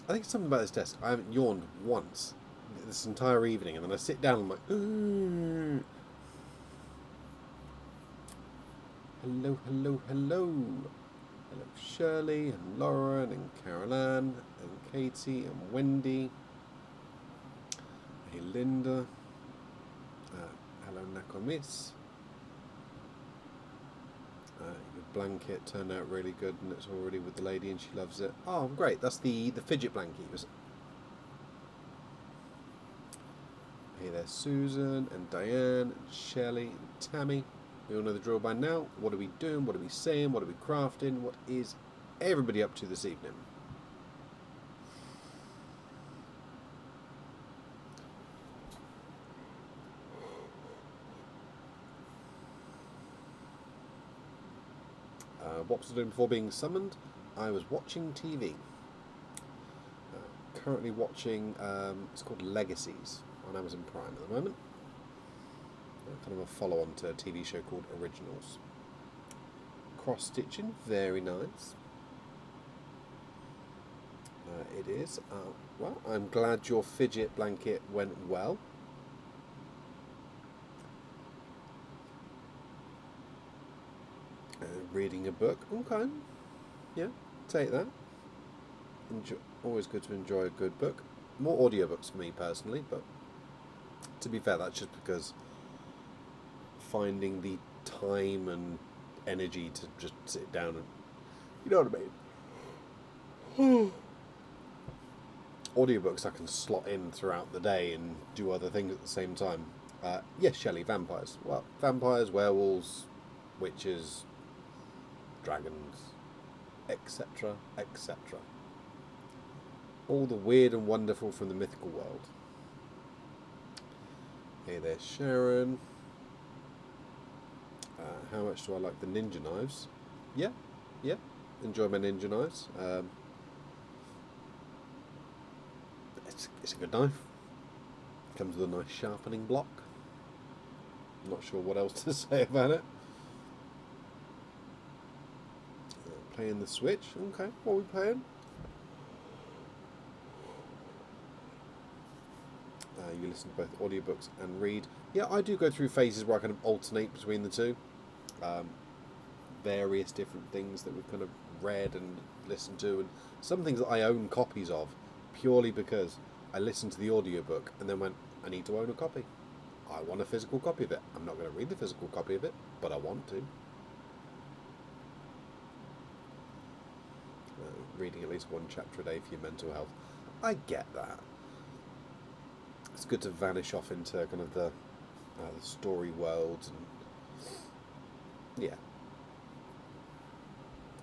I think something about this desk. I haven't yawned once this entire evening, and then I sit down and I'm like, hello, hello, hello. Hello Shirley and Lauren and Carol Ann and Katie and Wendy. Hey Linda. Hello Nakomis. Your blanket turned out really good and it's already with the lady and she loves it. Oh great, that's the fidget blanket. Hey there Susan and Diane and Shelley and Tammy. We all know the drill by now. What are we doing? What are we saying? What are we crafting? What is everybody up to this evening? What was I doing before being summoned? I was watching TV. Currently watching, it's called Legacies on Amazon Prime at the moment. Kind of a follow-on to a TV show called Originals. Cross-stitching, very nice. It is. Well, I'm glad your fidget blanket went well. Reading a book, okay. Yeah, take that. Always good to enjoy a good book. More audiobooks for me personally, but to be fair, that's just because finding the time and energy to just sit down and, you know what I mean. Audiobooks I can slot in throughout the day and do other things at the same time. Yes, Shelley, vampires. Well, vampires, werewolves, witches, dragons, etc., etc. All the weird and wonderful from the mythical world. Hey there, Sharon. How much do I like the ninja knives? Yeah, enjoy my ninja knives. It's a good knife. Comes with a nice sharpening block. I'm not sure what else to say about it. Playing the Switch. Okay, what are we playing? You listen to both audiobooks and read. Yeah, I do go through phases where I kind of alternate between the two. Various different things that we've kind of read and listened to, and some things that I own copies of purely because I listened to the audiobook and then went, I need to own a copy. I want a physical copy of it. I'm not going to read the physical copy of it, but I want to. Reading at least one chapter a day for your mental health. I get that. It's good to vanish off into kind of the story worlds and yeah.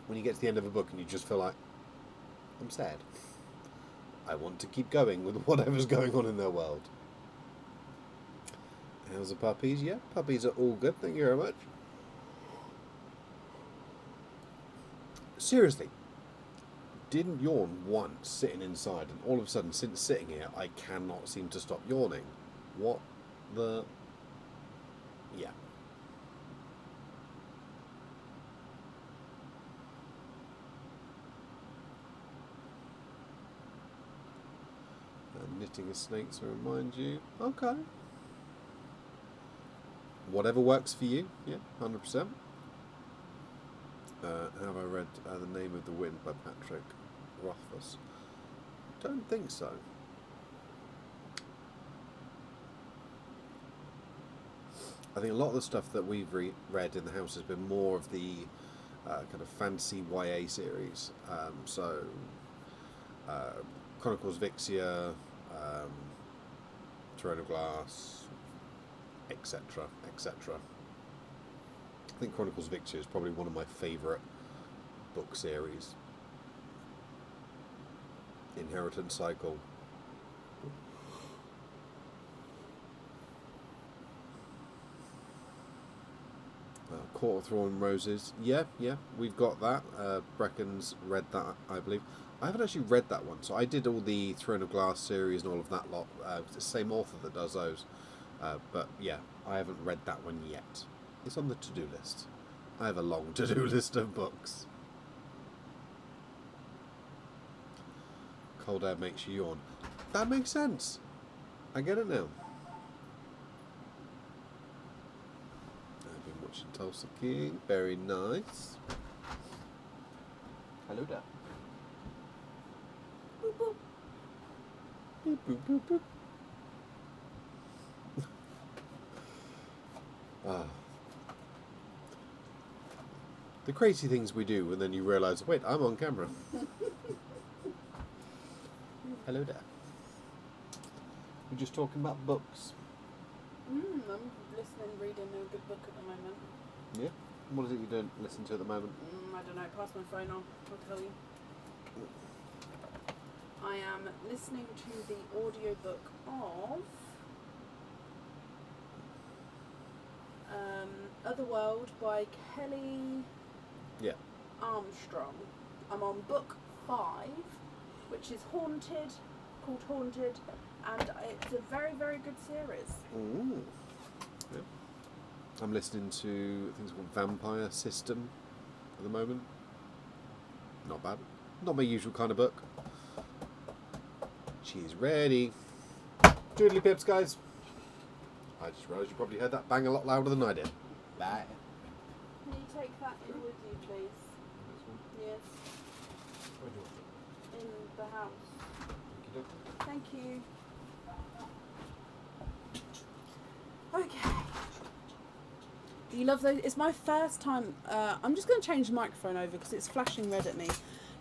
When you get to the end of a book and you just feel like, I'm sad. I want to keep going with whatever's going on in their world. How's the puppies? Yeah, puppies are all good, thank you very much. Seriously, didn't yawn once sitting inside, and all of a sudden, since sitting here, I cannot seem to stop yawning. What the... Yeah. Knitting a snake to remind you. Okay. Whatever works for you. Yeah, 100%. Have I read The Name of the Wind by Patrick Rothfuss? Don't think so. I think a lot of the stuff that we've read in the house has been more of the kind of fantasy YA series. Chronicles Vixia, Throne of Glass, etc., etc. I think Chronicles Vixia is probably one of my favourite book series. Inheritance Cycle. Court of Thorn Roses. Yeah, we've got that. Brecken's read that, I believe. I haven't actually read that one, so I did all the Throne of Glass series and all of that lot. It's the same author that does those. But yeah, I haven't read that one yet. It's on the to-do list. I have a long to-do list of books. Cold air makes you yawn. That makes sense. I get it now. I've been watching Tulsa King. Very nice. Hello there. Boop, boop. Boop, boop, boop, boop. The crazy things we do, and then you realise, wait, I'm on camera. Hello there. We're just talking about books. I'm listening, reading a good book at the moment. Yeah? What is it you don't listen to at the moment? I don't know, pass my phone on, I'll tell you. I am listening to the audiobook of Otherworld by Kelly Armstrong. I'm on book 5, which is called Haunted, and it's a very, very good series. Ooh. Yeah. I'm listening to things called Vampire System at the moment. Not bad. Not my usual kind of book. She's ready. Doodly pips, guys. I just realised you probably heard that bang a lot louder than I did. Bye. Can you take that in with you, please? Yes. Where do you want it? In the house. Thank you. Thank you. Okay. Do you love those? It's my first time. I'm just going to change the microphone over because it's flashing red at me.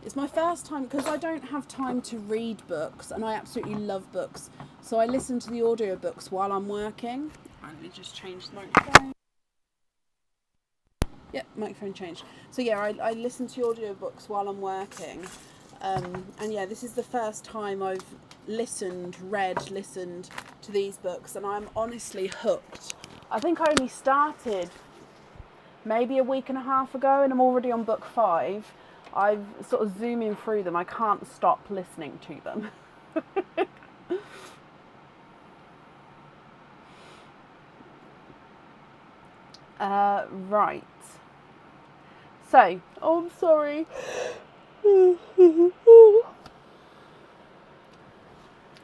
It's my first time because I don't have time to read books, and I absolutely love books. So I listen to the audiobooks while I'm working. Let me just change the microphone. Yep, microphone changed. So yeah, I listen to audiobooks while I'm working. And yeah, this is the first time I've listened to these books, and I'm honestly hooked. I think I only started maybe a week and a half ago, and I'm already on book 5. I've sort of zooming through them. I can't stop listening to them. Right. So, I'm sorry.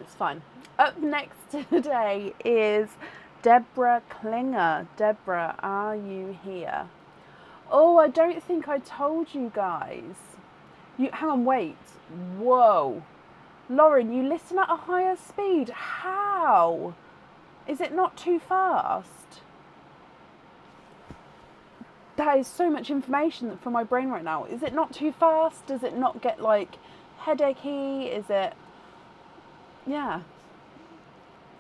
It's fine. Up next today is Deborah Klinger. Deborah, are you here? Oh, I don't think I told you guys. Hang on, wait. Whoa. Lauren, you listen at a higher speed. How? Is it not too fast? That is so much information for my brain right now. Is it not too fast? Does it not get like headachy? Is it? Yeah.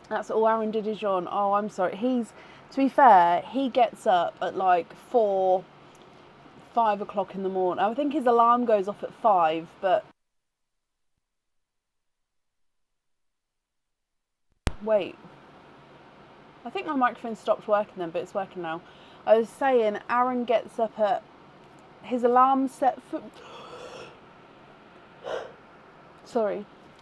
That's all Aaron did is yawn. Oh, I'm sorry. To be fair, he gets up at like 5 o'clock in the morning. I think his alarm goes off at 5, but wait. I think my microphone stopped working then, but it's working now. I was saying Aaron gets up at his alarm set for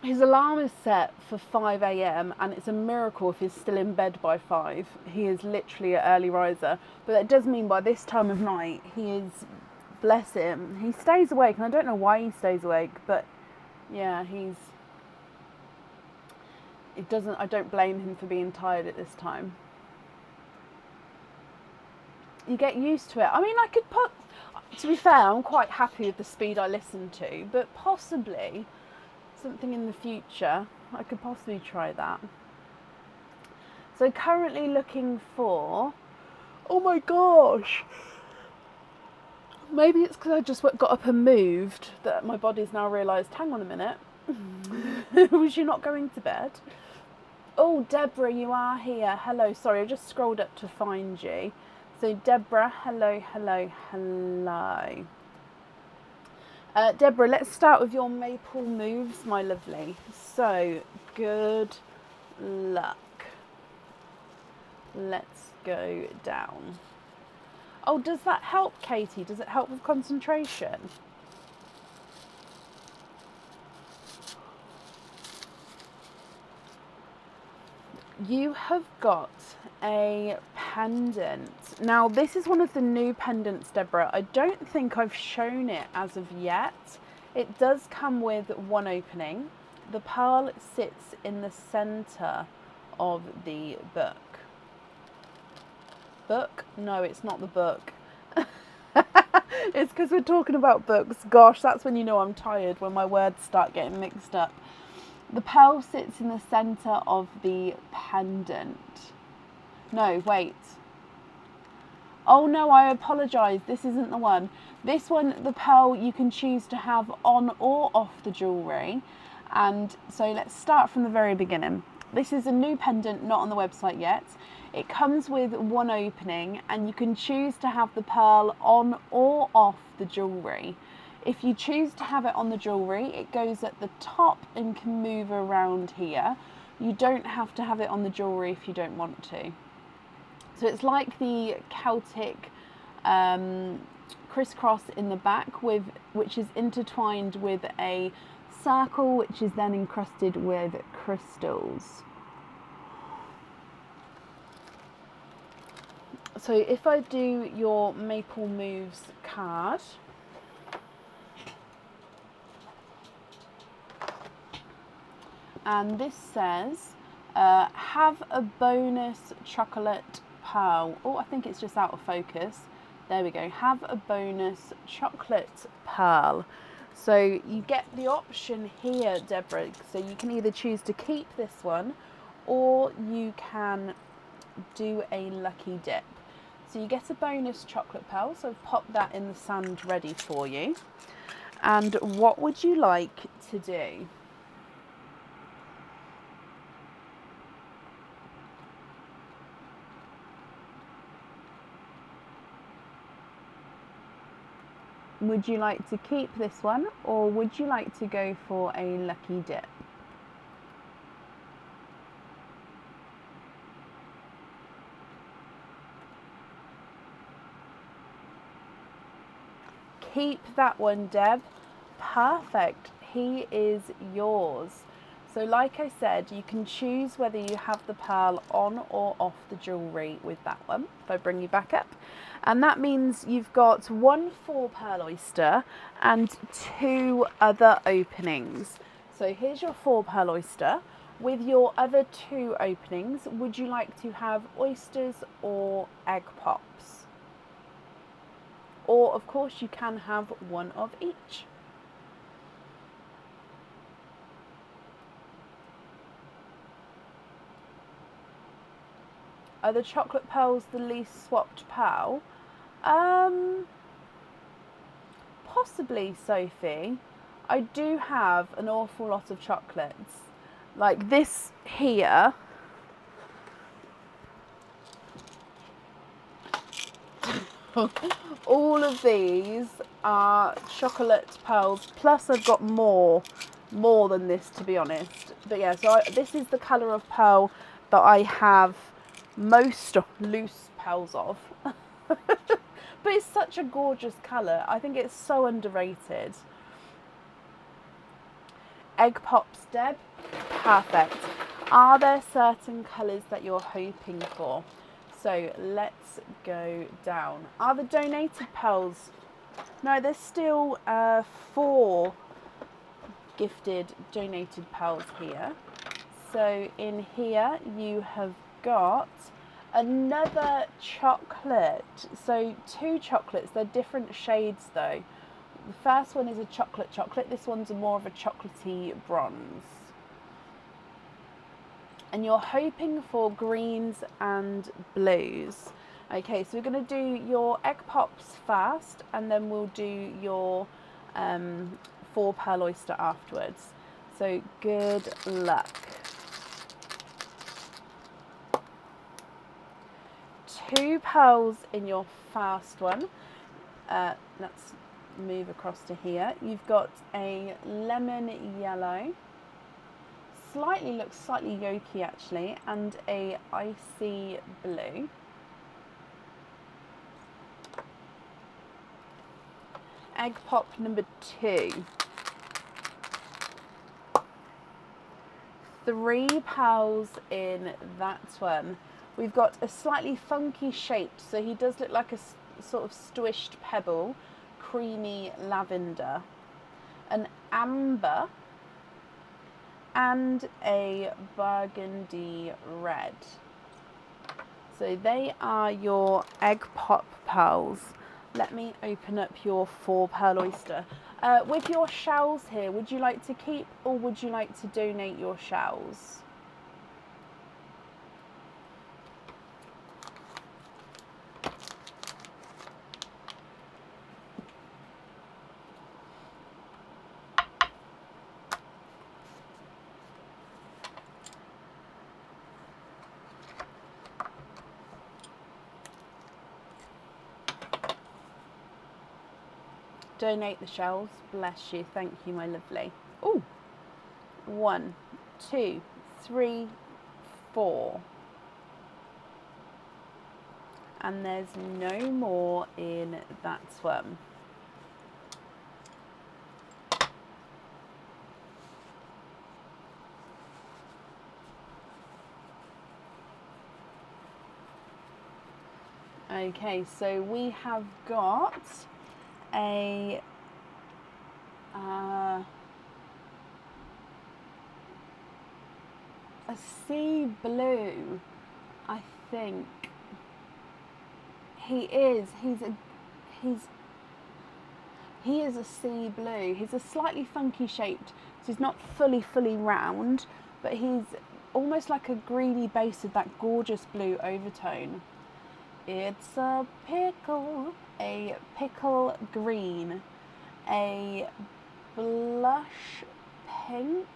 his alarm is set for 5 a.m. and it's a miracle if he's still in bed by 5. He is literally an early riser, but that does mean by this time of night he is, bless him, he stays awake, and I don't know why he stays awake, but yeah, I don't blame him for being tired at this time. You get used to it. I mean, to be fair, I'm quite happy with the speed I listen to, but possibly something in the future, I could possibly try that. So currently looking for, oh my gosh, maybe it's because I just got up and moved that my body's now realised, hang on a minute, was you not going to bed? Oh, Deborah, you are here. Hello, sorry, I just scrolled up to find you. So Deborah, hello. Deborah, let's start with your maple moves, my lovely. So, good luck. Let's go down. Oh, does that help, Katie? Does it help with concentration? You have got a pendant. Now, this is one of the new pendants, Deborah. I don't think I've shown it as of yet. It does come with one opening. The pearl sits in the center of the book. Book? No, it's not the book. It's because we're talking about books. Gosh, that's when you know I'm tired, when my words start getting mixed up. The pearl sits in the center of the pendant. No, wait. Oh no, I apologise. This isn't the one. This one, the pearl, you can choose to have on or off the jewellery. And so let's start from the very beginning. This is a new pendant, not on the website yet. It comes with one opening and you can choose to have the pearl on or off the jewellery. If you choose to have it on the jewellery, it goes at the top and can move around here. You don't have to have it on the jewellery if you don't want to. So it's like the Celtic crisscross in the back, which is intertwined with a circle, which is then encrusted with crystals. So if I do your Maple Moves card, and this says, have a bonus chocolate pearl. Oh, I think it's just out of focus. There we go. Have a bonus chocolate pearl. So you get the option here, Deborah. So you can either choose to keep this one or you can do a lucky dip. So you get a bonus chocolate pearl. So I've popped that in the sand ready for you. And what would you like to do? Would you like to keep this one or would you like to go for a lucky dip? Keep that one, Deb. Perfect. He is yours. So like I said, you can choose whether you have the pearl on or off the jewellery with that one. If I bring you back up. And that means you've got 1 4 pearl oyster and 2 other openings. So here's your 4 pearl oyster. With your other 2 openings, would you like to have oysters or egg pops? Or of course you can have one of each. Are the chocolate pearls the least swapped pearl? Possibly, Sophie. I do have an awful lot of chocolates. Like this here. All of these are chocolate pearls. Plus I've got more than this, to be honest. But yeah, so this is the colour of pearl that I have most loose pearls of. But it's such a gorgeous colour. I think it's so underrated. Egg pops, Deb. Perfect. Are there certain colours that you're hoping for? So let's go down. Are the donated pearls? No, there's still 4 gifted donated pearls here. So in here you have got another chocolate. So 2 chocolates. They're different shades though. The first one is a chocolate. This one's more of a chocolatey bronze. And you're hoping for greens and blues. Okay, so we're going to do your egg pops first, and then we'll do your 4 pearl oyster afterwards. So good luck. 2 pearls in your first one. Let's move across to here. You've got a lemon yellow. Looks slightly yolky actually, and a icy blue. egg pop number 2. 3 pearls in that one. We've got a slightly funky shape, so he does look like a sort of squished pebble, creamy lavender, an amber, and a burgundy red. So they are your egg pop pearls. Let me open up your 4 pearl oyster. With your shells here, would you like to keep or would you like to donate your shells? Donate the shells. Bless you. Thank you, my lovely. Oh, 1, 2, 3, 4. And there's no more in that one. Okay, so we have got a sea blue, I think. He is a sea blue. He's a slightly funky shaped, so he's not fully round, but he's almost like a greeny base with that gorgeous blue overtone. It's a pickle green, a blush pink,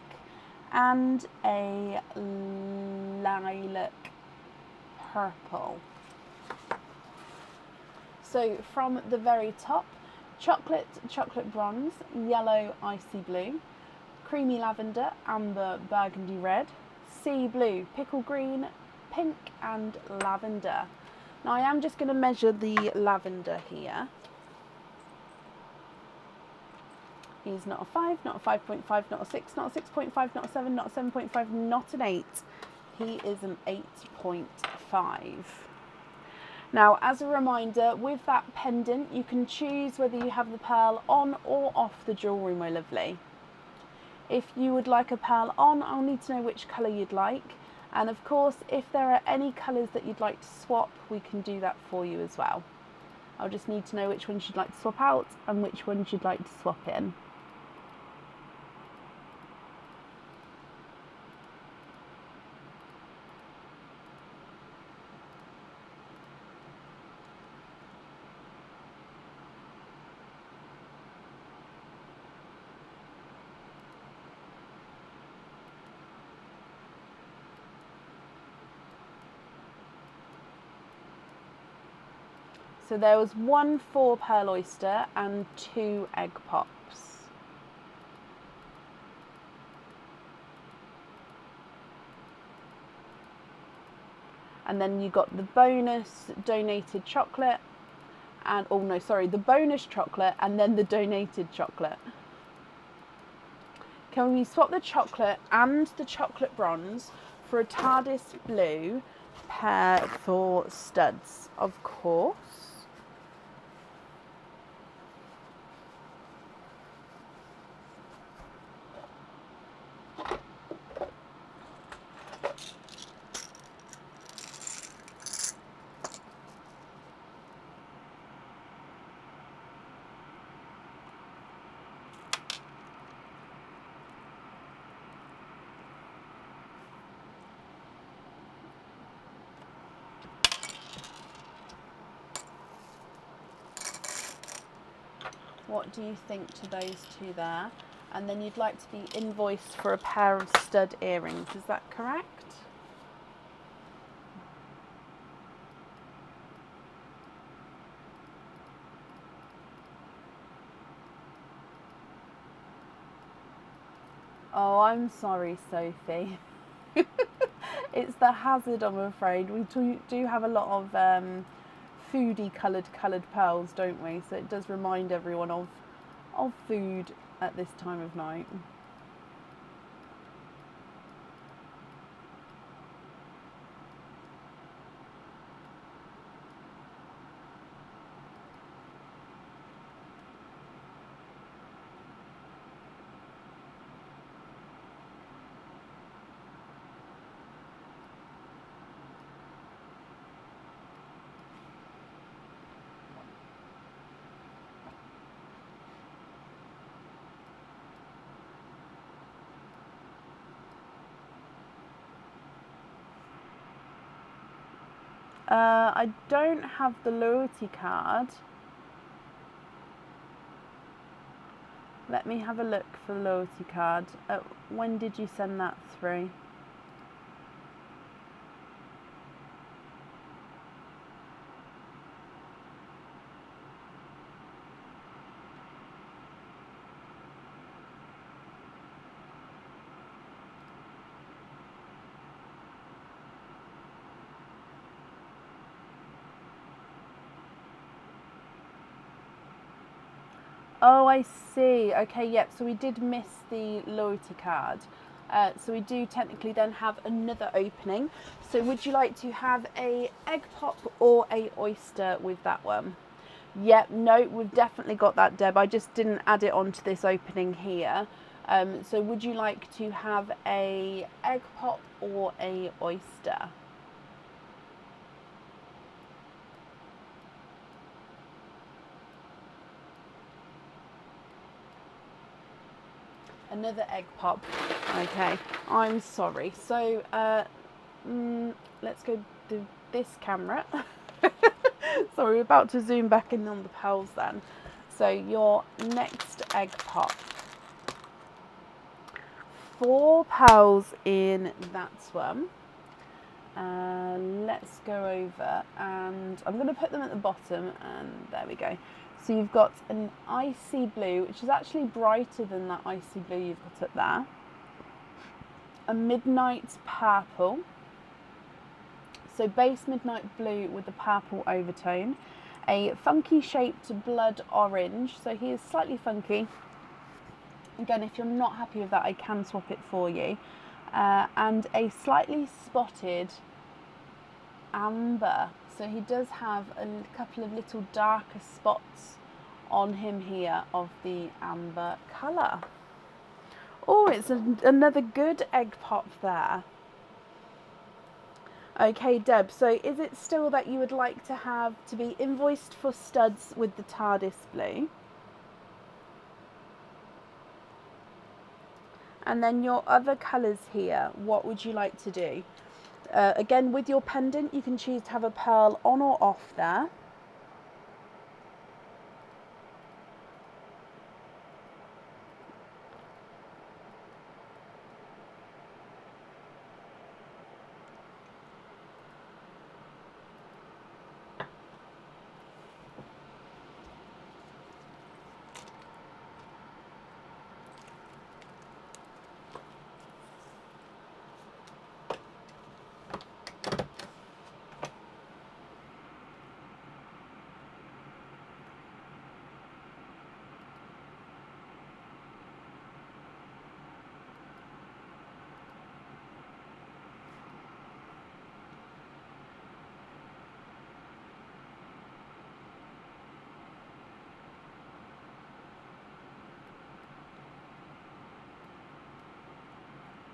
and a lilac purple. So from the very top, chocolate bronze, yellow icy blue, creamy lavender, amber burgundy red, sea blue, pickle green, pink and lavender. Now I am just going to measure the lavender here. He's not a 5, not a 5.5, not a 6, not a 6.5, not a 7, not a 7.5, not an 8. He is an 8.5. Now, as a reminder, with that pendant, you can choose whether you have the pearl on or off the jewellery, my lovely. If you would like a pearl on, I'll need to know which colour you'd like. And of course, if there are any colours that you'd like to swap, we can do that for you as well. I'll just need to know which ones you'd like to swap out and which ones you'd like to swap in. So there was 1 4 pearl oyster and 2 egg pops. And then you got the bonus donated chocolate and, oh no, sorry, the bonus chocolate and then the donated chocolate. Can we swap the chocolate and the chocolate bronze for a TARDIS blue pair for studs? Of course. What do you think to those 2 there? And then you'd like to be invoiced for a pair of stud earrings, is that correct? Oh, I'm sorry, Sophie. It's the hazard, I'm afraid. We do have a lot of foodie coloured pearls, don't we? So it does remind everyone of of food at this time of night. I don't have the loyalty card. Let me have a look for the loyalty card. When did you send that through? Oh, I see. Okay, yep. So we did miss the loyalty card. So we do technically then have another opening. So would you like to have a egg pop or a oyster with that one? Yep, no, we've definitely got that, Deb. I just didn't add it onto this opening here. So would you like to have a egg pop or a oyster? Another egg pop. Okay, I'm sorry. So let's go to this camera. So we're about to zoom back in on the pearls then. So your next egg pop. 4 pearls in that one. Let's go over, and I'm going to put them at the bottom, and there we go. So you've got an icy blue, which is actually brighter than that icy blue you've got up there. A midnight purple. So base midnight blue with the purple overtone. A funky shaped blood orange. So he is slightly funky. Again, if you're not happy with that, I can swap it for you. And a slightly spotted amber. So he does have a couple of little darker spots on him here of the amber colour. Oh, it's another good egg pop there. Okay, Deb, so is it still that you would like to have to be invoiced for studs with the TARDIS blue? And then your other colours here, what would you like to do? Again, with your pendant, you can choose to have a pearl on or off there.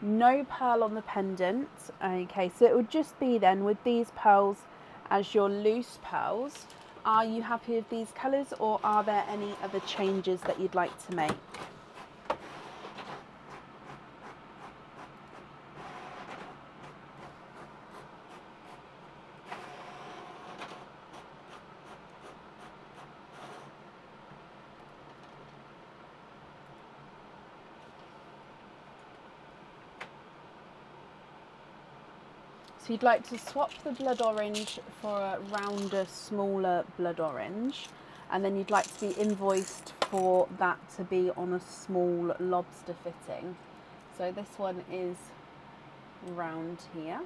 No pearl on the pendant. Okay, so it would just be then with these pearls as your loose pearls. Are you happy with these colours, or are there any other changes that you'd like to make? So you'd like to swap the blood orange for a rounder, smaller blood orange, and then you'd like to be invoiced for that to be on a small lobster fitting. So this one is round here.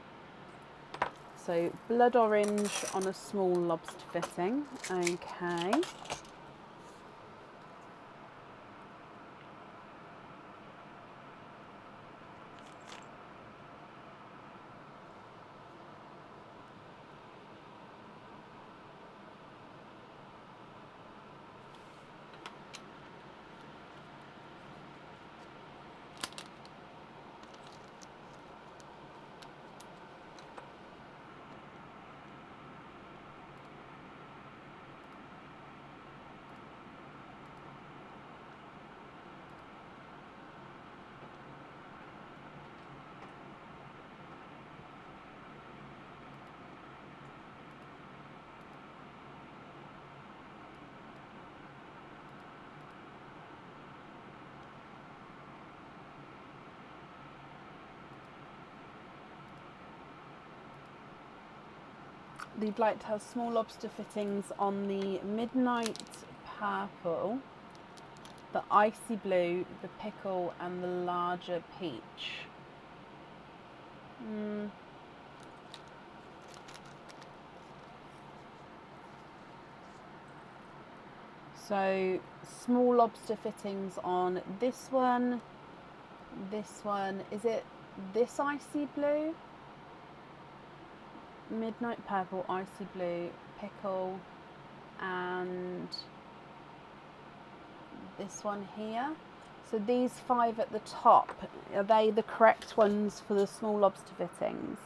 So blood orange on a small lobster fitting. Okay. You'd like to have small lobster fittings on the midnight purple, the icy blue, the pickle, and the larger peach. So small lobster fittings on this one, is it this icy blue? Midnight purple, icy blue, pickle, and this one here. So these 5 at the top, are they the correct ones for the small lobster fittings?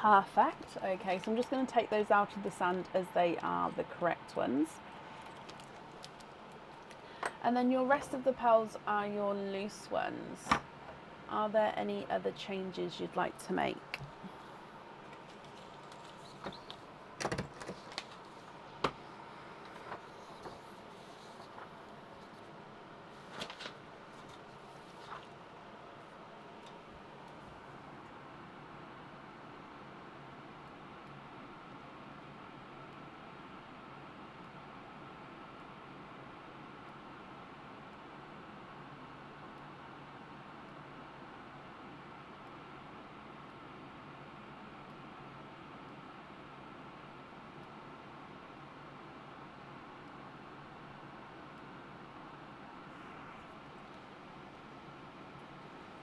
Perfect. Okay, so I'm just going to take those out of the sand as they are the correct ones. And then your rest of the pearls are your loose ones. Are there any other changes you'd like to make?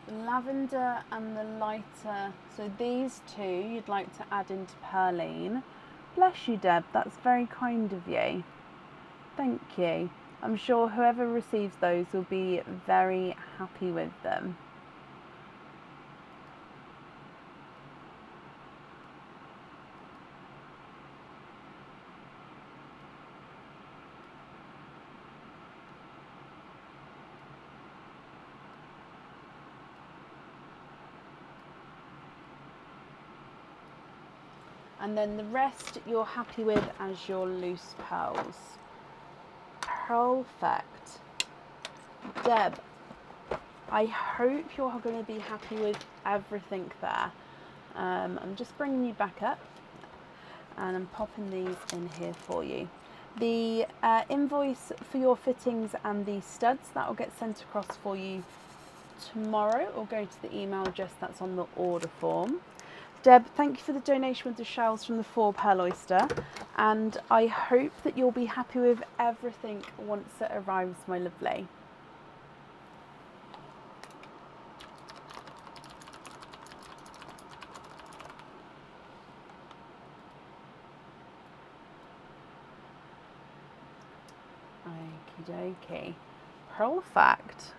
Lavender and the lighter, so these 2 you'd like to add into Perline. Bless you, Deb, that's very kind of you. Thank you. I'm sure whoever receives those will be very happy with them. And then the rest you're happy with as your loose pearls. Perfect. Deb, I hope you're going to be happy with everything there. I'm just bringing you back up and I'm popping these in here for you. The invoice for your fittings and the studs, that will get sent across for you tomorrow, or go to the email address that's on the order form. Deb, thank you for the donation with the shells from the 4 pearl oyster, and I hope that you'll be happy with everything once it arrives, my lovely. Okie dokie. Perfect.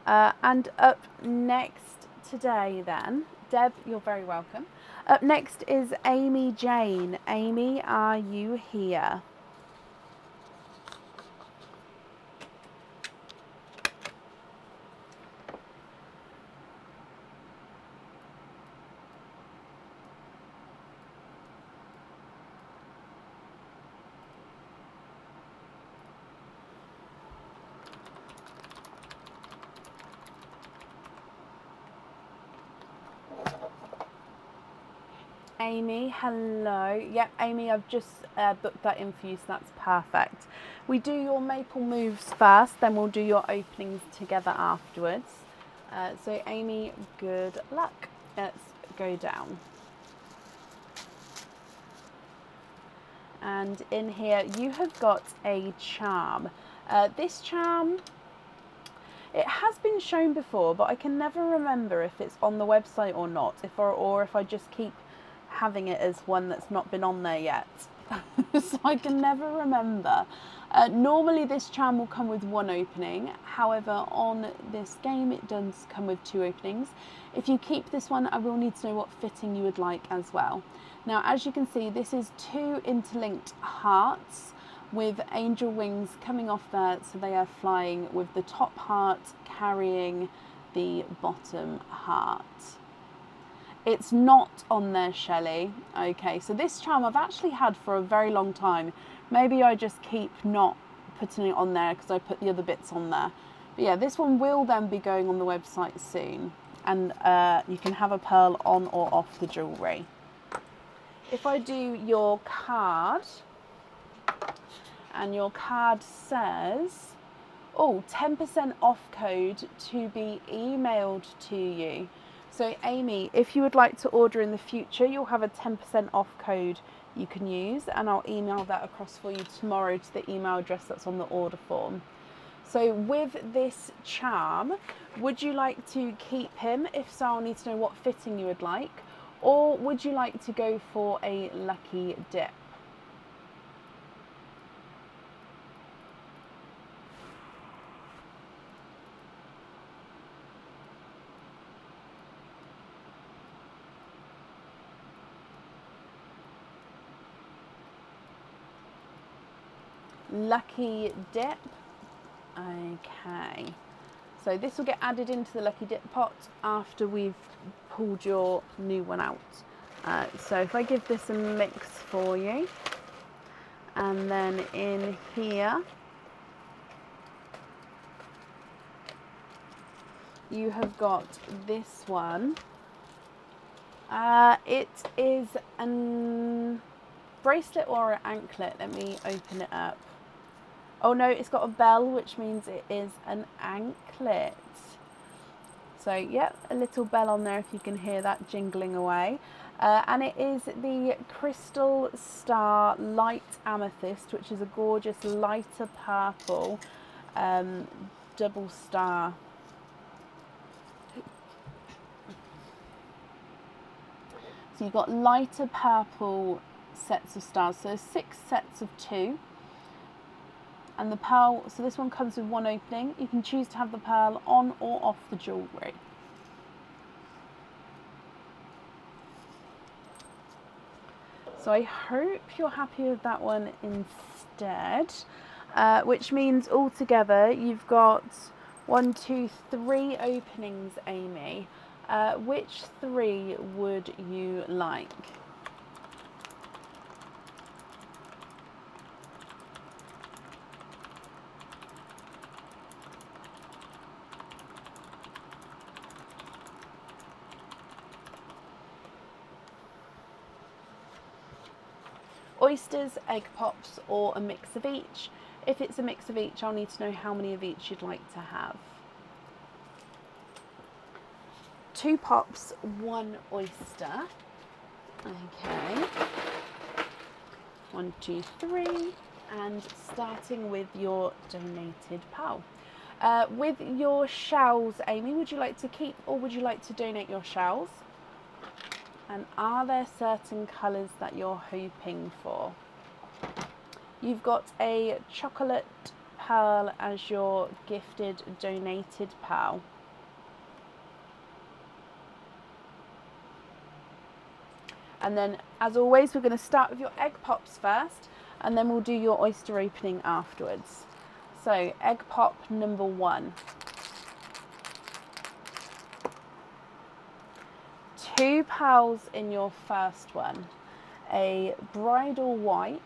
And up next today then, Deb, you're very welcome. Up next is Amy Jane. Amy, are you here? Amy, hello. Yep, Amy, I've just booked that in for you, so that's perfect. We do your maple moves first, then we'll do your openings together afterwards. So Amy, good luck. Let's go down. And in here you have got a charm. This charm, it has been shown before, but I can never remember if it's on the website or not, or if I just keep having it as one that's not been on there yet. So I can never remember. Normally this charm will come with one opening, however on this game it does come with 2 openings. If you keep this one, I will need to know what fitting you would like as well. Now as you can see, this is 2 interlinked hearts with angel wings coming off there, so they are flying with the top heart carrying the bottom heart. It's not on there, Shelley. Okay, so this charm I've actually had for a very long time. Maybe I just keep not putting it on there because I put the other bits on there. But yeah, this one will then be going on the website soon. And you can have a pearl on or off the jewellery. If I do your card, and your card says, oh, 10% off code to be emailed to you. So Amy, if you would like to order in the future, you'll have a 10% off code you can use, and I'll email that across for you tomorrow to the email address that's on the order form. So with this charm, would you like to keep him? If so, I'll need to know what fitting you would like. Or would you like to go for a lucky dip? Lucky dip. Okay, so this will get added into the lucky dip pot after we've pulled your new one out. So if I give this a mix for you, and then in here you have got this one. It is a bracelet or an anklet. Let me open it up. Oh no, it's got a bell, which means it is an anklet. So yeah, a little bell on there if you can hear that jingling away. And it is the Crystal Star Light Amethyst, which is a gorgeous lighter purple double star. So you've got lighter purple sets of stars, so 6 sets of 2. And the pearl, so this one comes with 1 opening. You can choose to have the pearl on or off the jewellery. So I hope you're happy with that one instead, which means altogether you've got 1, 2, 3 openings, Amy. Which 3 would you like? Oysters, egg pops, or a mix of each? If it's a mix of each, I'll need to know how many of each you'd like to have. 2 pops, 1 oyster. Okay. 1, 2, 3. And starting with your donated pearl. With your shells, Amy, would you like to keep or would you like to donate your shells? And are there certain colours that you're hoping for? You've got a chocolate pearl as your gifted donated pearl. And then, as always, we're going to start with your egg pops first, and then we'll do your oyster opening afterwards. So, egg pop number 1. 2 pearls in your first one. A bridal white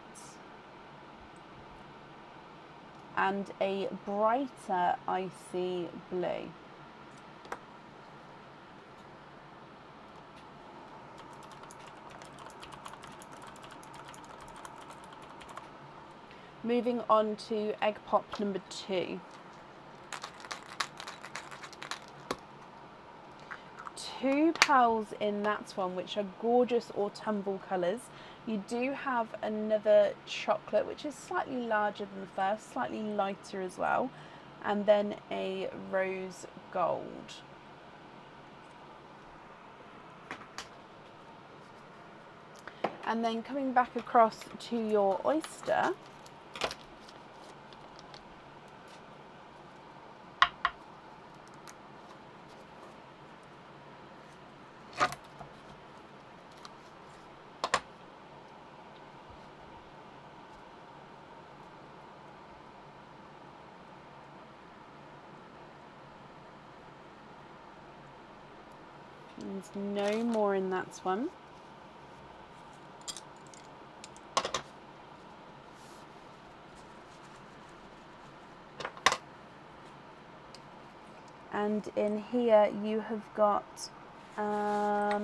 and a brighter icy blue. Moving on to egg pop number 2. 2 pearls in that one, which are gorgeous autumnal colours. You do have another chocolate, which is slightly larger than the first, slightly lighter as well, and then a rose gold. And then coming back across to your oyster, There's no more in that one. And in here you have got, I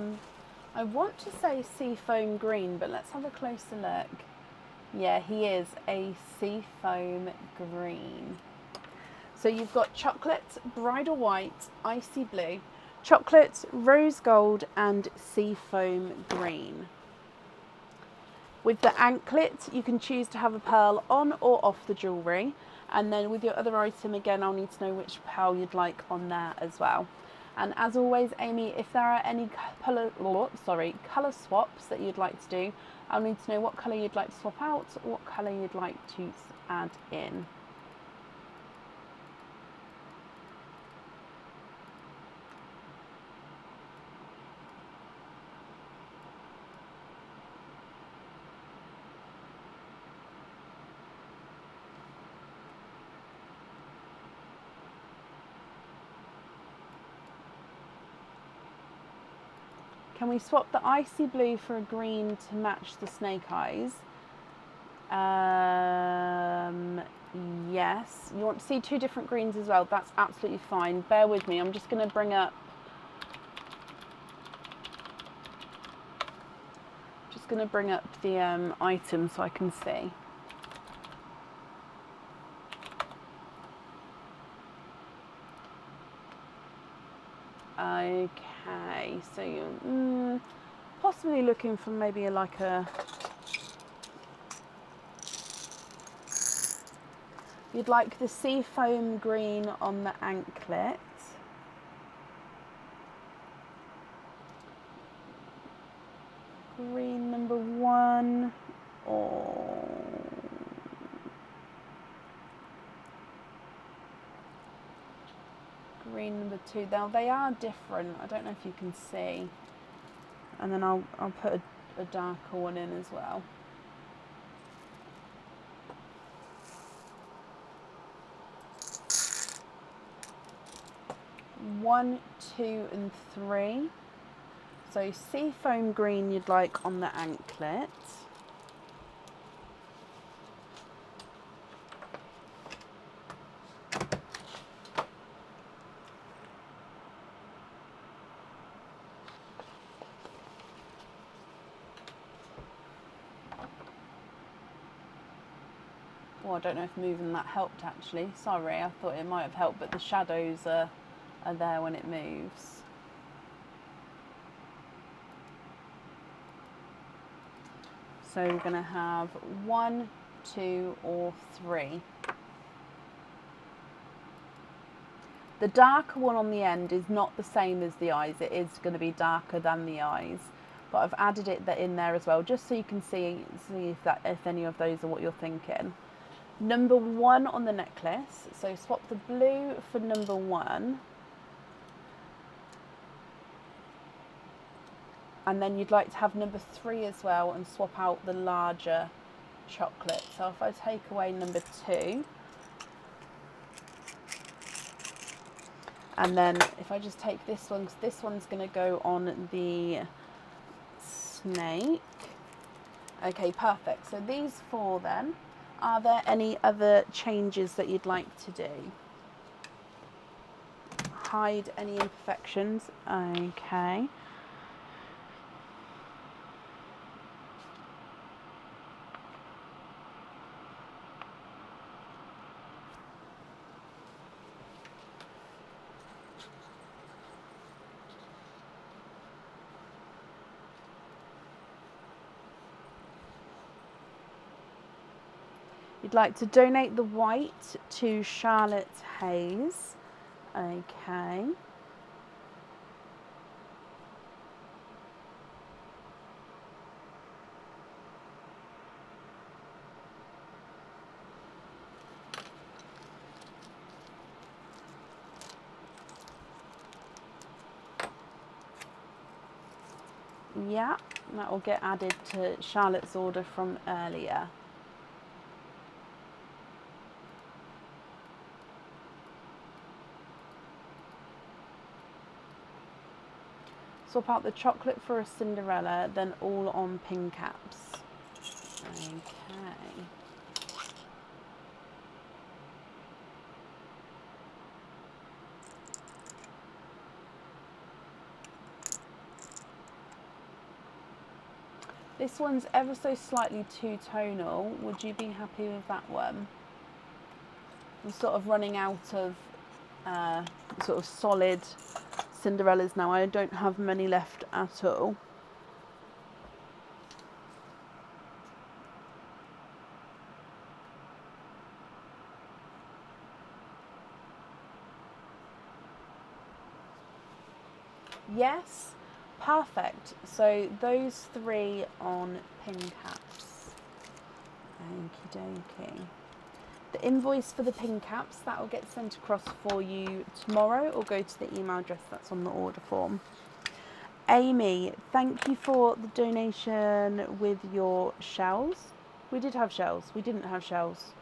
want to say seafoam green, but let's have a closer look. Yeah, he is a seafoam green. So you've got chocolate, bridal white, icy blue, chocolate, rose gold, and seafoam green. With the anklet, you can choose to have a pearl on or off the jewellery. And then with your other item, again, I'll need to know which pearl you'd like on there as well. And as always, Amy, if there are any colour swaps that you'd like to do, I'll need to know what colour you'd like to swap out, or what colour you'd like to add in. Can we swap the icy blue for a green to match the snake eyes? Yes. You want to see two different greens as well? That's absolutely fine. Bear with me. I'm just going to bring up the item so I can see. Okay, so you're possibly looking for maybe like a... You'd like the seafoam green on the anklet. Green number 1 or... green number 2. Now they are different. I don't know if you can see. And then I'll put a darker one in as well. One, 2, and 3. So seafoam green you'd like on the anklet. Oh, I don't know if moving that helped actually. Sorry, I thought it might have helped, but the shadows are there when it moves. So we're going to have 1, 2, or 3. The darker one on the end is not the same as the eyes. It is going to be darker than the eyes, but I've added it in there as well, just so you can see if any of those are what you're thinking. Number 1 on the necklace. So swap the blue for number 1. And then you'd like to have number 3 as well and swap out the larger chocolate. So if I take away number 2, and then if I just take this one, because this one's going to go on the snake. Okay, perfect. So these 4 then. Are there any other changes that you'd like to do? Hide any imperfections. Okay. You'd like to donate the white to Charlotte Hayes. Okay. Yeah, that will get added to Charlotte's order from earlier. Swap out the chocolate for a Cinderella, then all on pin caps. Okay. This one's ever so slightly two-tonal. Would you be happy with that one? I'm sort of running out of sort of solid Cinderellas now. I don't have many left at all. Yes, perfect. So those 3 on pin caps. Okie dokie. The invoice for the pin caps, that will get sent across for you tomorrow, or go to the email address that's on the order form. Amy, thank you for the donation with your shells. We did have shells. We didn't have shells.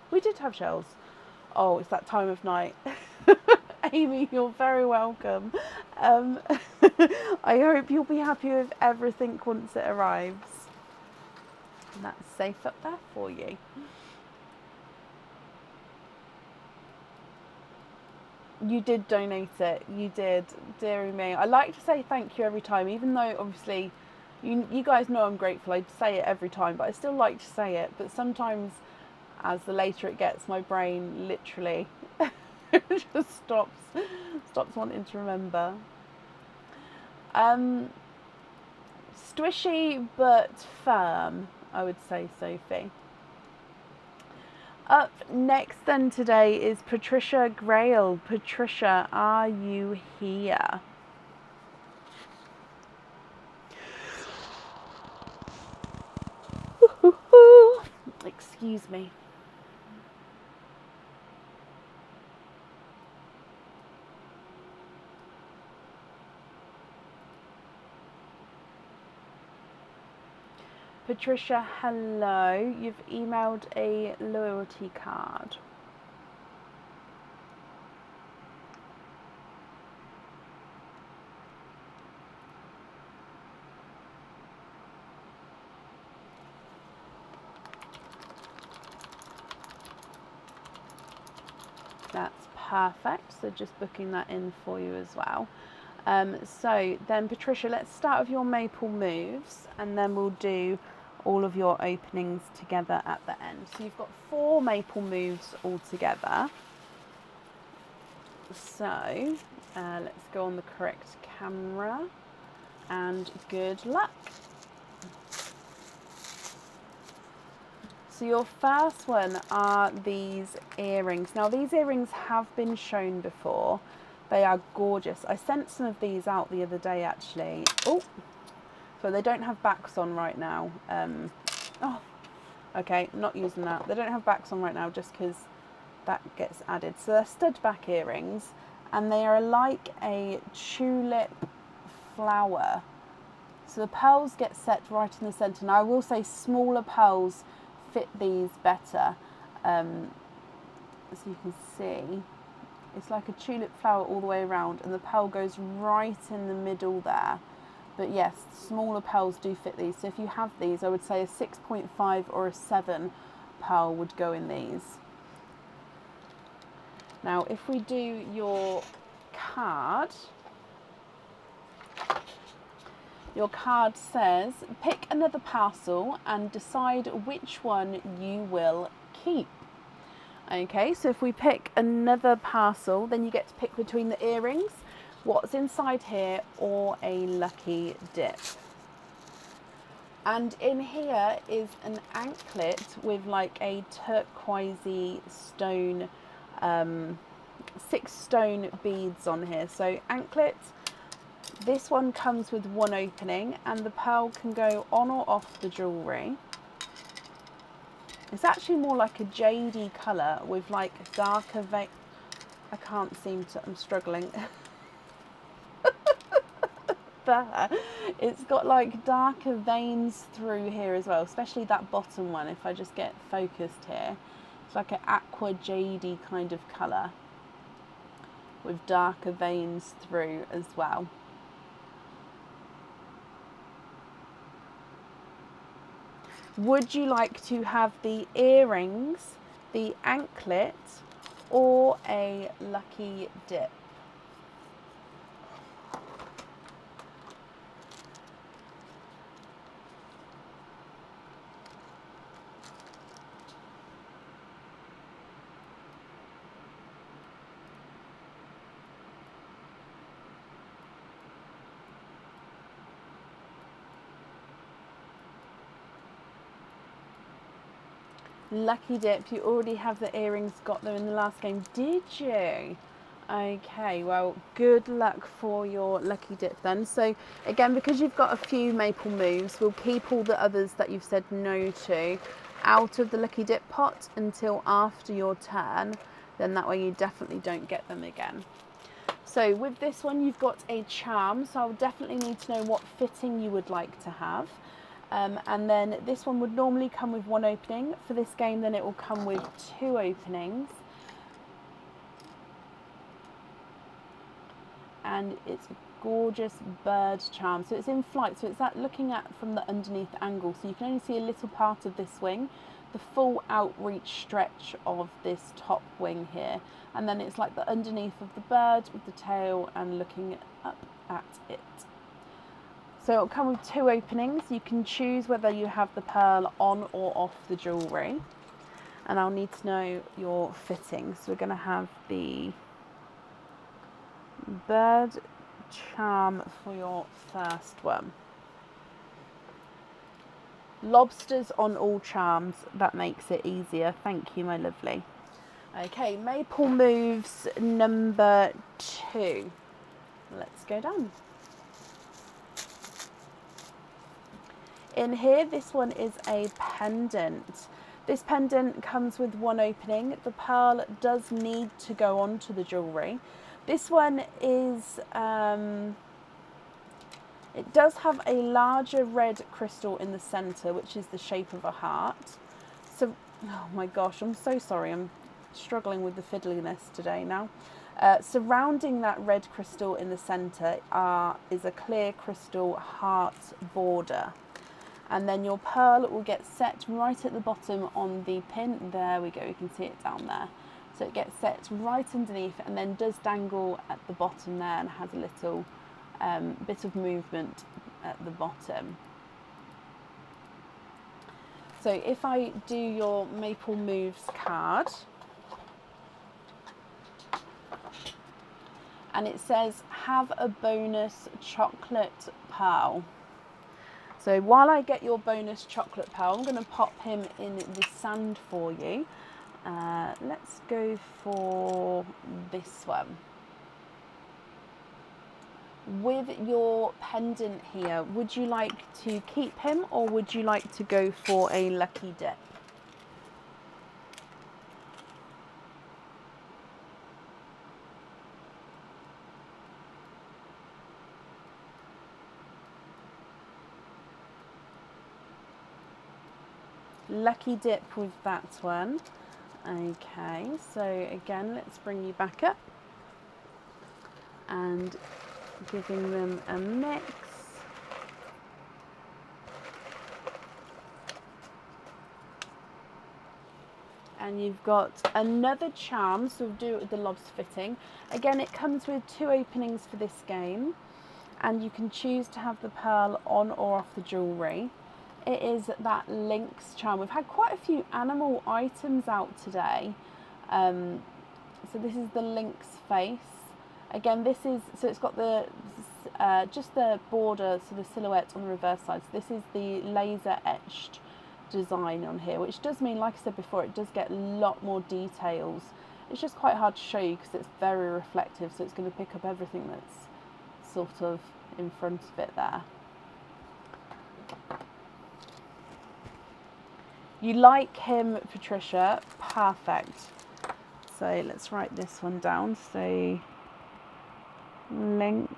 We did have shells. Oh, it's that time of night. Amy, you're very welcome. I hope you'll be happy with everything once it arrives. And that's safe up there for you. You did donate it. You did. Dearie me. I like to say thank you every time, even though obviously you guys know I'm grateful. I say it every time, but I still like to say it. But sometimes, as the later it gets, my brain literally just stops wanting to remember. Squishy but firm, I would say, Sophie. Up next then today is Patricia Grail. Patricia, are you here? Excuse me. Patricia, hello. You've emailed a loyalty card. That's perfect. So just booking that in for you as well. So then, Patricia, let's start with your maple moves, and then we'll do all of your openings together at the end. So you've got 4 maple moves all together. So let's go on the correct camera, and good luck. So your first one are these earrings. Now these earrings have been shown before. They are gorgeous. I sent some of these out the other day actually. Oh, so they don't have backs on right now. Oh, okay, not using that. They don't have backs on right now just because that gets added. So they're stud back earrings, and they are like a tulip flower. So the pearls get set right in the centre. Now I will say smaller pearls fit these better. As you can see, it's like a tulip flower all the way around, and the pearl goes right in the middle there. But yes, smaller pearls do fit these. So if you have these, I would say a 6.5 or a 7 pearl would go in these. Now, if we do your card says, pick another parcel and decide which one you will keep. Okay, so if we pick another parcel, then you get to pick between the earrings, what's inside here, or a lucky dip. And in here is an anklet with like a turquoisey stone, 6 stone beads on here. So anklet, this one comes with 1 opening, and the pearl can go on or off the jewellery. It's actually more like a jadey colour with like darker vein. I can't seem to, I'm struggling. There. It's got like darker veins through here as well, especially that bottom one. If I just get focused here, it's like an aqua jadey kind of colour. with darker veins through as well. Would you like to have the earrings, the anklet, or a lucky dip? Lucky dip, you already have the earrings, got them in the last game, did you? Okay, well, good luck for your lucky dip then. So again, because you've got a few maple moves, we'll keep all the others that you've said no to out of the lucky dip pot until after your turn. Then that way you definitely don't get them again. So with this one, you've got a charm, so I'll definitely need to know what fitting you would like to have. And then this one would normally come with one opening. For this game, then it will come with 2 openings. And it's a gorgeous bird charm. So it's in flight, so it's that looking at from the underneath angle. So you can only see a little part of this wing, the full outreach stretch of this top wing here. And then it's like the underneath of the bird with the tail and looking up at it. So it'll come with 2 openings. You can choose whether you have the pearl on or off the jewellery. And I'll need to know your fitting. So we're going to have the bird charm for your first one. Lobsters on all charms, that makes it easier. Thank you, my lovely. Okay, maple moves number 2. Let's go down. In here, this one is a pendant. This pendant comes with 1 opening. The pearl does need to go onto the jewellery. This one is, it does have a larger red crystal in the centre, which is the shape of a heart. So, oh my gosh, I'm so sorry. I'm struggling with the fiddliness today now. Surrounding that red crystal in the centre is a clear crystal heart border. And then your pearl will get set right at the bottom on the pin. There we go, you can see it down there. So it gets set right underneath and then does dangle at the bottom there and has a little bit of movement at the bottom. So if I do your Maple Moves card, and it says have a bonus chocolate pearl. So while I get your bonus chocolate pearl, I'm going to pop him in the sand for you. Let's go for this one. With your pendant here, would you like to keep him or would you like to go for a lucky dip? Lucky dip with that one. Okay, so again, let's bring you back up and giving them a mix. And you've got another charm, so we'll do it with the lobster fitting. Again, it comes with 2 openings for this game, and you can choose to have the pearl on or off the jewellery. It is that lynx charm. We've had quite a few animal items out today. So this is the lynx face. Again, this is, so it's got the just the border, so the silhouette on the reverse side. So this is the laser etched design on here, which does mean, like I said before, it does get a lot more details. It's just quite hard to show you because it's very reflective, so it's going to pick up everything that's sort of in front of it there. You like him, Patricia? Perfect. So let's write this one down. So lynx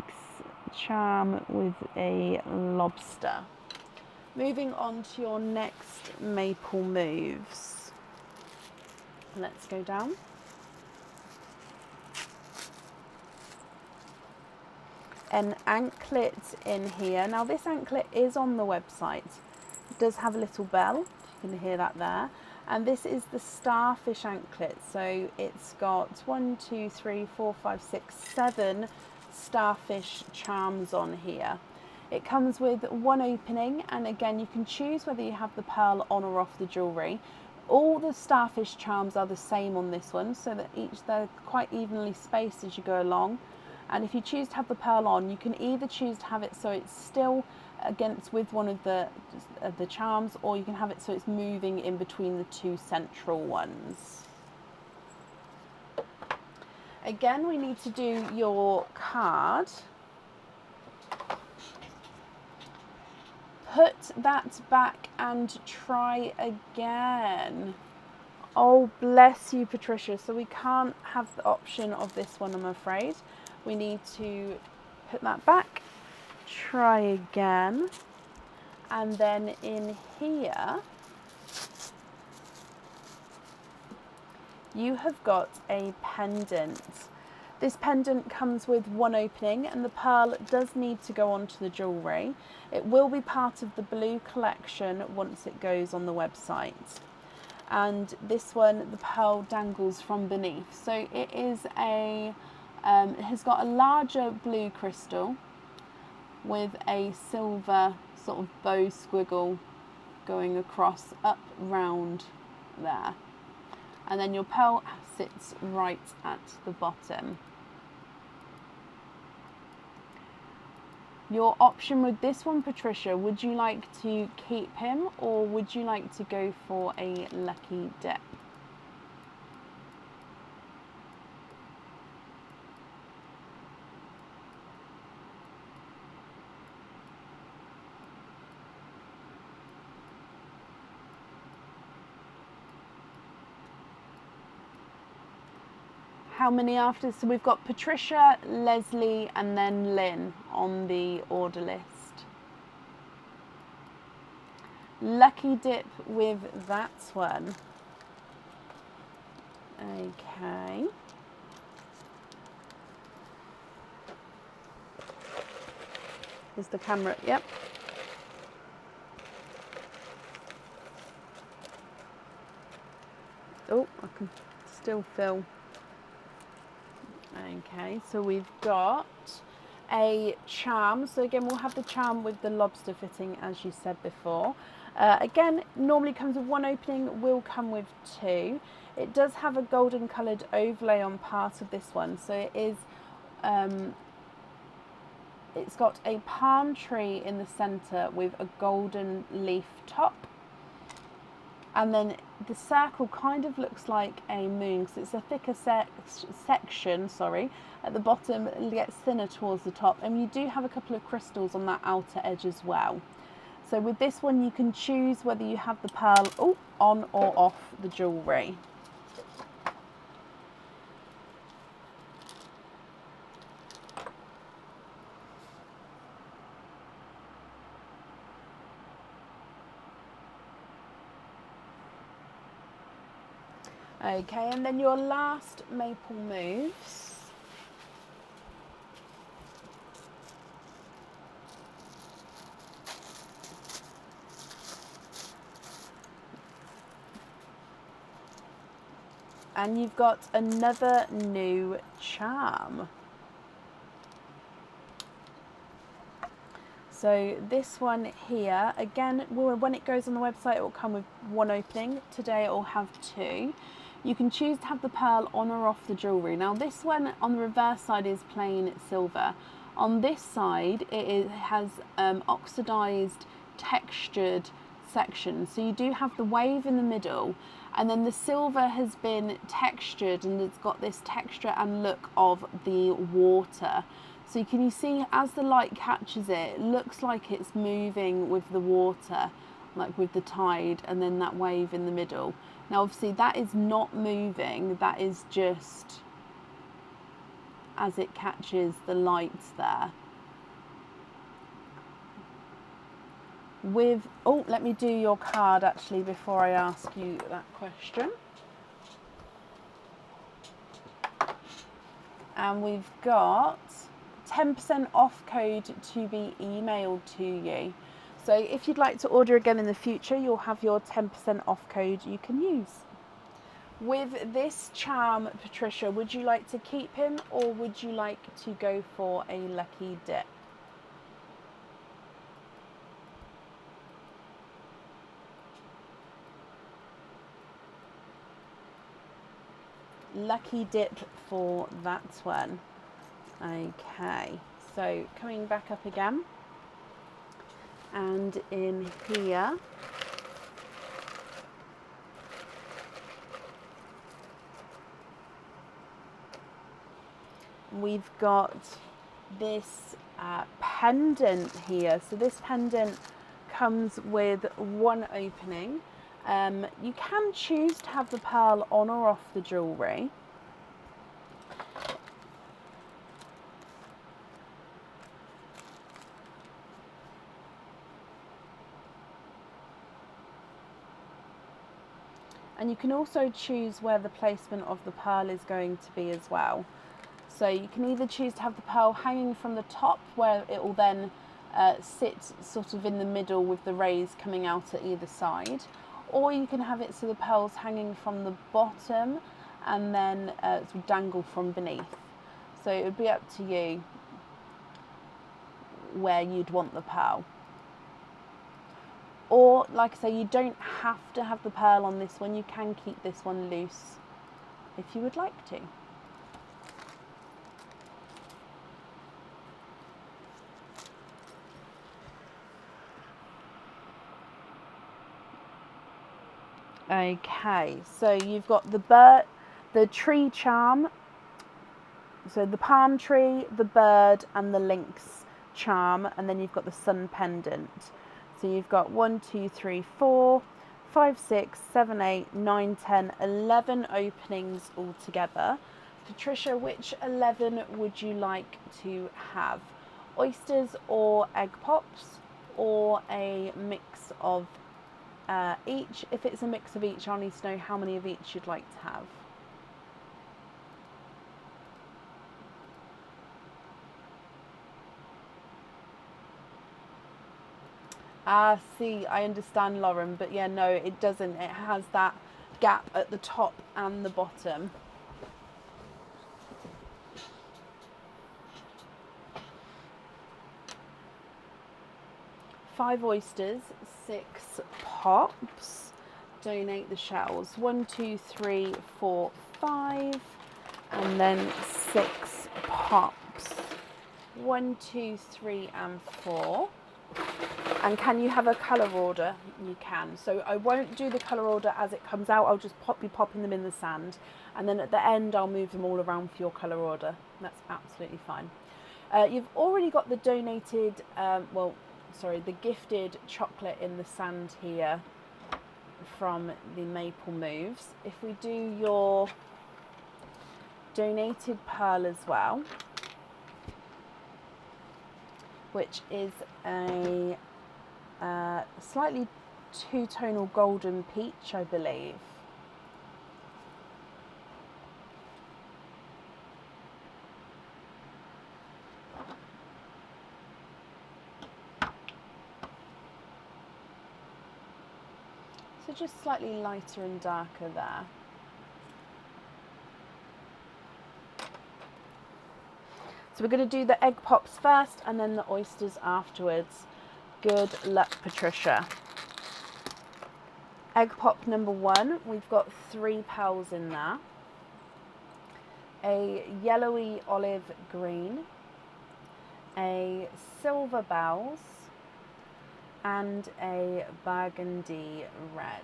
charm with a lobster. Moving on to your next maple moves. Let's go down. an anklet in here. Now this anklet is on the website. It does have a little bell, you can hear that there. And this is the starfish anklet. So it's got 1, 2, 3, 4, 5, 6, 7 starfish charms on here. It comes with one opening, and again you can choose whether you have the pearl on or off the jewellery. All the starfish charms are the same on this one, so that they're quite evenly spaced as you go along. And if you choose to have the pearl on, you can either choose to have it so it's still against with one of the charms, or you can have it so it's moving in between the two central ones. Again, we need to do your card. Put that back and try again. Oh, bless you, Patricia. So we can't have the option of this one, I'm afraid. We need to put that back, try again. And then in here, you have got a pendant. This pendant comes with one opening, and the pearl does need to go onto the jewellery. It will be part of the blue collection once it goes on the website. And this one, the pearl dangles from beneath. So it is it has got a larger blue crystal with a silver sort of bow squiggle going across up round there. And then your pearl sits right at the bottom. Your option with this one, Patricia, would you like to keep him, or would you like to go for a lucky dip? How many after? So we've got Patricia, Leslie, and then Lynn on the order list. Lucky dip with that one. Okay. Is the camera? Yep. Oh, I can still feel. Okay, so we've got a charm. So again, we'll have the charm with the lobster fitting, as you said before. Again, normally comes with one opening, will come with two. It does have a golden coloured overlay on part of this one. So it is, it's got a palm tree in the centre with a golden leaf top. And then the circle kind of looks like a moon, because it's a thicker section, at the bottom. It gets thinner towards the top, and you do have a couple of crystals on that outer edge as well. So with this one, you can choose whether you have the pearl on or off the jewellery. Okay, and then your last maple moves. And you've got another new charm. So this one here, again, when it goes on the website, it will come with one opening. Today it will have two. You can choose to have the pearl on or off the jewellery. Now this one on the reverse side is plain silver. On this side it has oxidised textured section. So you do have the wave in the middle, and then the silver has been textured, and it's got this texture and look of the water. So can you see as the light catches it, it looks like it's moving with the water, like with the tide, and then that wave in the middle. Now obviously that is not moving, that is just as it catches the lights there. With, let me do your card actually before I ask you that question. And we've got 10% off code to be emailed to you. So if you'd like to order again in the future, you'll have your 10% off code you can use. With this charm, Patricia, would you like to keep him or would you like to go for a lucky dip? Lucky dip for that one. Okay, so coming back up again, and in here we've got this pendant here. So this pendant comes with one opening. You can choose to have the pearl on or off the jewellery. And you can also choose where the placement of the pearl is going to be as well. So you can either choose to have the pearl hanging from the top, where it will then sit sort of in the middle with the rays coming out at either side, or you can have it so the pearl's hanging from the bottom and then sort of dangle from beneath. So it would be up to you where you'd want the pearl. Or, like I say, you don't have to have the pearl on this one. You can keep this one loose if you would like to. Okay, so you've got the tree charm, so the palm tree, the bird and the lynx charm, and then you've got the sun pendant. So you've got 1, 2, 3, 4, 5, 6, 7, 8, 9, 10, 11 openings altogether. Patricia, which 11 would you like to have? Oysters or egg pops, or a mix of each? If it's a mix of each, I'll need to know how many of each you'd like to have. Ah, see, I understand, Lauren, but yeah, no, it doesn't. It has that gap at the top and the bottom. Five oysters, 6 pops. Donate the shells. 1, 2, 3, 4, 5, and then 6 pops. 1, 2, 3, and 4. And can you have a colour order? You can. So I won't do the colour order as it comes out. I'll just be popping them in the sand. And then at the end, I'll move them all around for your colour order. That's absolutely fine. You've already got the donated, the gifted chocolate in the sand here from the Maple Moves. If we do your donated pearl as well, which is a slightly two-tonal golden peach, I believe. So just slightly lighter and darker there. So we're going to do the egg pops first and then the oysters afterwards. Good luck, Patricia. Egg pop number 1, we've got 3 pearls in there. A yellowy olive green, a silver bells, and a burgundy red.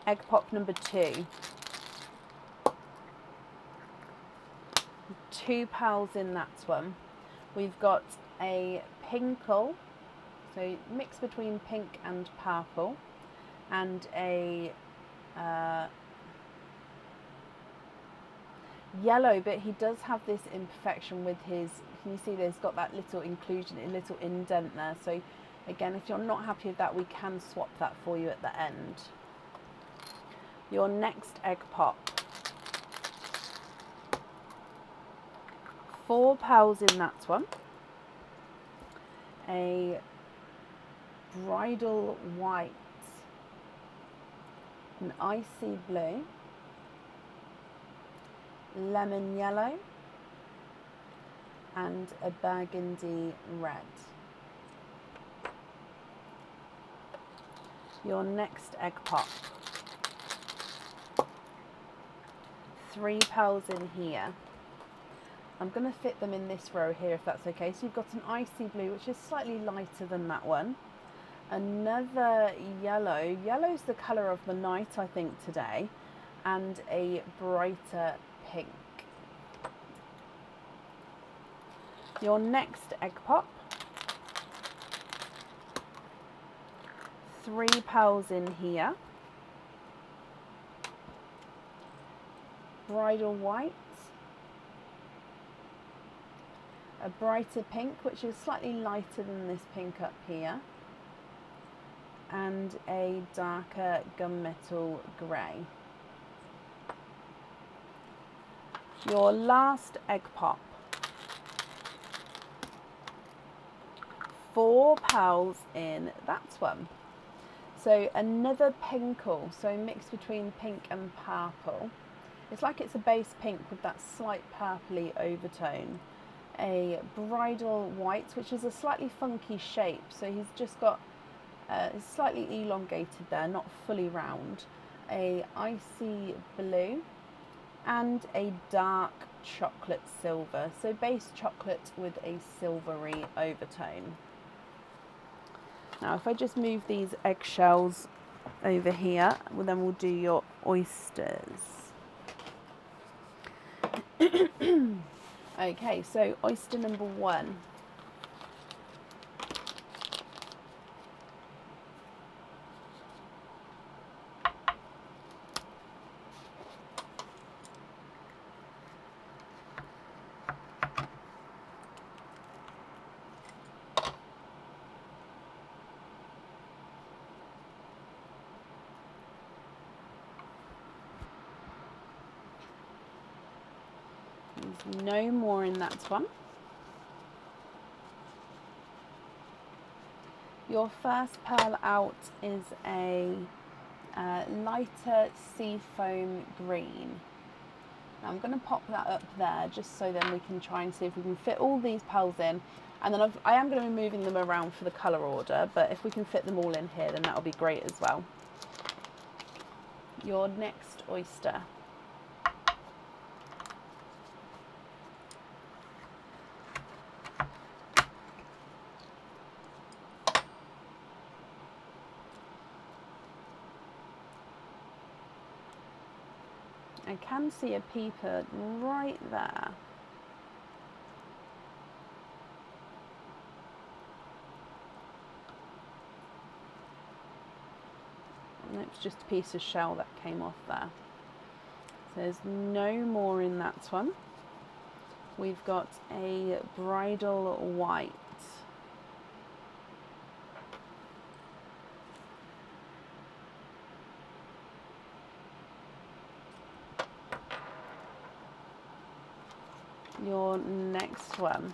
Egg pop number 2. 2 pearls in that one. We've got a pinkle, so mix between pink and purple, and a yellow, but he does have this imperfection with his, can you see there's got that little inclusion, a little indent there. So again, if you're not happy with that, we can swap that for you at the end. Your next egg pop. 4 pearls in that one. A bridal white, an icy blue, lemon yellow, and a burgundy red. Your next egg pop. 3 pearls in here. I'm going to fit them in this row here if that's okay. So you've got an icy blue, which is slightly lighter than that one. Another yellow. Yellow's the colour of the night, I think, today. And a brighter pink. Your next egg pop. 3 pearls in here. Bridal white. A brighter pink, which is slightly lighter than this pink up here. And a darker gunmetal grey. Your last egg pop. 4 pearls in that one. So another pinkle, so mixed between pink and purple. It's like it's a base pink with that slight purpley overtone. A bridal white, which is a slightly funky shape, so he's just got it's slightly elongated there, not fully round. A icy blue and a dark chocolate silver, so base chocolate with a silvery overtone. Now if I just move these eggshells over here, well, then we'll do your oysters. Okay, so oyster number 1. There's no more in that one. Your first pearl out is a lighter seafoam green. Now I'm going to pop that up there just so then we can try and see if we can fit all these pearls in. And then I am going to be moving them around for the colour order, but if we can fit them all in here, then that'll be great as well. Your next oyster. I can see a peeper right there. And it's just a piece of shell that came off there. So there's no more in that one. We've got a bridal white. Your next one.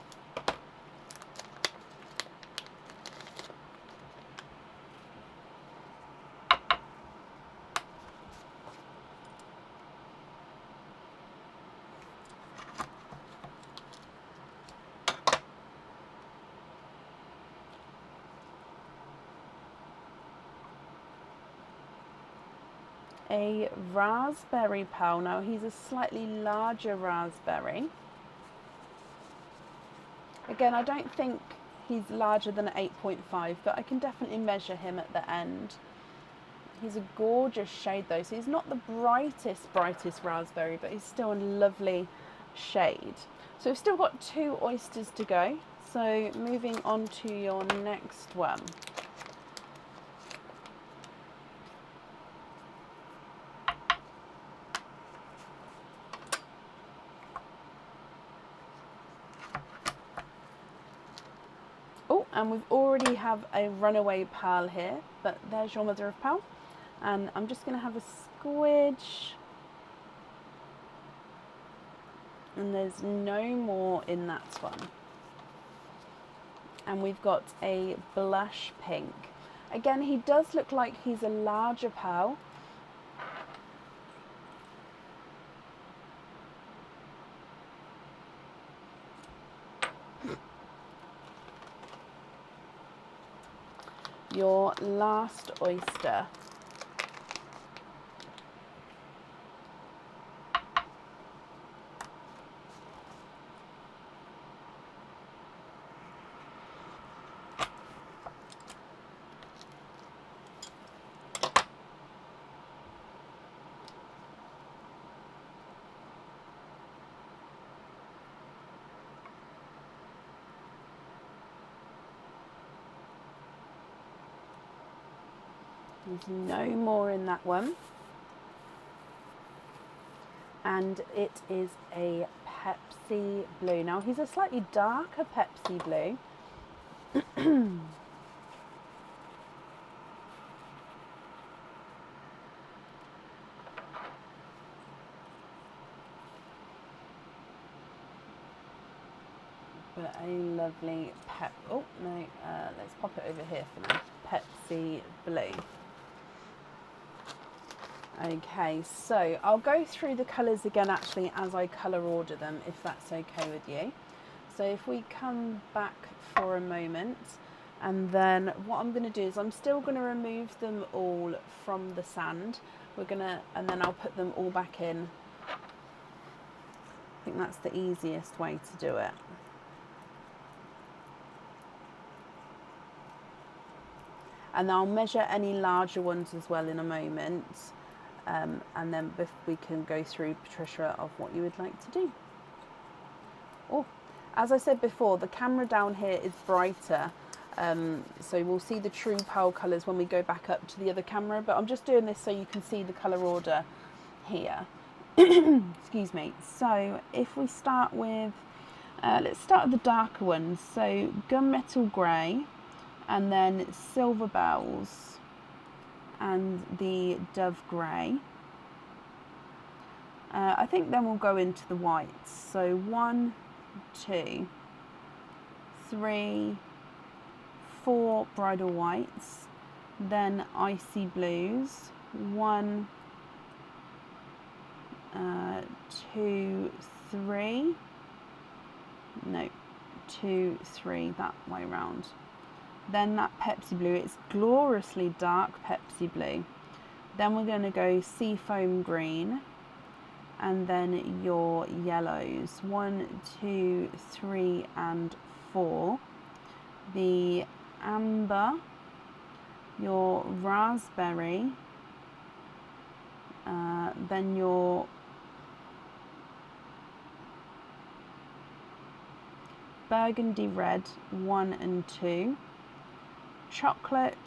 A raspberry pearl. Now he's a slightly larger raspberry. Again, I don't think he's larger than an 8.5, but I can definitely measure him at the end. He's a gorgeous shade though, so he's not the brightest raspberry, but he's still a lovely shade. So we've still got 2 oysters to go. So moving on to your next one. Oh, and we've already have a runaway pearl here, but there's your mother of pearl. And I'm just going to have a squidge And there's no more in that one. And we've got a blush pink. Again, he does look like he's a larger pearl. Your last oyster. There's no more in that one. And it is a Pepsi blue. Now he's a slightly darker Pepsi blue. But a lovely oh no, let's pop it over here for now. Pepsi blue. Okay, so I'll go through the colours again actually as I colour order them, if that's okay with you. So if we come back for a moment, and then what I'm going to do is I'm still going to remove them all from the sand. And then I'll put them all back in. I think that's the easiest way to do it. And I'll measure any larger ones as well in a moment. And then we can go through, Patricia, of what you would like to do. Oh, as I said before, the camera down here is brighter. So we'll see the true pearl colours when we go back up to the other camera. But I'm just doing this so you can see the colour order here. Excuse me. So if we start with, let's start with the darker ones. So gunmetal grey, and then silver bells, and the dove grey. I think then we'll go into the whites. So 1, 2, 3, 4 bridal whites, then icy blues, 1, 2, 3, no, 2, 3, that way round. Then that Pepsi blue, it's gloriously dark Pepsi blue. Then we're going to go seafoam green, and then your yellows, 1, 2, 3, and 4. The amber, your raspberry, then your burgundy red, 1 and 2. Chocolate,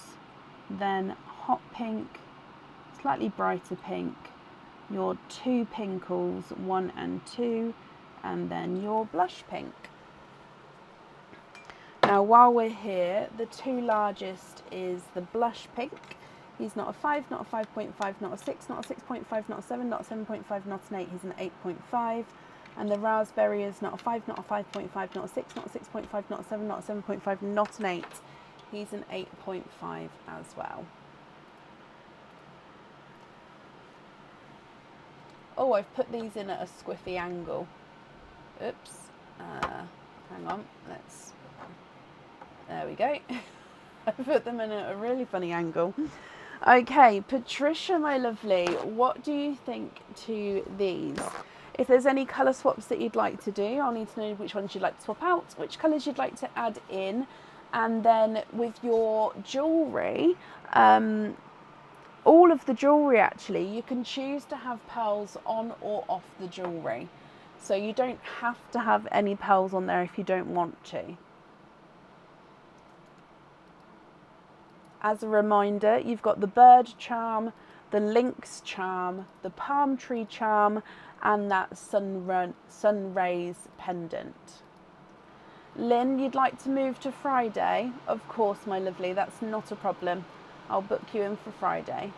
then hot pink, slightly brighter pink, your 2 pinkles, 1 and 2, and then your blush pink. Now while we're here, the 2 largest is the blush pink. He's not a 5, not a 5.5, not a 6, not a 6.5, not a 7, not a 7.5, not an 8, he's an 8.5. And the raspberry is not a 5, not a 5.5, not a 6, not a 6.5, not a 7, not a 7.5, not an 8. He's an 8.5 as well. Oh, I've put these in at a squiffy angle. Oops. Hang on. There we go. I put them in at a really funny angle. Okay, Patricia, my lovely, what do you think to these? If there's any colour swaps that you'd like to do, I'll need to know which ones you'd like to swap out, which colours you'd like to add in. And then with your jewellery, all of the jewellery actually, you can choose to have pearls on or off the jewellery. So you don't have to have any pearls on there if you don't want to. As a reminder, you've got the bird charm, the lynx charm, the palm tree charm, and that sun rays pendant. Lynn, you'd like to move to Friday? Of course, my lovely, that's not a problem. I'll book you in for Friday.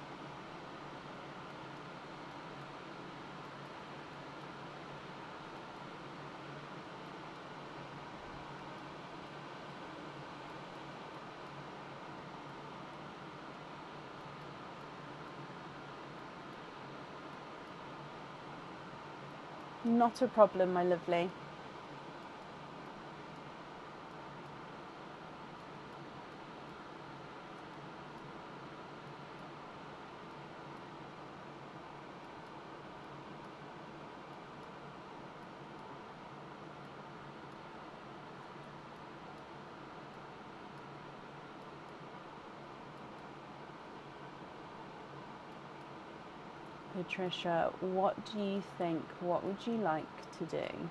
Not a problem, my lovely. Patricia, what do you think? What would you like to do?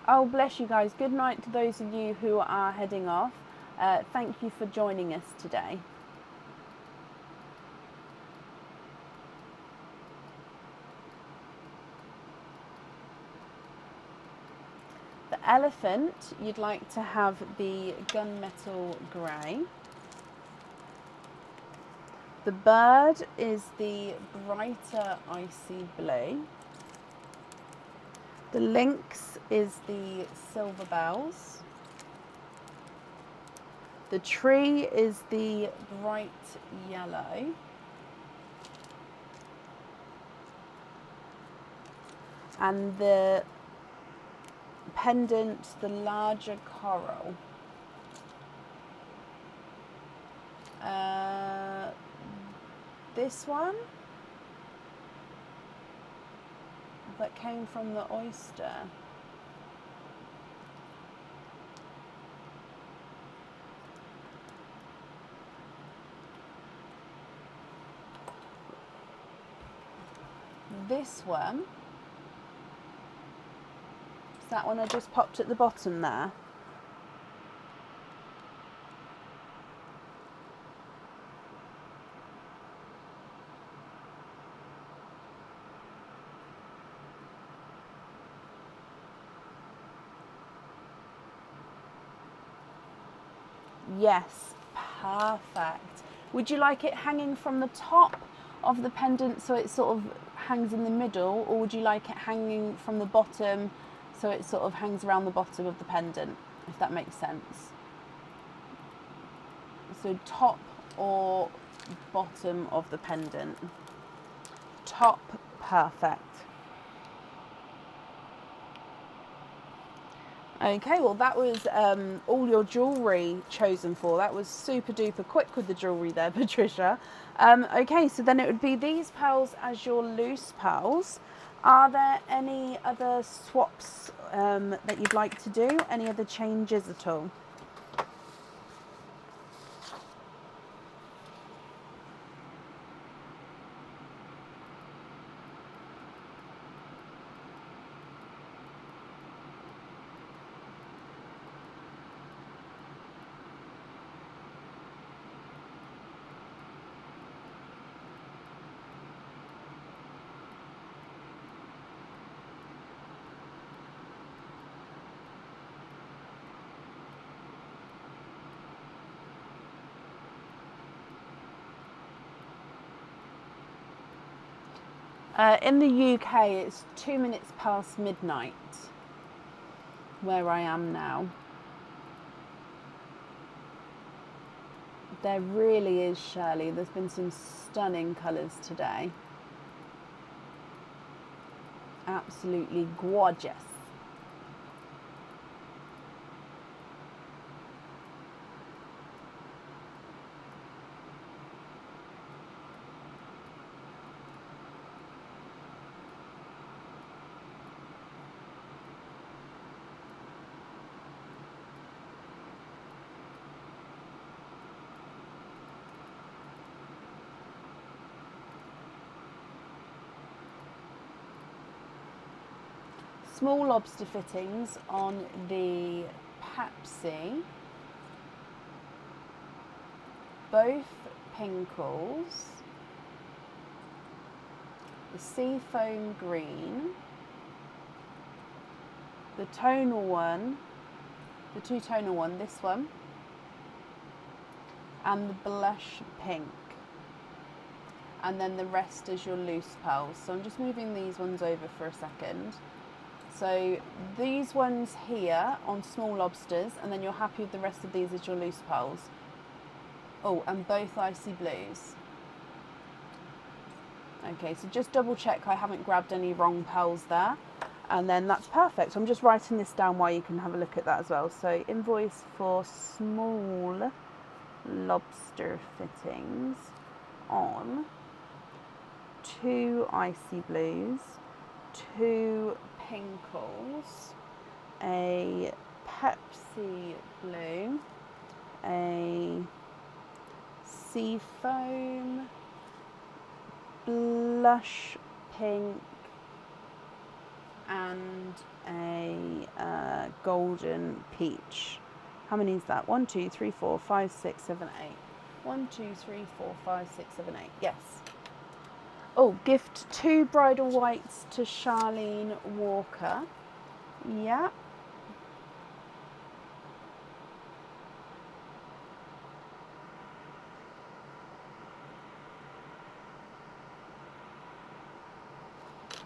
Oh, bless you guys. Good night to those of you who are heading off. Thank you for joining us today. The elephant, you'd like to have the gunmetal grey. The bird is the brighter icy blue. The lynx is the silver bells. The tree is the bright yellow. And the pendant, the larger coral. This one that came from the oyster. This one is that one I just popped at the bottom there. Yes, perfect. Would you like it hanging from the top of the pendant so it sort of hangs in the middle, or would you like it hanging from the bottom so it sort of hangs around the bottom of the pendant, if that makes sense? So top or bottom of the pendant? Top, perfect. Okay, well that was all your jewellery chosen for. That was super duper quick with the jewellery there, Patricia. Okay, so then it would be these pearls as your loose pearls. Are there any other swaps that you'd like to do? Any other changes at all? In the UK, it's 2 minutes past midnight, where I am now. There really is, Shirley. There's been some stunning colours today. Absolutely gorgeous. Small lobster fittings on the Pepsi. both pinkles, the seafoam green, the tonal one, the two-tonal one, this one, and the blush pink. And then the rest is your loose pearls. So I'm just moving these ones over for a second. So these ones here on small lobsters, and then you're happy with the rest of these as your loose pearls. Oh, and both icy blues. Okay, so just double check I haven't grabbed any wrong pearls there. And then that's perfect. I'm just writing this down while you can have a look at that as well. So invoice for small lobster fittings on 2 icy blues, 2 pinkles, a Pepsi blue, a seafoam, blush pink, and a golden peach. How many is that? 1, 2, 3, 4, 5, 6, 7, 8. 1, 2, 3, 4, 5, 6, 7, 8. Yes. Oh, gift 2 bridal whites to Charlene Walker. Yeah.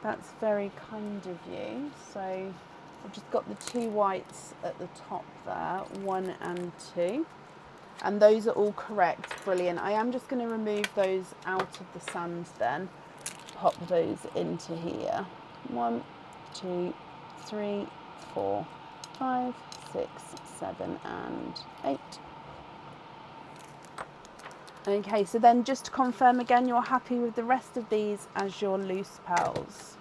That's very kind of you. So I've just got the 2 whites at the top there, 1 and 2. And those are all correct. Brilliant. I am just going to remove those out of the sand then. Pop those into here. 1, 2, 3, 4, 5, 6, 7, and 8. Okay, so then just to confirm again, you're happy with the rest of these as your loose pearls.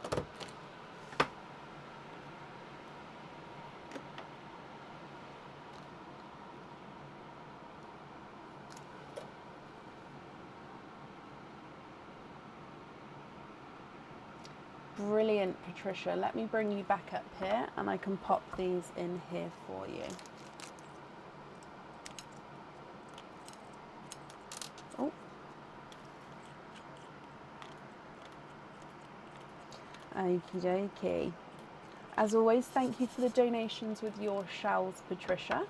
Brilliant, Patricia. Let me bring you back up here and I can pop these in here for you. Oh. Okie dokie. As always, thank you for the donations with your shells, Patricia.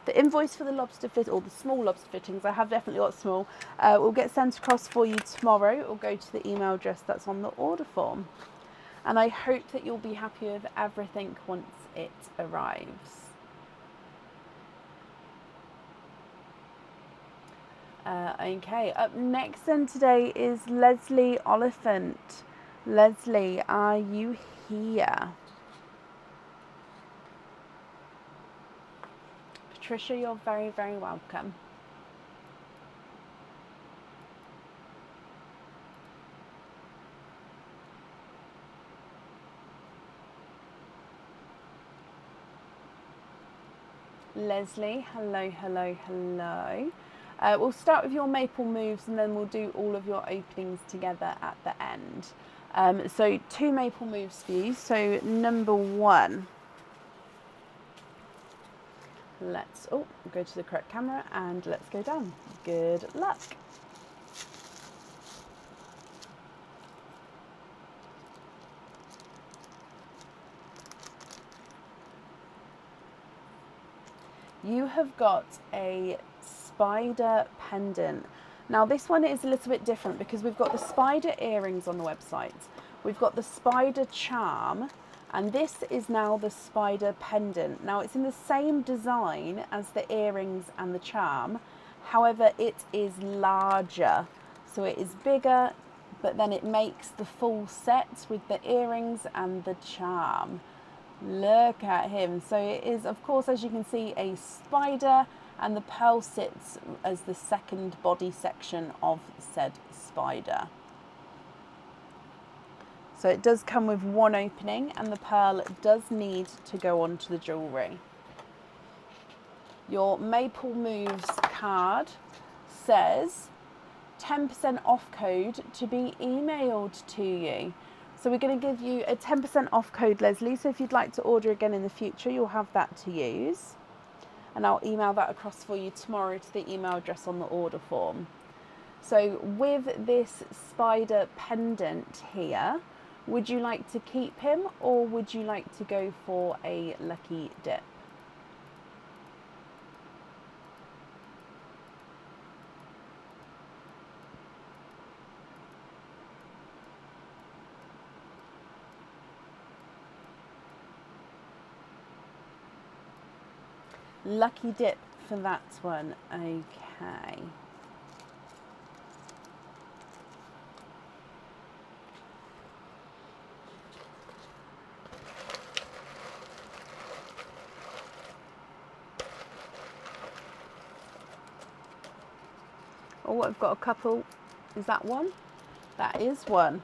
The invoice for the lobster fit, or the small lobster fittings, I have definitely got small, will get sent across for you tomorrow. It will go to the email address that's on the order form. And I hope that you'll be happy with everything once it arrives. Okay, up next then today is Leslie Oliphant. Leslie, are you here? Patricia, you're very, very welcome. Leslie, hello, hello, hello. We'll start with your maple moves and then we'll do all of your openings together at the end. So 2 maple moves for you. So number 1. Let's go to the correct camera and let's go down. Good luck. You have got a spider pendant. Now this one is a little bit different because we've got the spider earrings on the website. We've got the spider charm. And this is now the spider pendant. Now it's in the same design as the earrings and the charm. However, it is larger. So it is bigger, but then it makes the full set with the earrings and the charm. Look at him. So it is, of course, as you can see, a spider, and the pearl sits as the second body section of said spider. So it does come with 1 opening and the pearl does need to go onto the jewellery. Your Maple Moves card says 10% off code to be emailed to you. So we're going to give you a 10% off code, Leslie. So if you'd like to order again in the future, you'll have that to use. and I'll email that across for you tomorrow to the email address on the order form. So with this spider pendant here, would you like to keep him or would you like to go for a lucky dip? Lucky dip for that one, okay. Oh, I've got a couple. Is that one? That is one.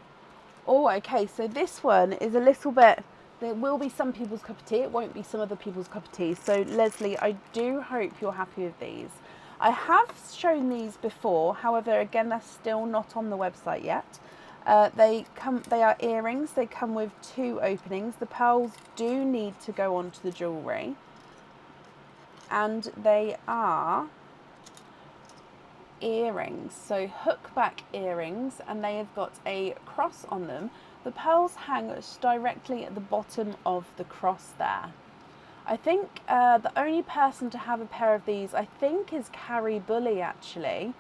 Oh, okay, so this one is a little bit, there will be some people's cup of tea, it won't be some other people's cup of tea. So Leslie, I do hope you're happy with these. I have shown these before, however, again, they're still not on the website yet. They are earrings, they come with 2 openings. The pearls do need to go onto the jewellery. And they are earrings, so hook back earrings, and they have got a cross on them. The pearls hang directly at the bottom of the cross there. I think the only person to have a pair of these, I think, is Carrie Bully actually.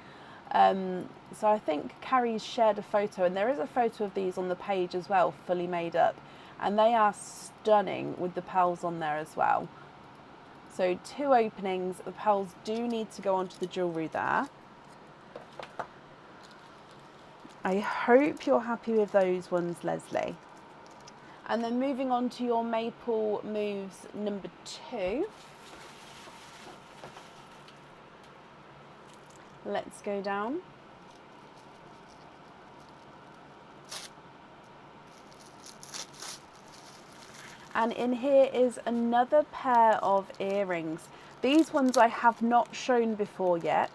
So I think Carrie's shared a photo, and there is a photo of these on the page as well, fully made up, and they are stunning with the pearls on there as well. So 2 openings, the pearls do need to go onto the jewellery there. I hope you're happy with those ones, Leslie. And then moving on to your Maple Moves number 2. Let's go down. And in here is another pair of earrings. These ones I have not shown before yet,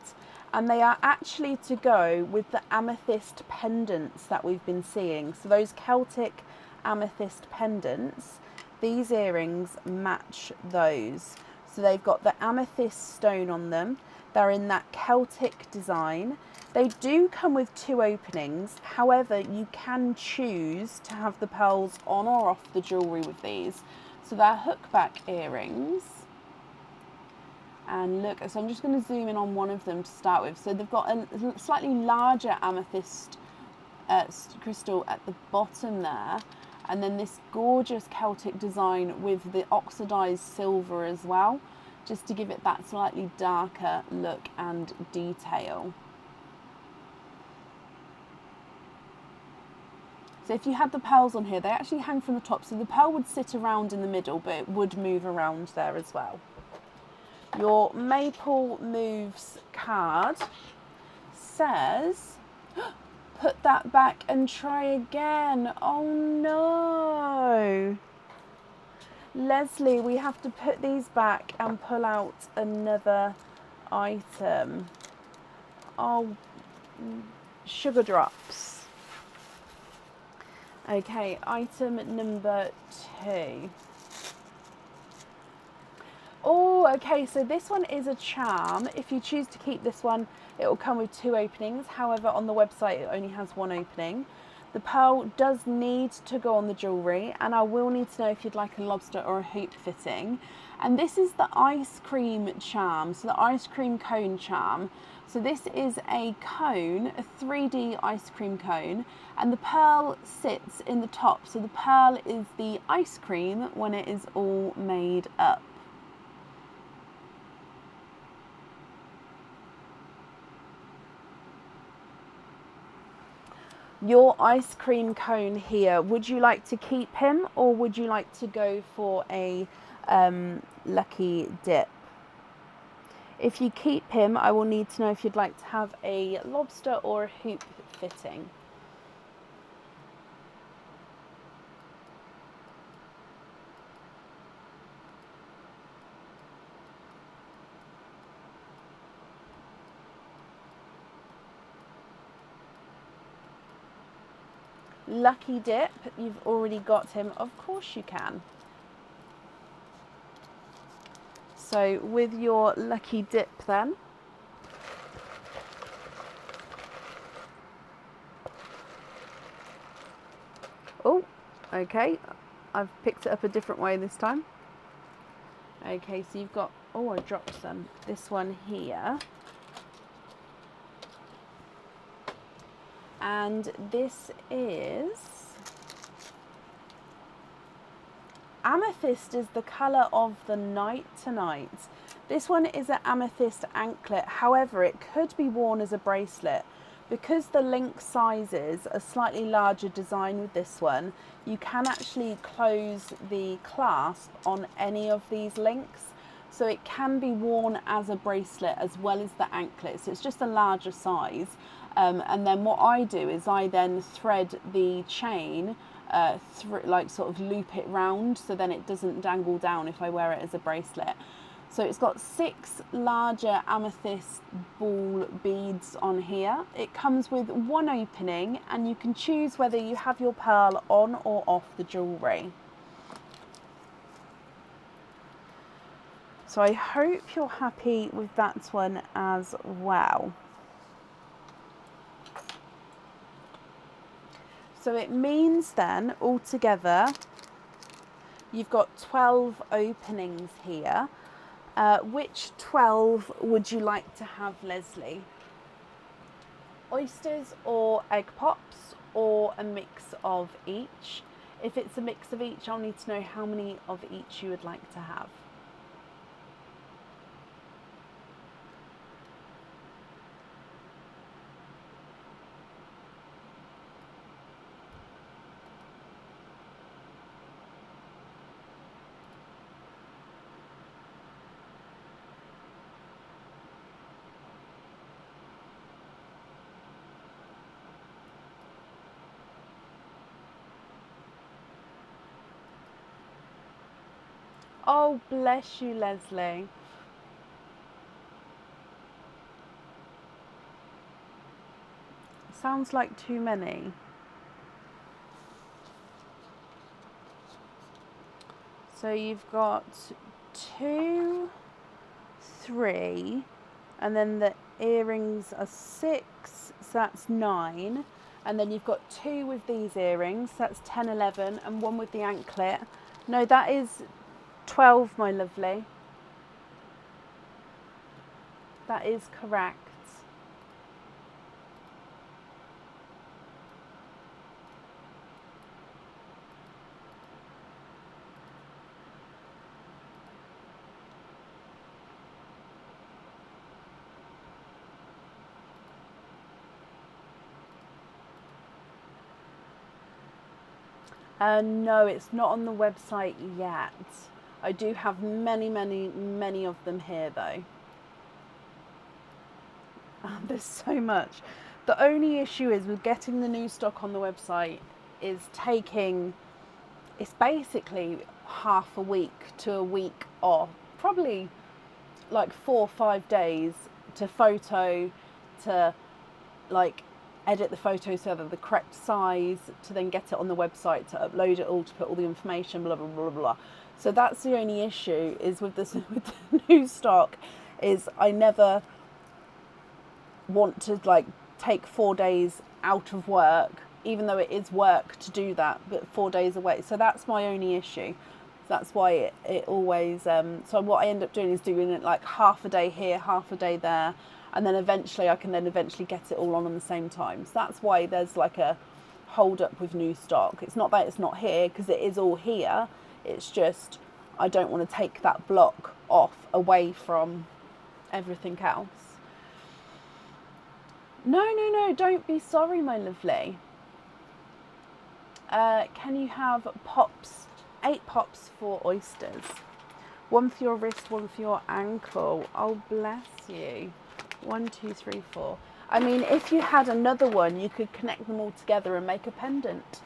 and they are actually to go with the amethyst pendants that we've been seeing. So those Celtic amethyst pendants, these earrings match those. So they've got the amethyst stone on them. They're in that Celtic design. They do come with 2 openings. However, you can choose to have the pearls on or off the jewellery with these. So they're hook back earrings. And look, so I'm just going to zoom in on one of them to start with. So they've got a slightly larger amethyst crystal at the bottom there. And then this gorgeous Celtic design with the oxidized silver as well, just to give it that slightly darker look and detail. So if you had the pearls on here, they actually hang from the top. So the pearl would sit around in the middle, but it would move around there as well. Your Maple Moves card says, put that back and try again. Oh no. Leslie, we have to put these back and pull out another item. Oh, sugar drops. Okay, item number 2. Oh, okay, so this one is a charm. If you choose to keep this one, it will come with 2 openings. However, on the website, it only has 1 opening. The pearl does need to go on the jewellery, and I will need to know if you'd like a lobster or a hoop fitting. And this is the ice cream charm, so the ice cream cone charm. So this is a cone, a 3D ice cream cone, and the pearl sits in the top. So the pearl is the ice cream when it is all made up. Your ice cream cone here, would you like to keep him or would you like to go for a lucky dip? If you keep him, I will need to know if you'd like to have a lobster or a hoop fitting. Lucky dip, you've already got him. Of course you can. So with your lucky dip then, oh, okay, I've picked it up a different way this time. Okay, so you've got, oh, I dropped some. This one here. And this is, amethyst is the colour of the night tonight. This one is an amethyst anklet, however it could be worn as a bracelet. Because the link sizes are slightly larger design with this one, you can actually close the clasp on any of these links. So it can be worn as a bracelet as well as the anklet. So it's just a larger size. And then what I do is I then thread the chain, like sort of loop it round so then it doesn't dangle down if I wear it as a bracelet. So it's got 6 larger amethyst ball beads on here. It comes with 1 opening and you can choose whether you have your pearl on or off the jewellery. So I hope you're happy with that one as well. So it means then altogether you've got 12 openings here. Which 12 would you like to have, Leslie? Oysters or egg pops or a mix of each? If it's a mix of each, I'll need to know how many of each you would like to have. Oh, bless you, Leslie. Sounds like too many. So you've got 2, 3, and then the earrings are 6, so that's 9. And then you've got 2 with these earrings, so that's 10, 11, and 1 with the anklet. No, that is 12, my lovely. That is correct. No, it's not on the website yet. I do have many, many, many of them here though. There's so much. The only issue is with getting the new stock on the website is taking, it's basically half a week to a week off, probably like 4 or 5 days to photo, to like edit the photo so they're the correct size, to then get it on the website, to upload it all, to put all the information, blah blah blah blah. So that's the only issue is with this with the new stock, is I never want to like take 4 days out of work, even though it is work to do that, but 4 days away. So that's my only issue. That's why it always so what I end up doing is doing it like half a day here, half a day there, and then eventually I can eventually get it all on the same time. So that's why there's like a hold up with new stock. It's not that it's not here, because it is all here. It's just I don't want to take that block off away from everything else. No, don't be sorry, my lovely. Can you have pops? 8 pops for oysters. 1 for your wrist, 1 for your ankle. Oh, bless you. 1, 2, 3, 4. I mean, if you had another one, you could connect them all together and make a pendant.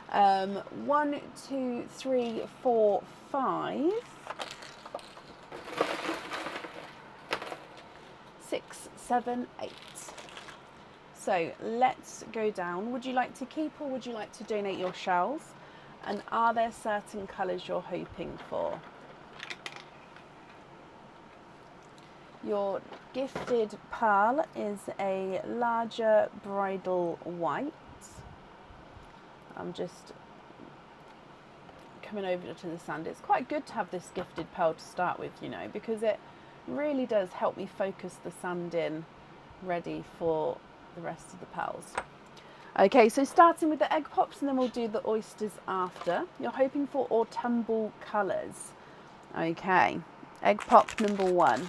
1, 2, 3, 4, 5. 6, 7, 8. So let's go down. Would you like to keep or would you like to donate your shells? And are there certain colours you're hoping for? Your gifted pearl is a larger bridal white. I'm just coming over to the sand. It's quite good to have this gifted pearl to start with, you know, because it really does help me focus the sand in, ready for the rest of the pearls. Okay, so starting with the egg pops, and then we'll do the oysters after. You're hoping for autumnal colours. Okay, egg pop number 1.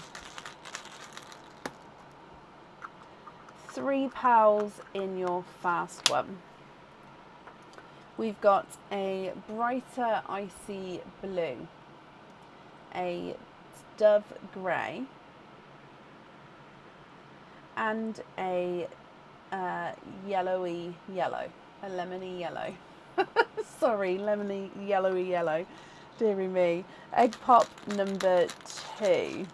3 pearls in your fast one. We've got a brighter icy blue, a dove grey, and a yellowy yellow, a lemony yellow. Sorry, lemony yellowy yellow. Deary me. Egg pop number 2.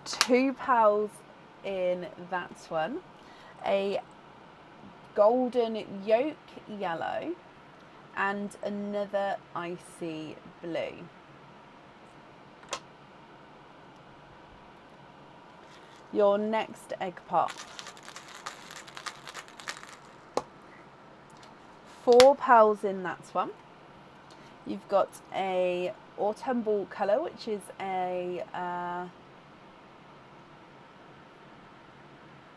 2 pearls in that one. A golden yolk yellow and another icy blue. Your next egg pop. 4 pearls in that one. You've got a autumnal colour, which is a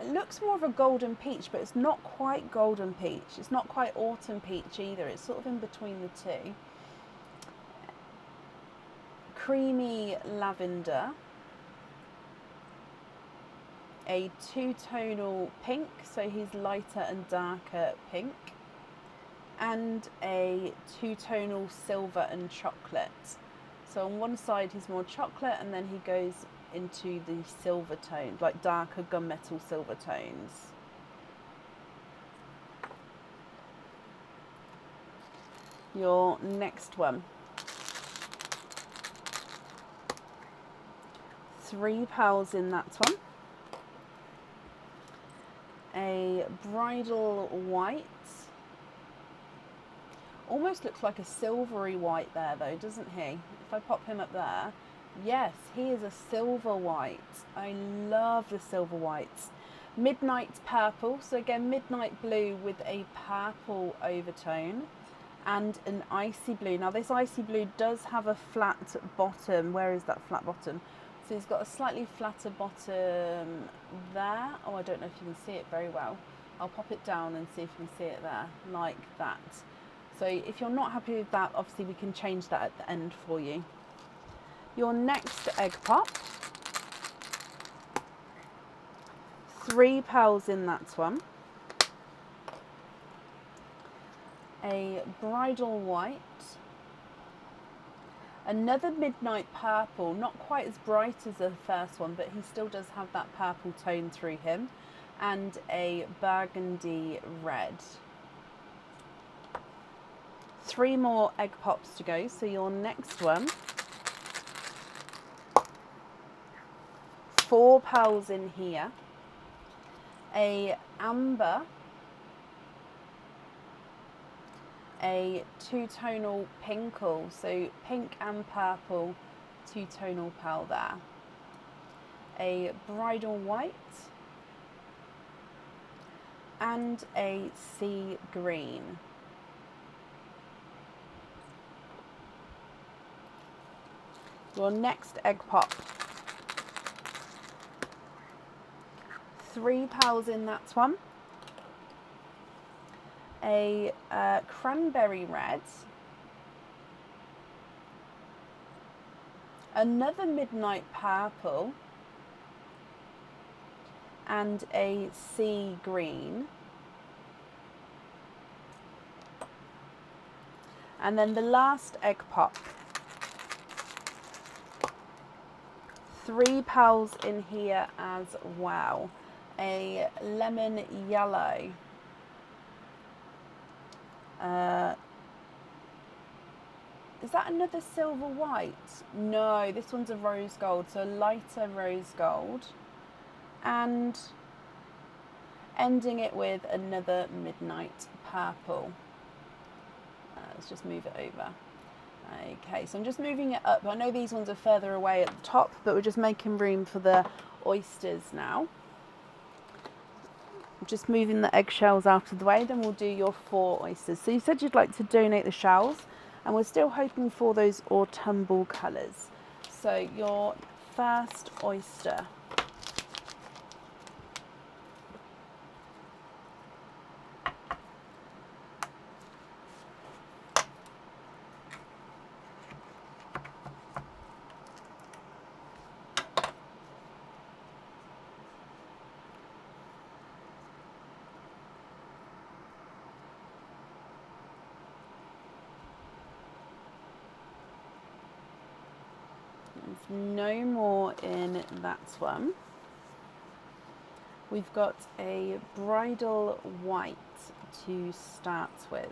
it looks more of a golden peach, but it's not quite golden peach. It's not quite autumn peach either. It's sort of in between the two. Creamy lavender. A 2-tonal pink, so he's lighter and darker pink. And a 2-tonal silver and chocolate. So on one side he's more chocolate, and then he goes into the silver tones, like darker gunmetal silver tones. Your next one. 3 pearls in that one. A bridal white. Almost looks like a silvery white there though, doesn't he? If I pop him up there. Yes, he is a silver white. I love the silver whites. Midnight purple, so again midnight blue with a purple overtone and an icy blue. Now this icy blue does have a flat bottom. Where is that flat bottom? So he's got a slightly flatter bottom there. Oh, I don't know if you can see it very well. I'll pop it down and see if you can see it there, like that. So if you're not happy with that, obviously we can change that at the end for you. Your next egg pop. 3 pearls in that one. A bridal white. Another midnight purple, not quite as bright as the first one, but he still does have that purple tone through him. And a burgundy red. 3 more egg pops to go, so your next one. 4 pearls in here. A amber. A 2-tonal pinkle, so pink and purple 2-tonal pearl there. A bridal white. And a sea green. Your next egg pop. 3 pearls in that one. A cranberry red. Another midnight purple. And a sea green. And then the last egg pop. 3 pearls in here as well. A lemon yellow. Is that another silver white? No, this one's a rose gold, so a lighter rose gold. And ending it with another midnight purple. Let's just move it over. Okay, so I'm just moving it up. I know these ones are further away at the top, but we're just making room for the oysters now. I'm just moving the eggshells out of the way, then we'll do your 4 oysters. So you said you'd like to donate the shells, and we're still hoping for those autumnal colours. So your first oyster. There's no more in that one. We've got a bridal white to start with.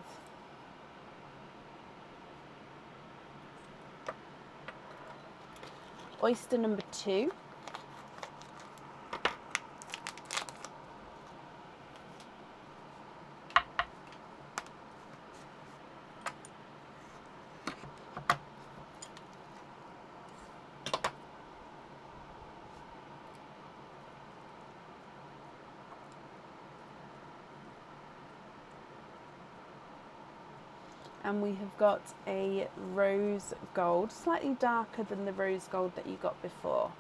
Oyster number 2. And we have got a rose gold, slightly darker than the rose gold that you got before.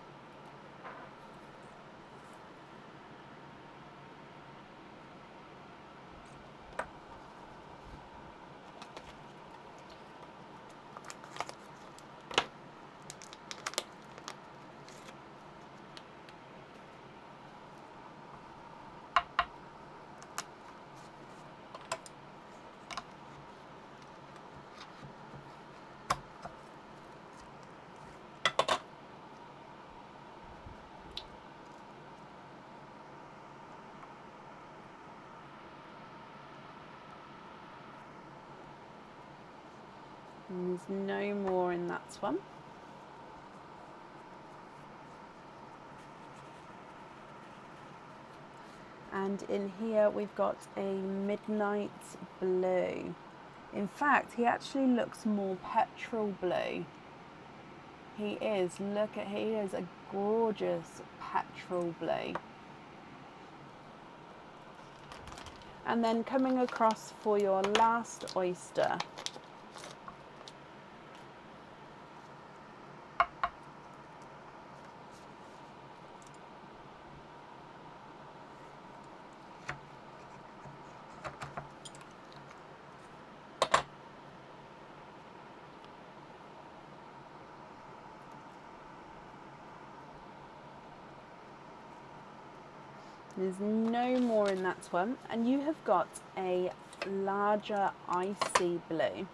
And there's no more in that one. And in here we've got a midnight blue. In fact, he actually looks more petrol blue. He is, he is a gorgeous petrol blue. And then coming across for your last oyster. There's no more in that one, and you have got a larger icy blue.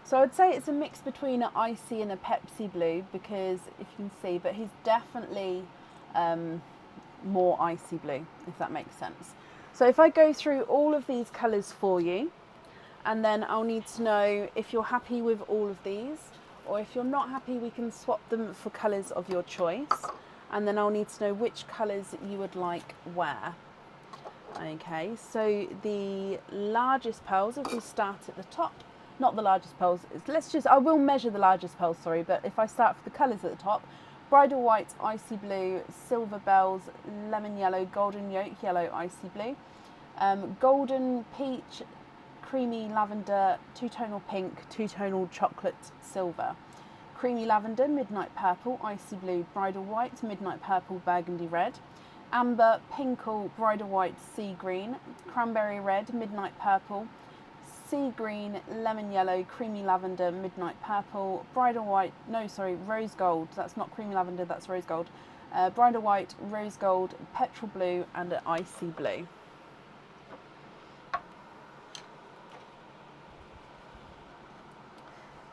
So I'd say it's a mix between an icy and a Pepsi blue, because if you can see, but he's definitely more icy blue, if that makes sense. So if I go through all of these colours for you, and then I'll need to know if you're happy with all of these, or if you're not happy, we can swap them for colours of your choice. And then I'll need to know which colours you would like where. Okay, so the largest pearls, if we start at the top, not the largest pearls, I will measure the largest pearls, sorry, but if I start for the colours at the top, bridal white, icy blue, silver bells, lemon yellow, golden yolk yellow, icy blue, golden peach, creamy lavender, two-tonal pink, two-tonal chocolate silver, creamy lavender, midnight purple, icy blue, bridal white, midnight purple, burgundy red, amber, pinkle, bridal white, sea green, cranberry red, midnight purple, sea green, lemon yellow, creamy lavender, midnight purple, bridal white, rose gold, that's not creamy lavender, that's rose gold, bridal white, rose gold, petrol blue, and an icy blue.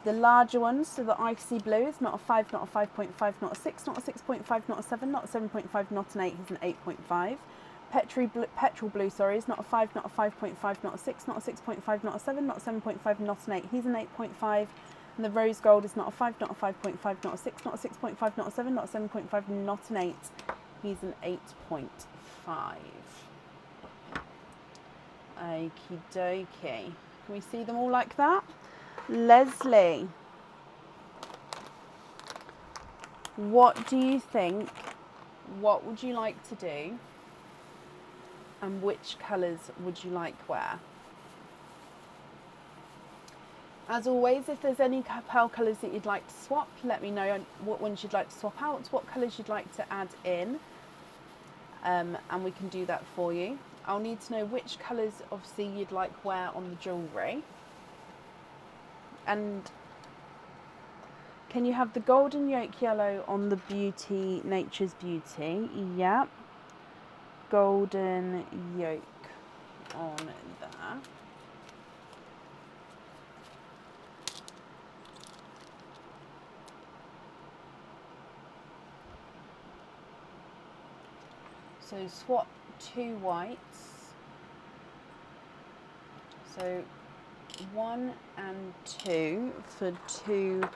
The larger ones, so the icy blue is not a 5, not a 5.5, not a 6, not a 6.5, not a 7, not a 7.5, not an 8, he's an 8.5. Petrol blue, is not a 5, not a 5.5, not a 6, not a 6.5, not a 7, not a 7.5, not an 8, he's an 8.5. And the rose gold is not a 5, not a 5.5, not a 6, not a 6.5, not a 7, not a 7.5, not an 8, he's an 8.5. 5. Okie dokie. Can we see them all like that? Leslie, what do you think? What would you like to do? And which colours would you like where? As always, if there's any pearl colours that you'd like to swap, let me know what ones you'd like to swap out, what colours you'd like to add in, and we can do that for you. I'll need to know which colours, obviously, you'd like wear on the jewellery. And can you have the golden yolk yellow on the beauty, Nature's Beauty? Yep. Golden yolk on there. So swap 2 whites. So 1 and 2 for 2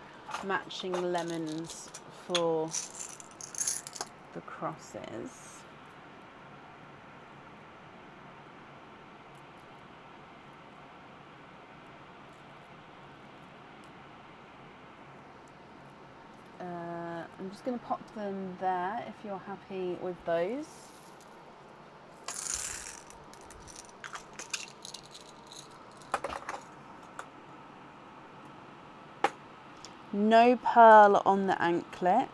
matching lemons for the crosses. I'm just going to pop them there if you're happy with those. No pearl on the anklet.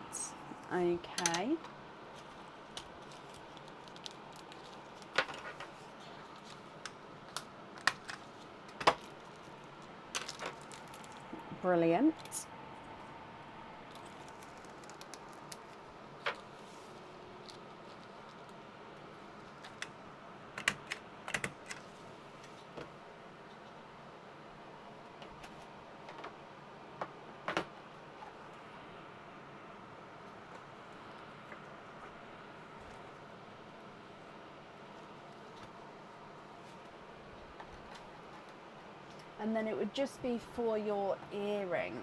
Okay. Brilliant. And then it would just be for your earrings.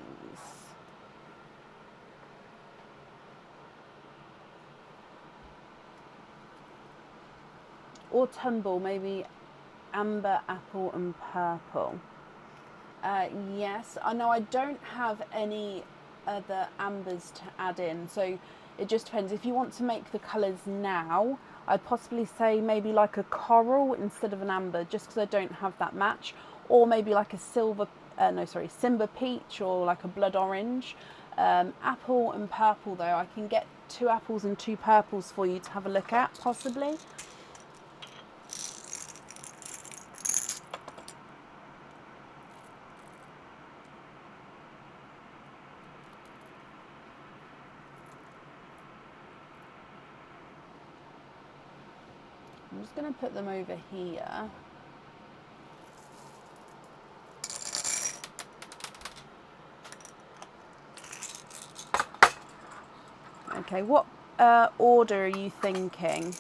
Or tumble, maybe amber, apple and purple. Yes, I know I don't have any other ambers to add in, so it just depends. If you want to make the colours now, I'd possibly say maybe like a coral instead of an amber, just because I don't have that match. Or maybe like a Simba peach or like a blood orange. Apple and purple though, I can get 2 apples and 2 purples for you to have a look at, possibly. I'm just going to put them over here. Okay, what order are you thinking?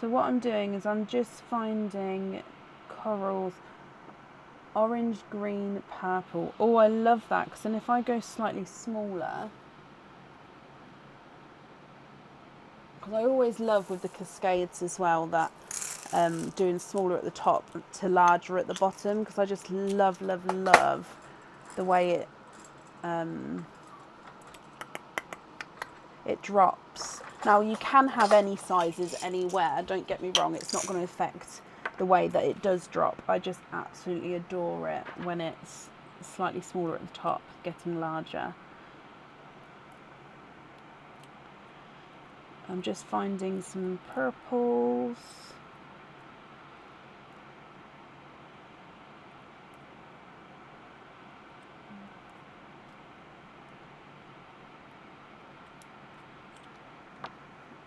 So what I'm doing is I'm just finding corals, orange, green, purple. Oh, I love that, because then if I go slightly smaller, because I always love with the cascades as well that doing smaller at the top to larger at the bottom, because I just love, love, love the way it drops. Now you can have any sizes anywhere, don't get me wrong, it's not going to affect the way that it does drop. I just absolutely adore it when it's slightly smaller at the top, getting larger. I'm just finding some purples.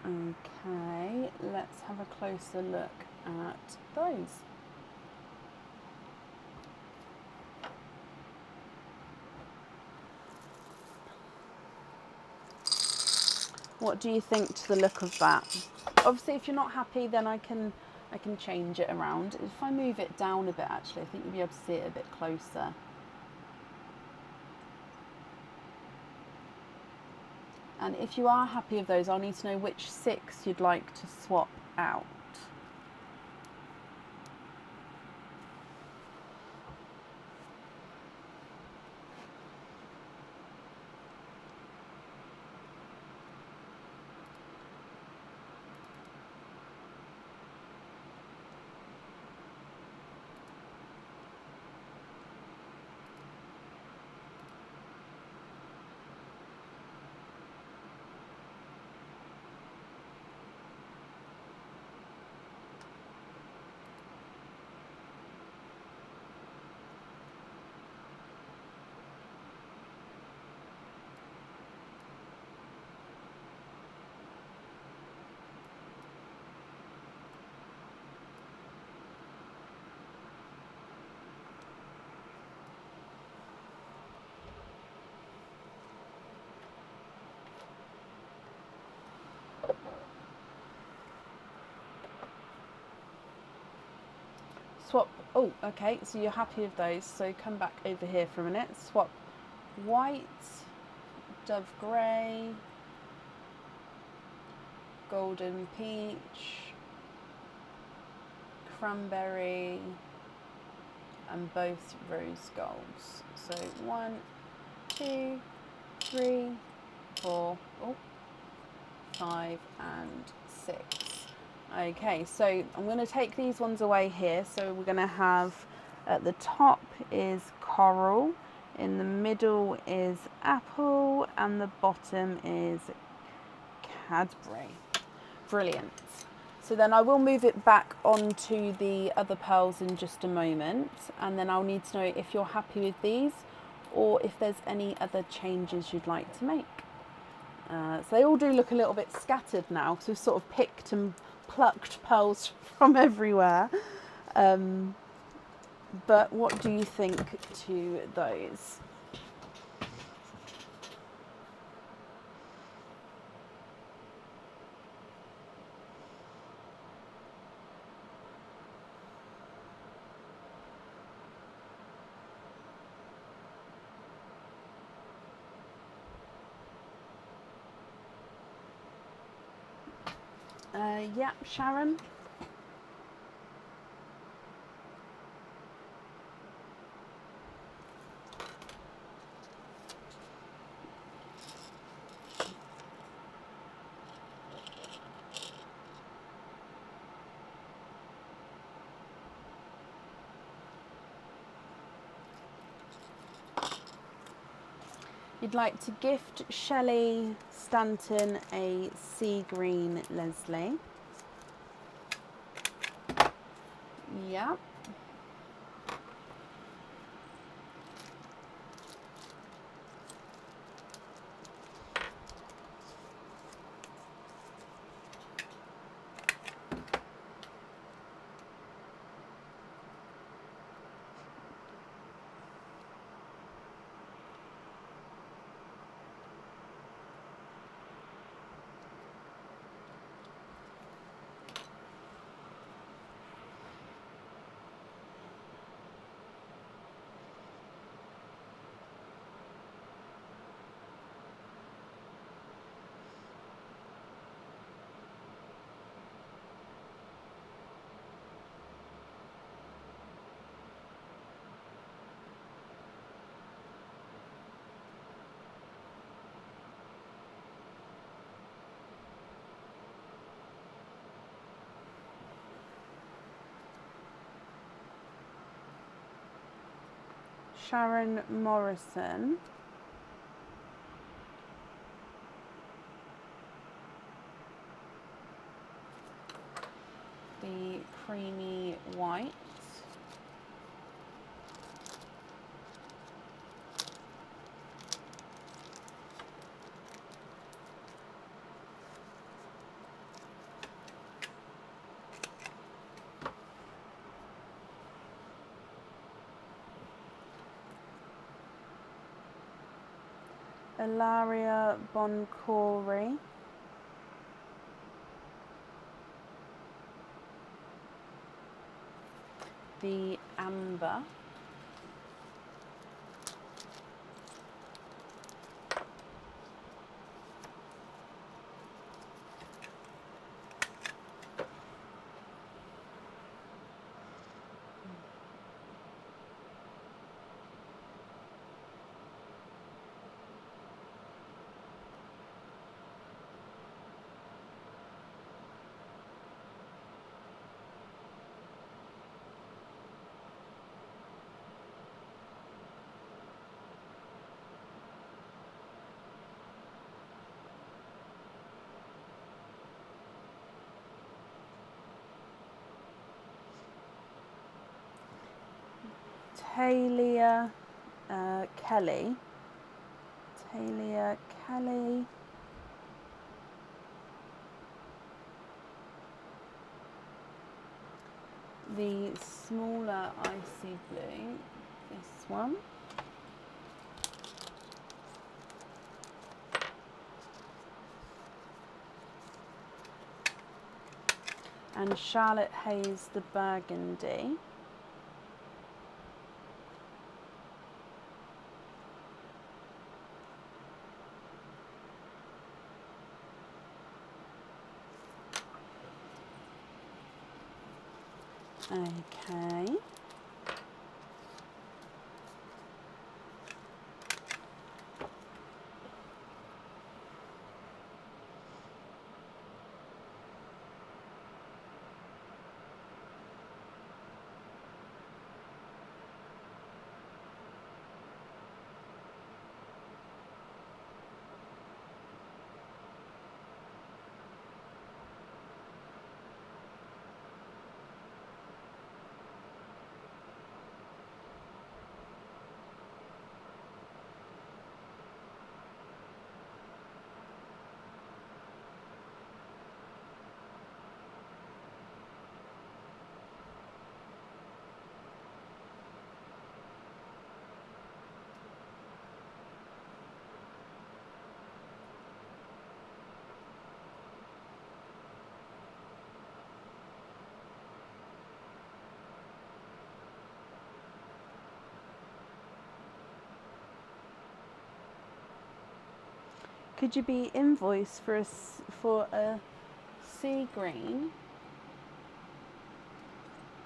Okay, let's have a closer look at those. What do you think to the look of that? Obviously, if you're not happy, then I can change it around. If I move it down a bit, actually, I think you'll be able to see it a bit closer. And if you are happy with those, I'll need to know which 6 you'd like to swap out. Swap, oh, okay, so you're happy with those, so come back over here for a minute. Swap white, dove grey, golden peach, cranberry, and both rose golds. So 1, 2, 3, 4, 5 and 6. Okay, so I'm going to take these ones away here. So we're going to have, at the top is coral, in the middle is apple, and the bottom is Cadbury. Brilliant. So then I will move it back onto the other pearls in just a moment, and then I'll need to know if you're happy with these or if there's any other changes you'd like to make. So they all do look a little bit scattered now, because we've sort of picked and plucked pearls from everywhere. But what do you think to those? Yeah, Sharon? You'd like to gift Shelley Stanton a sea green Leslie. Yeah. Sharon Morrison. The creamy white. Ilaria Boncori. The Amber. Talia Kelly. Talia Kelly. The smaller icy blue, this one. And Charlotte Hayes, the burgundy. Okay. Could you be invoiced for a sea green,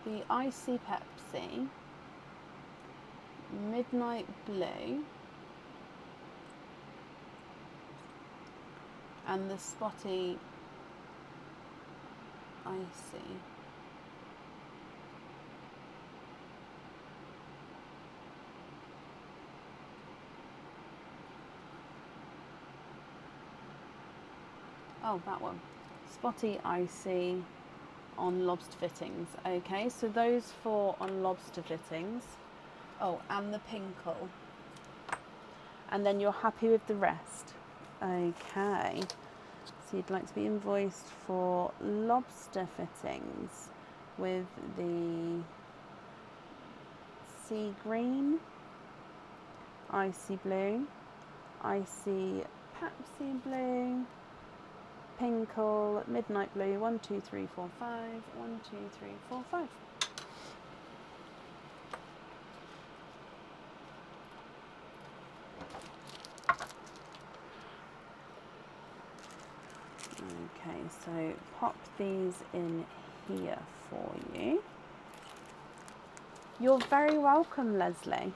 the icy Pepsi, midnight blue, and the spotty icy? Oh, that one. Spotty icy on lobster fittings. Okay, so those four on lobster fittings. Oh, and the pinkle. And then you're happy with the rest. Okay. So you'd like to be invoiced for lobster fittings with the sea green, icy blue, icy Pepsi blue, pinkle, midnight blue, 1, 2, 3, 4, 5, 1, 2, 3, 4, 5. Okay, so pop these in here for you. You're very welcome, Leslie.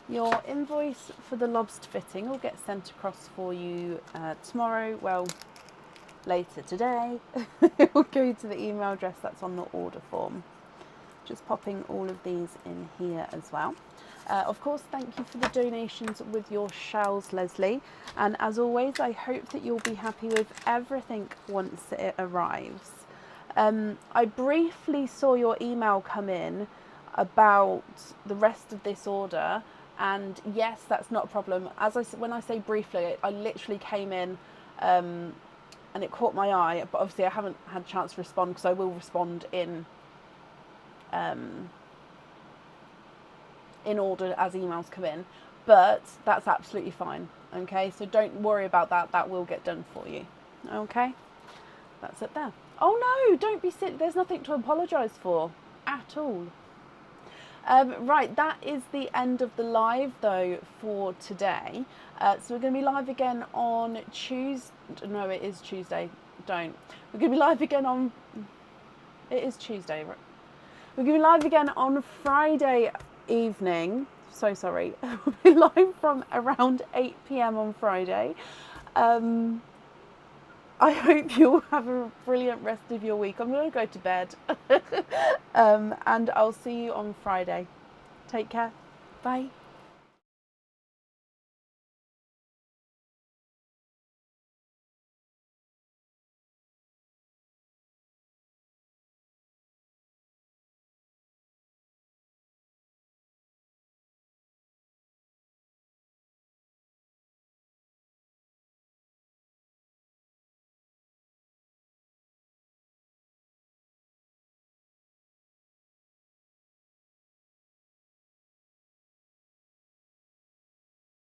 Your invoice for the lobster fitting will get sent across for you tomorrow. Well, later today. It will go to the email address that's on the order form. Just popping all of these in here as well. Of course, thank you for the donations with your shells, Leslie. And as always, I hope that you'll be happy with everything once it arrives. I briefly saw your email come in about the rest of this order, and yes, that's not a problem. When I say briefly, I literally came in and it caught my eye, but obviously I haven't had a chance to respond, because I will respond in order as emails come in. but that's absolutely fine. Okay, so don't worry about that. That will get done for you. Okay, that's it there. Oh no, don't be silly. There's nothing to apologise for at all. Right, that is the end of the live though for today. So we're going to be live again on Tuesday. No, it is Tuesday. Don't. We're going to be live again on. It is Tuesday. We're going to be live again on Friday evening. So sorry. We'll be live from around 8 p.m. on Friday. I hope you'll have a brilliant rest of your week. I'm going to go to bed. And I'll see you on Friday. Take care. Bye.